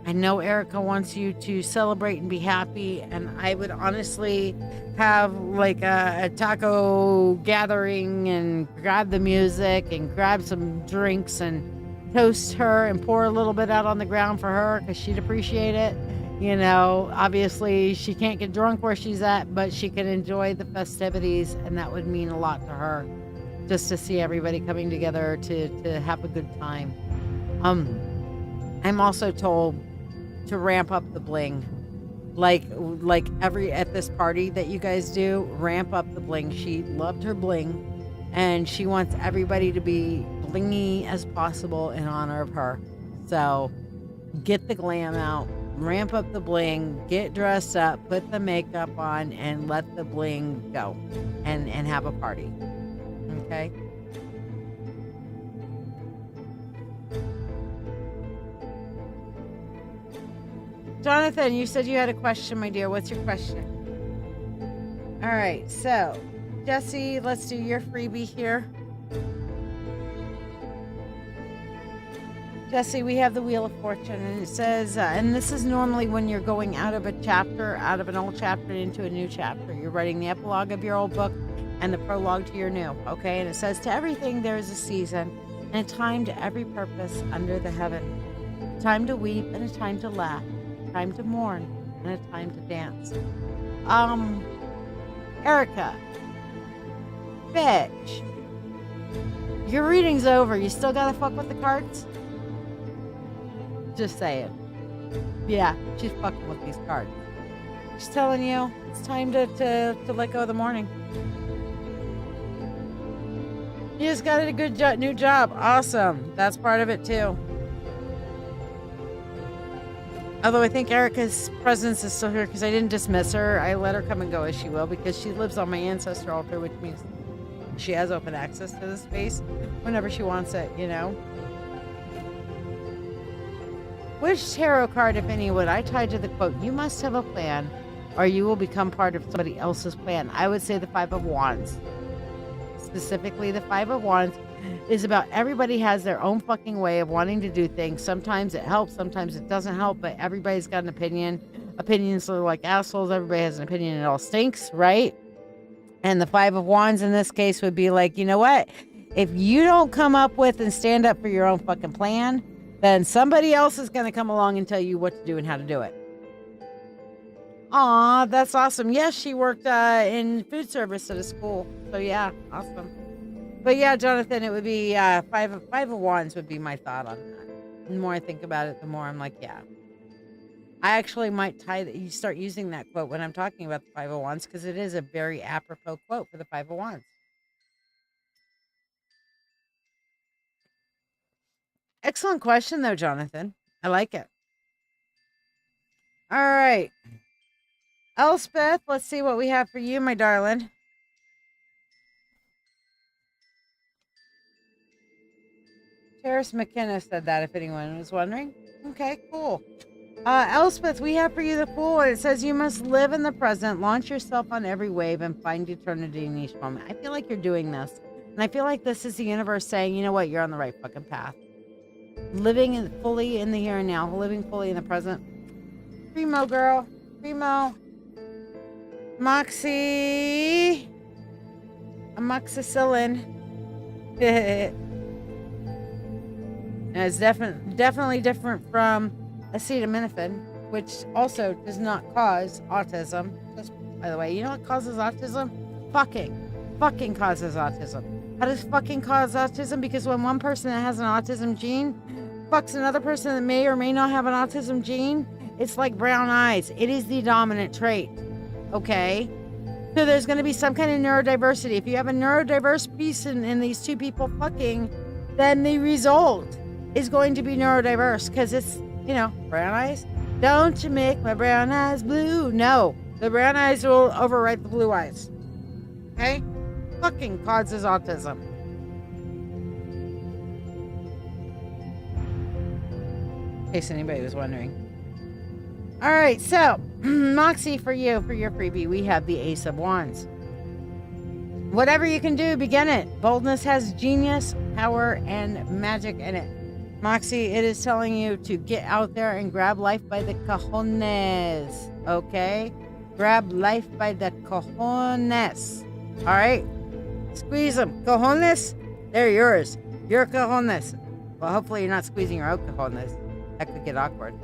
I know Erica wants you to celebrate and be happy, and I would honestly have like a taco gathering and grab the music and grab some drinks and toast her and pour a little bit out on the ground for her because she'd appreciate it. You know, obviously she can't get drunk where she's at, but she can enjoy the festivities, and that would mean a lot to her, just to see everybody coming together to have a good time. I'm also told to ramp up the bling. Like at this party that you guys do, ramp up the bling. She loved her bling, and she wants everybody to be blingy as possible in honor of her. So get the glam out, ramp up the bling, get dressed up, put the makeup on, and let the bling go and have a party. Okay? Jonathan, you said you had a question, my dear. What's your question? All right, so Jesse, let's do your freebie here. Jesse, we have the Wheel of Fortune, and it says, and this is normally when you're going out of a chapter, out of an old chapter into a new chapter. You're writing the epilogue of your old book and the prologue to your new, okay? And it says, to everything there is a season and a time to every purpose under the heaven. A time to weep and a time to laugh. Time to mourn and a time to dance. Erica, bitch, your reading's over. You still gotta fuck with the cards? Just saying. Yeah, she's fucking with these cards. She's telling you it's time to let go of the mourning. You just got a good new job. Awesome. That's part of it too. Although I think Erica's presence is still here because I didn't dismiss her. I let her come and go as she will because she lives on my ancestor altar, which means she has open access to the space whenever she wants it, you know? Which tarot card, if any, would I tie to the quote, you must have a plan or you will become part of somebody else's plan? I would say the Five of Wands. Specifically, the Five of Wands is about everybody has their own fucking way of wanting to do things. Sometimes it helps, sometimes it doesn't help, but everybody's got an opinion. Opinions are like assholes. Everybody has an opinion and it all stinks, right? And the Five of Wands in this case would be like, you know what? If you don't come up with and stand up for your own fucking plan, then somebody else is going to come along and tell you what to do and how to do it. Aw, that's awesome. Yes, she worked in food service at a school. So yeah, awesome. But yeah, Jonathan, it would be five of Wands would be my thought on that. The more I think about it, the more I'm like, yeah. I actually might you start using that quote when I'm talking about the Five of Wands because it is a very apropos quote for the Five of Wands. Excellent question, though, Jonathan. I like it. All right. Elspeth, let's see what we have for you, my darling. Terrace McKenna said that, if anyone was wondering. Okay, cool. Elspeth, we have for you the Fool. It says you must live in the present, launch yourself on every wave, and find eternity in each moment. I feel like you're doing this. And I feel like this is the universe saying, you know what, you're on the right fucking path. Living fully in the here and now, living fully in the present. Primo, girl. Primo. Moxie. Amoxicillin. And it's definitely different from acetaminophen, which also does not cause autism. Just by the way, you know what causes autism? Fucking causes autism. How does fucking cause autism? Because when one person that has an autism gene fucks another person that may or may not have an autism gene, it's like brown eyes. It is the dominant trait. Okay? So there's going to be some kind of neurodiversity. If you have a neurodiverse piece in these two people fucking, then the result is going to be neurodiverse because it's, you know, brown eyes. Don't you make my brown eyes blue. No, the brown eyes will override the blue eyes. Okay? Fucking causes autism. In case anybody was wondering. All right, so Moxie, for you, for your freebie, we have the Ace of Wands. Whatever you can do, begin it. Boldness has genius, power, and magic in it. Moxie, it is telling you to get out there and grab life by the cojones. Okay? Grab life by the cojones. All right? Squeeze them. Cojones, they're yours. Your cojones. Well, hopefully you're not squeezing your own cojones. That could get awkward.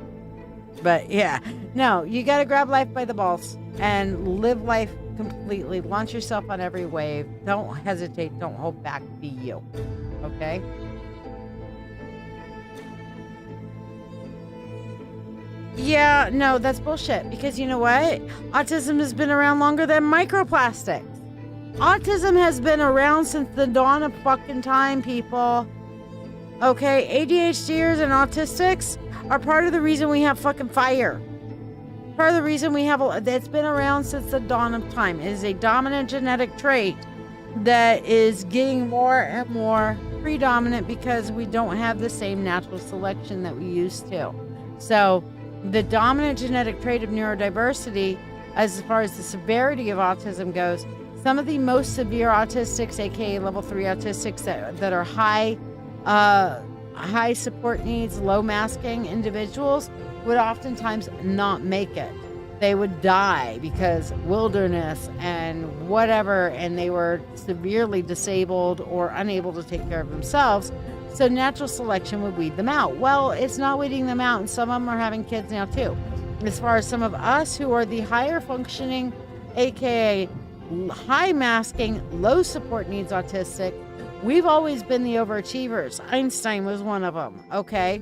But yeah, no, you got to grab life by the balls and live life completely. Launch yourself on every wave. Don't hesitate. Don't hold back. Be you. Okay? Yeah, no, that's bullshit. Because you know what? Autism has been around longer than microplastics. Autism has been around since the dawn of fucking time, people. Okay? ADHDers and autistics are part of the reason we have fucking fire. Part of the reason we have that's been around since the dawn of time. It is a dominant genetic trait that is getting more and more predominant because we don't have the same natural selection that we used to. So the dominant genetic trait of neurodiversity, as far as the severity of autism goes, some of the most severe autistics, aka level 3 autistics that are high support needs, low masking individuals would oftentimes not make it. They would die because wilderness and whatever, and they were severely disabled or unable to take care of themselves. So natural selection would weed them out. Well, it's not weeding them out, and some of them are having kids now too. As far as some of us who are the higher functioning, aka high masking, low support needs autistic, we've always been the overachievers. Einstein was one of them, okay?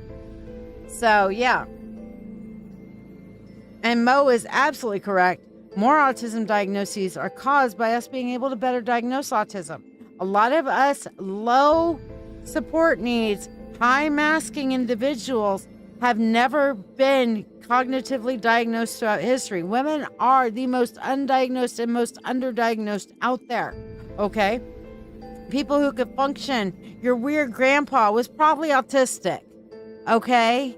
So, yeah. And Mo is absolutely correct. More autism diagnoses are caused by us being able to better diagnose autism. A lot of us low support needs, high masking individuals have never been cognitively diagnosed throughout history. Women are the most undiagnosed and most underdiagnosed out there, okay? People who could function. Your weird grandpa was probably autistic. Okay?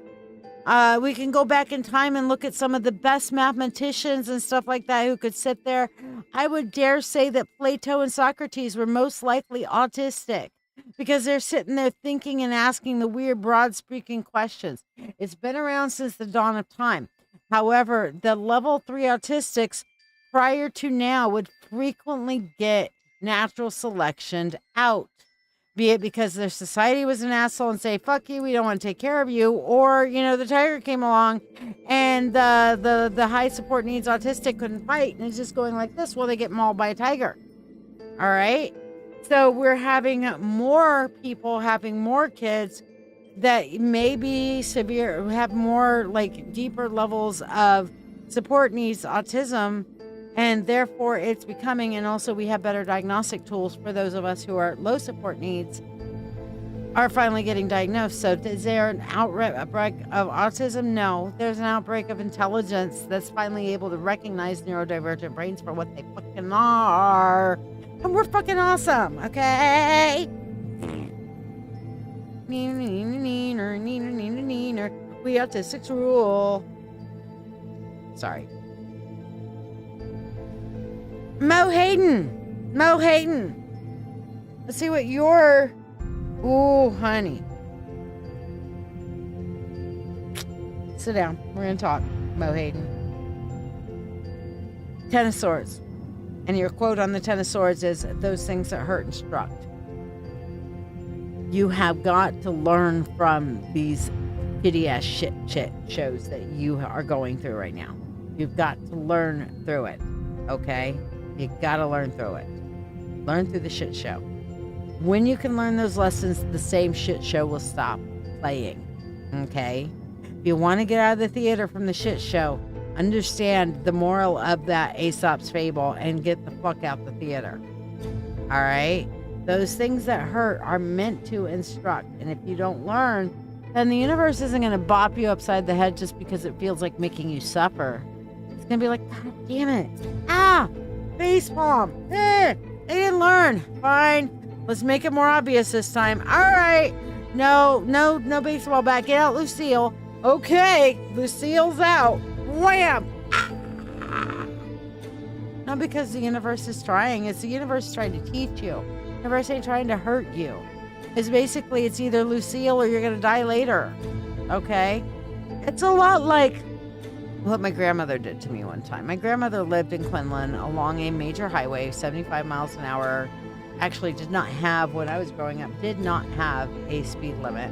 We can go back in time and look at some of the best mathematicians and stuff like that who could sit there. I would dare say that Plato and Socrates were most likely autistic because they're sitting there thinking and asking the weird, broad-speaking questions. It's been around since the dawn of time. However, the level 3 autistics prior to now would frequently get natural selectioned out, be it because their society was an asshole and say, fuck you, we don't want to take care of you, or, you know, the tiger came along and the high support needs autistic couldn't fight and it's just going like this, well, they get mauled by a tiger. All right? So we're having more people having more kids that may be severe, have more like deeper levels of support needs autism. And therefore it's becoming, and also we have better diagnostic tools for those of us who are low support needs are finally getting diagnosed. So is there an outbreak of autism? No, there's an outbreak of intelligence that's finally able to recognize neurodivergent brains for what they fucking are. And we're fucking awesome, okay? We autistics rule. Sorry. Mo Hayden. Let's see what your... Ooh, honey. Sit down. We're going to talk. Mo Hayden. 10 of Swords. And your quote on the Ten of Swords is, those things that hurt instruct. You have got to learn from these shitty ass shit shows that you are going through right now. You've got to learn through it. Okay? You gotta learn through it. Learn through the shit show. When you can learn those lessons, the same shit show will stop playing. Okay? If you want to get out of the theater from the shit show, understand the moral of that Aesop's fable and get the fuck out the theater. All right? Those things that hurt are meant to instruct. And if you don't learn, then the universe isn't going to bop you upside the head just because it feels like making you suffer. It's going to be like, God damn it. Ah! Facepalm. I didn't learn. Fine. Let's make it more obvious this time. All right. No baseball bat. Get out, Lucille. Okay. Lucille's out. Wham! Not because the universe is trying. It's the universe trying to teach you. The universe ain't trying to hurt you. It's basically, it's either Lucille or you're going to die later. Okay? It's a lot like what my grandmother did to me one time. My grandmother lived in Quinlan along a major highway, 75 miles an hour. Actually did not have, when I was growing up, did not have a speed limit.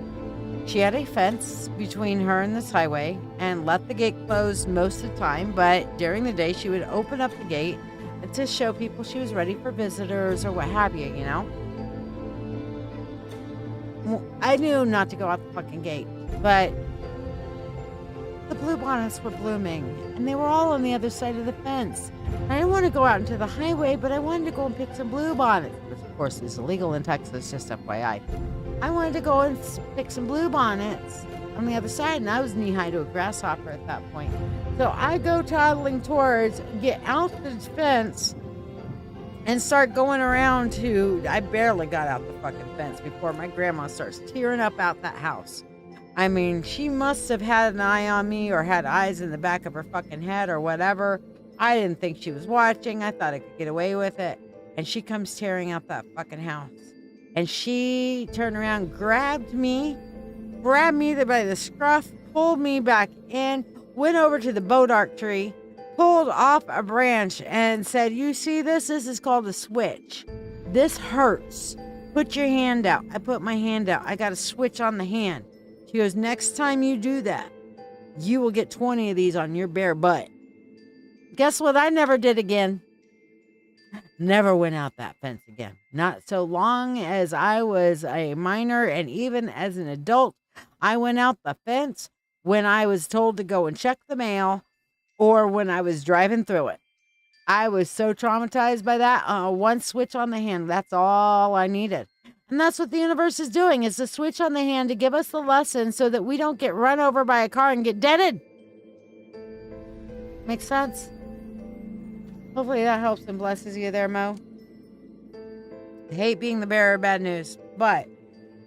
She had a fence between her and this highway and left the gate closed most of the time, but during the day she would open up the gate to show people she was ready for visitors or what have you, you know? I knew not to go out the fucking gate, but the bluebonnets were blooming and they were all on the other side of the fence. I didn't want to go out into the highway, but I wanted to go and pick some bluebonnets, which of course is illegal in Texas, just FYI. I wanted to go and pick some bluebonnets on the other side, and I was knee-high to a grasshopper at that point. So I go toddling towards, get out the fence, and start going around to, I barely got out the fucking fence before my grandma starts tearing up out that house. I mean, she must have had an eye on me or had eyes in the back of her fucking head or whatever. I didn't think she was watching. I thought I could get away with it. And she comes tearing up that fucking house. And she turned around, grabbed me by the scruff, pulled me back in, went over to the bodark tree, pulled off a branch and said, you see this? This is called a switch. This hurts. Put your hand out. I put my hand out. I got a switch on the hand. She goes, next time you do that, you will get 20 of these on your bare butt. Guess what? I never did again. Never went out that fence again. Not so long as I was a minor, and even as an adult, I went out the fence when I was told to go and check the mail or when I was driving through it. I was so traumatized by that. One switch on the hand, that's all I needed. And that's what the universe is doing, is the switch on the hand to give us the lesson so that we don't get run over by a car and get deaded. Makes sense? Hopefully that helps and blesses you there, Mo. I hate being the bearer of bad news, but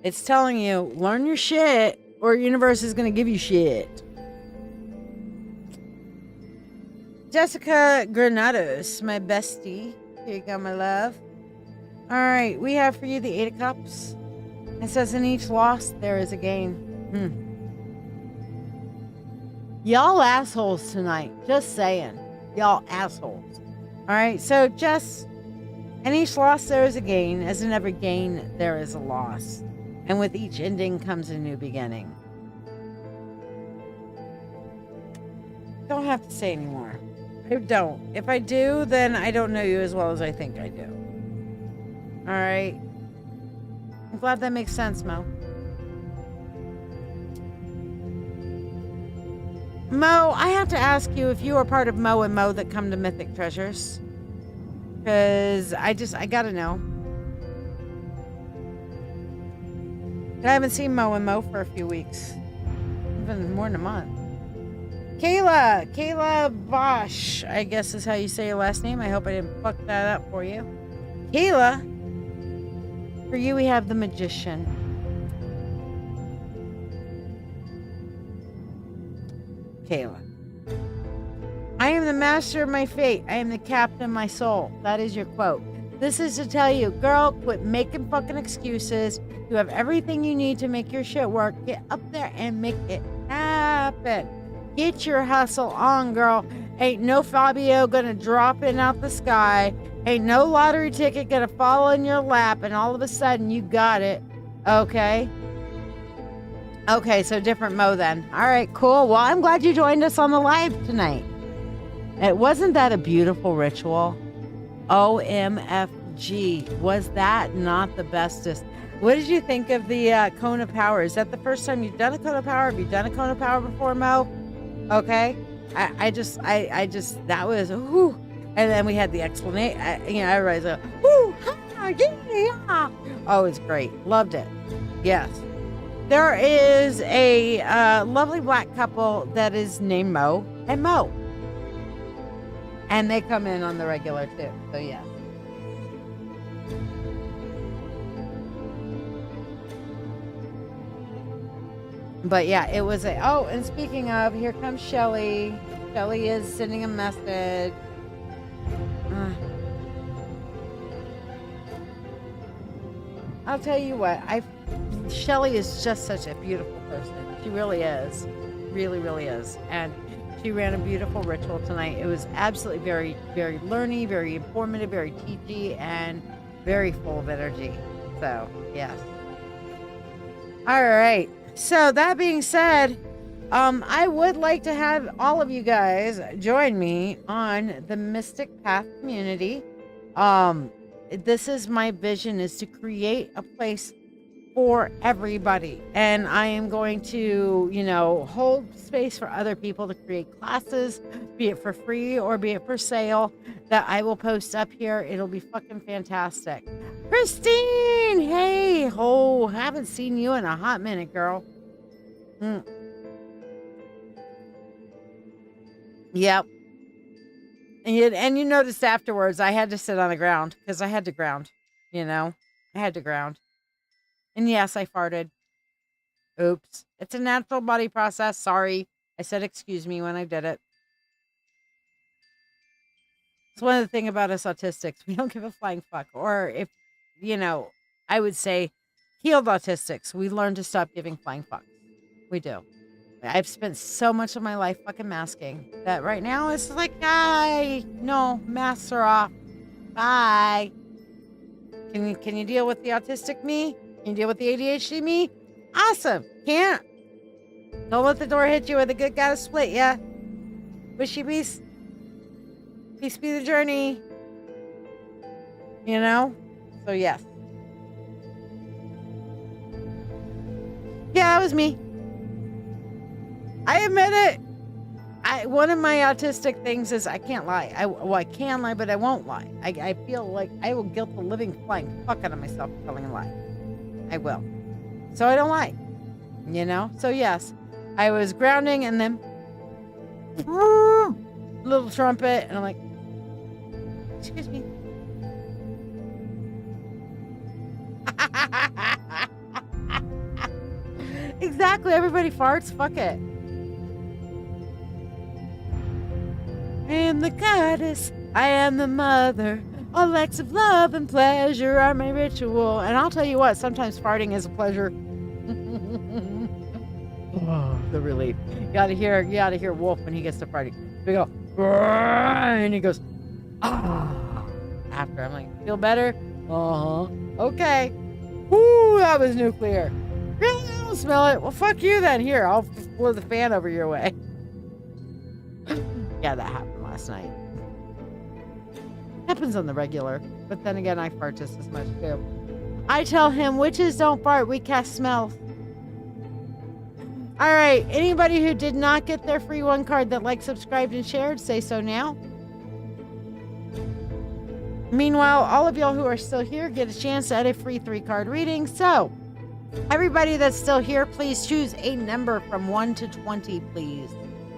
it's telling you, learn your shit or your universe is going to give you shit. Jessica Granados, my bestie. Here you go, my love. All right, we have for you the 8 of Cups. It says, in each loss, there is a gain. Y'all assholes tonight. Just saying. Y'all assholes. All right, so Jess, in each loss, there is a gain. As in every gain, there is a loss. And with each ending comes a new beginning. Don't have to say anymore. I don't. If I do, then I don't know you as well as I think I do. All right. I'm glad that makes sense, Mo. Mo, I have to ask you if you are part of Mo and Mo that come to Mythic Treasures. Because I gotta know. I haven't seen Mo and Mo for a few weeks. Even more than a month. Kayla Bosch, I guess is how you say your last name. I hope I didn't fuck that up for you. Kayla, for you we have the Magician. Kayla. I am the master of my fate. I am the captain of my soul. That is your quote. This is to tell you, girl, quit making fucking excuses. You have everything you need to make your shit work. Get up there and make it happen. Get your hustle on, girl. Ain't no Fabio gonna drop in out the sky. Ain't no lottery ticket gonna fall in your lap and all of a sudden you got it. Okay. Okay, so different Mo then. All right, cool. Well, I'm glad you joined us on the live tonight. Wasn't that a beautiful ritual? OMFG. Was that not the bestest? What did you think of the Cone of Power? Is that the first time you've done a Cone of Power? Have you done a Cone of Power before, Mo? Okay. I just, that was, whoo. And then we had the explanation. Everybody's like, whoo, ha, yeah. Oh, it's great. Loved it. Yes. There is a lovely black couple that is named Mo and Mo. And they come in on the regular too. So, yeah. But yeah, it was and speaking of, here comes Shelly. Shelly is sending a message. I'll tell you what, Shelly is just such a beautiful person. She really is. Really, really is. And she ran a beautiful ritual tonight. It was absolutely very, very learny, very informative, very teachy, and very full of energy. So, yes. All right. So that being said, I would like to have all of you guys join me on the Mystic Path community. This is my vision, is to create a place for everybody. And I am going to, hold space for other people to create classes, be it for free or be it for sale, that I will post up here. It'll be fucking fantastic. Christine, hey, haven't seen you in a hot minute, girl. Yep. And you noticed afterwards, I had to sit on the ground because I had to ground, I had to ground. And yes, I farted. Oops. It's a natural body process. Sorry. I said excuse me when I did it. It's one of the things about us autistics. We don't give a flying fuck. Or if, I would say healed autistics, we learn to stop giving flying fucks. We do. I've spent so much of my life fucking masking that right now it's like, no, masks are off. Bye. Can you deal with the autistic me? Can you deal with the ADHD me? Awesome. Can't? Don't let the door hit you with a good gotta split ya. Wishy peace. Peace be the journey. So yes. Yeah, that was me. I admit it. One of my autistic things is I can't lie. I can lie, but I won't lie. I feel like I will guilt the living flying fuck out of myself for telling a lie. I will. So I don't lie. So yes, I was grounding and then little trumpet and I'm like, excuse me. Exactly. Everybody farts. Fuck it. I am the goddess. I am the mother. All acts of love and pleasure are my ritual. And I'll tell you what, sometimes farting is a pleasure. Oh, the relief. You gotta hear Wolf when he gets to farting. We go, and he goes, after. I'm like, feel better? Uh-huh. Okay. Whoo, that was nuclear. Really? I don't smell it. Well, fuck you then. Here, I'll blow the fan over your way. Yeah, that happened last night. Happens on the regular. But then again, I fart just as much too. I tell him, witches don't fart, we cast smells. All right, anybody who did not get their free one card that liked, subscribed, and shared, say so now. Meanwhile, all of y'all who are still here get a chance at a free 3-card reading. So, everybody that's still here, please choose a number from 1 to 20, please.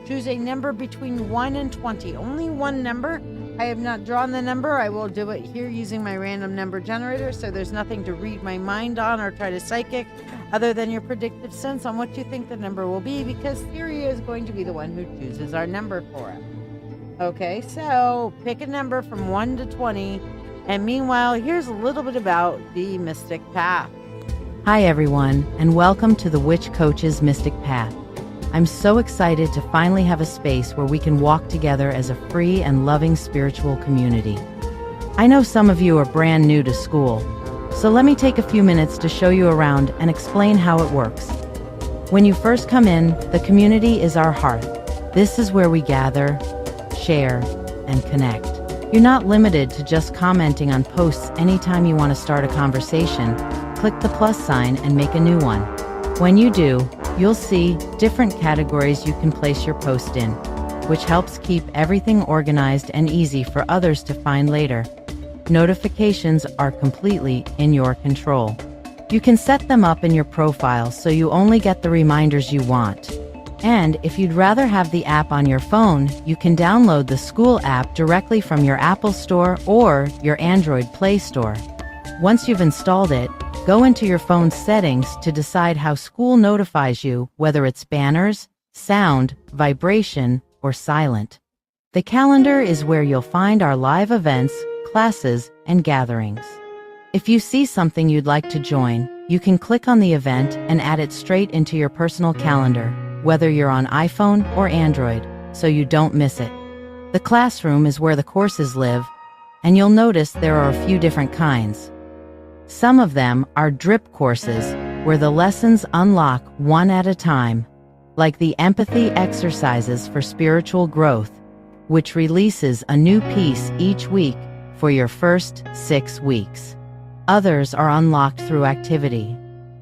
Choose a number between 1 and 20. Only one number. I have not drawn the number. I will do it here using my random number generator, so there's nothing to read my mind on or try to psychic other than your predictive sense on what you think the number will be, because Theory is going to be the one who chooses our number for it. Okay, so pick a number from 1 to 20. And meanwhile, here's a little bit about the Mystic Path. Hi, everyone, and welcome to the Witch Coach's Mystic Path. I'm so excited to finally have a space where we can walk together as a free and loving spiritual community. I know some of you are brand new to school, so let me take a few minutes to show you around and explain how it works. When you first come in, the community is our heart. This is where we gather, share, and connect. You're not limited to just commenting on posts anytime you want to start a conversation. Click the plus sign and make a new one. When you do, you'll see different categories you can place your post in, which helps keep everything organized and easy for others to find later. Notifications are completely in your control. You can set them up in your profile so you only get the reminders you want. And if you'd rather have the app on your phone, you can download the school app directly from your Apple Store or your Android Play Store. Once you've installed it, go into your phone's settings to decide how school notifies you, whether it's banners, sound, vibration, or silent. The calendar is where you'll find our live events, classes, and gatherings. If you see something you'd like to join, you can click on the event and add it straight into your personal calendar, whether you're on iPhone or Android, so you don't miss it. The classroom is where the courses live, and you'll notice there are a few different kinds. Some of them are drip courses, where the lessons unlock one at a time, like the empathy exercises for spiritual growth, which releases a new piece each week for your first 6 weeks. Others are unlocked through activity.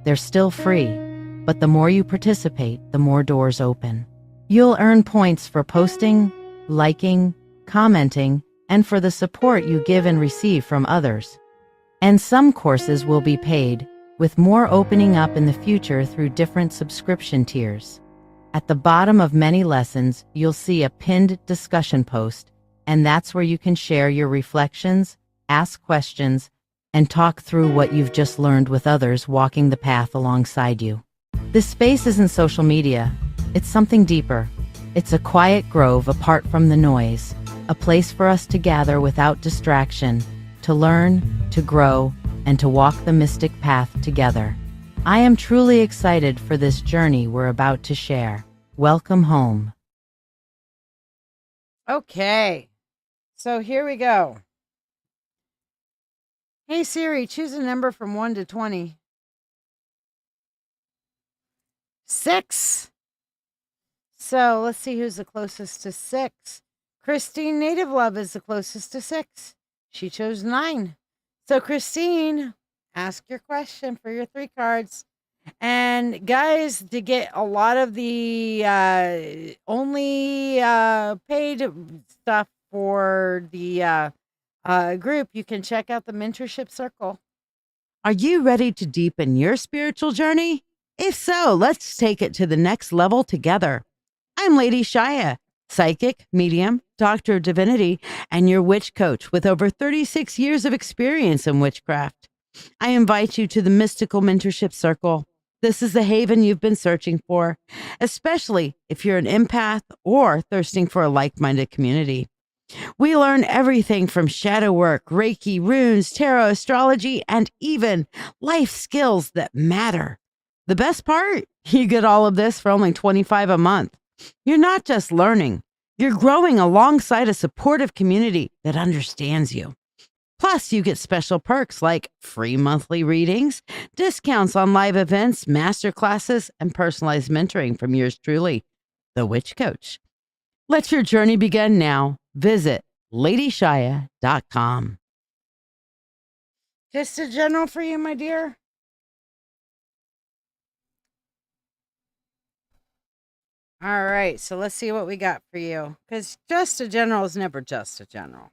They're still free, but the more you participate, the more doors open. You'll earn points for posting, liking, commenting, and for the support you give and receive from others. And some courses will be paid, with more opening up in the future through different subscription tiers. At the bottom of many lessons, you'll see a pinned discussion post, and that's where you can share your reflections, ask questions, and talk through what you've just learned with others walking the path alongside you. This space isn't social media. It's something deeper. It's a quiet grove apart from the noise, a place for us to gather without distraction, to learn, to grow, and to walk the mystic path together. I am truly excited for this journey we're about to share. Welcome home. Okay, so here we go. Hey Siri, choose a number from 1 to 20. 6. So let's see who's the closest to 6. Christine Native Love is the closest to 6. She chose 9. So Christine, ask your question for your 3 cards. And guys, to get a lot of the only paid stuff for the group, you can check out the Mentorship Circle. Are you ready to deepen your spiritual journey? If so, let's take it to the next level together. I'm LadyShiya, psychic, medium, doctor of divinity, and your witch coach with over 36 years of experience in witchcraft. I invite you to the Mystical Mentorship Circle. This is the haven you've been searching for, especially if you're an empath or thirsting for a like-minded community. We learn everything from shadow work, Reiki, runes, tarot, astrology, and even life skills that matter. The best part? You get all of this for only $25 a month. You're not just learning, you're growing alongside a supportive community that understands you. Plus, you get special perks like free monthly readings, discounts on live events, master classes, and personalized mentoring from yours truly, the Witch Coach. Let your journey begin now. Visit LadyShiya.com. Just a general for you, my dear. All right, so let's see what we got for you. Because just a general is never just a general.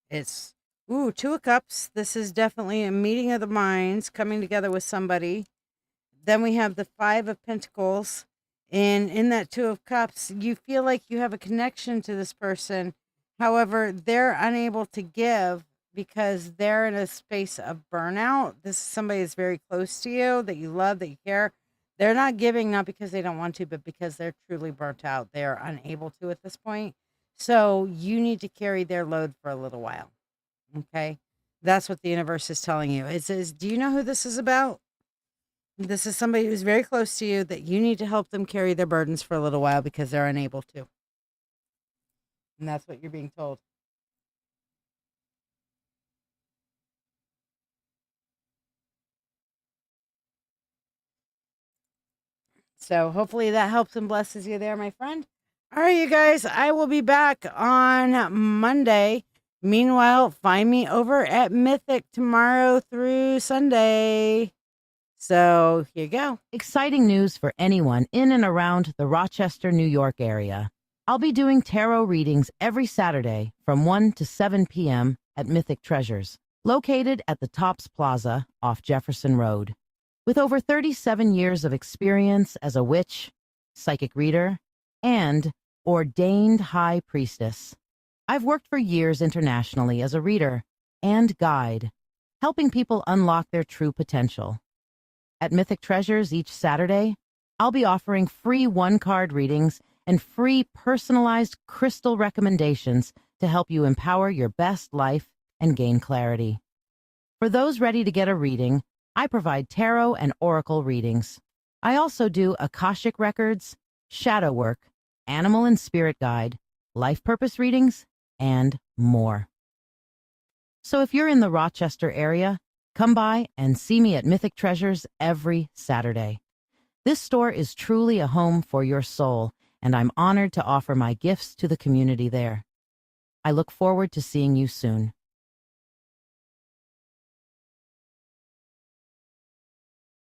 It's, 2 of Cups. This is definitely a meeting of the minds, coming together with somebody. Then we have the 5 of Pentacles. And in that 2 of Cups, you feel like you have a connection to this person. However, they're unable to give because they're in a space of burnout. This is somebody that's very close to you, that you love, that you care. They're not giving, not because they don't want to, but because they're truly burnt out. They're unable to at this point. So you need to carry their load for a little while. Okay? That's what the universe is telling you. It says, do you know who this is about? This is somebody who's very close to you that you need to help them carry their burdens for a little while because they're unable to. And that's what you're being told. So hopefully that helps and blesses you there, my friend. All right, you guys, I will be back on Monday. Meanwhile, find me over at Mythic tomorrow through Sunday. So here you go. Exciting news for anyone in and around the Rochester, New York area. I'll be doing tarot readings every Saturday from 1 to 7 p.m. at Mythic Treasures, located at the Tops Plaza off Jefferson Road. With over 37 years of experience as a witch, psychic reader, and ordained high priestess, I've worked for years internationally as a reader and guide, helping people unlock their true potential. At Mythic Treasures each Saturday, I'll be offering free one-card readings and free personalized crystal recommendations to help you empower your best life and gain clarity. For those ready to get a reading, I provide tarot and oracle readings. I also do Akashic Records, shadow work, animal and spirit guide, life purpose readings, and more. So if you're in the Rochester area, come by and see me at Mythic Treasures every Saturday. This store is truly a home for your soul, and I'm honored to offer my gifts to the community there. I look forward to seeing you soon.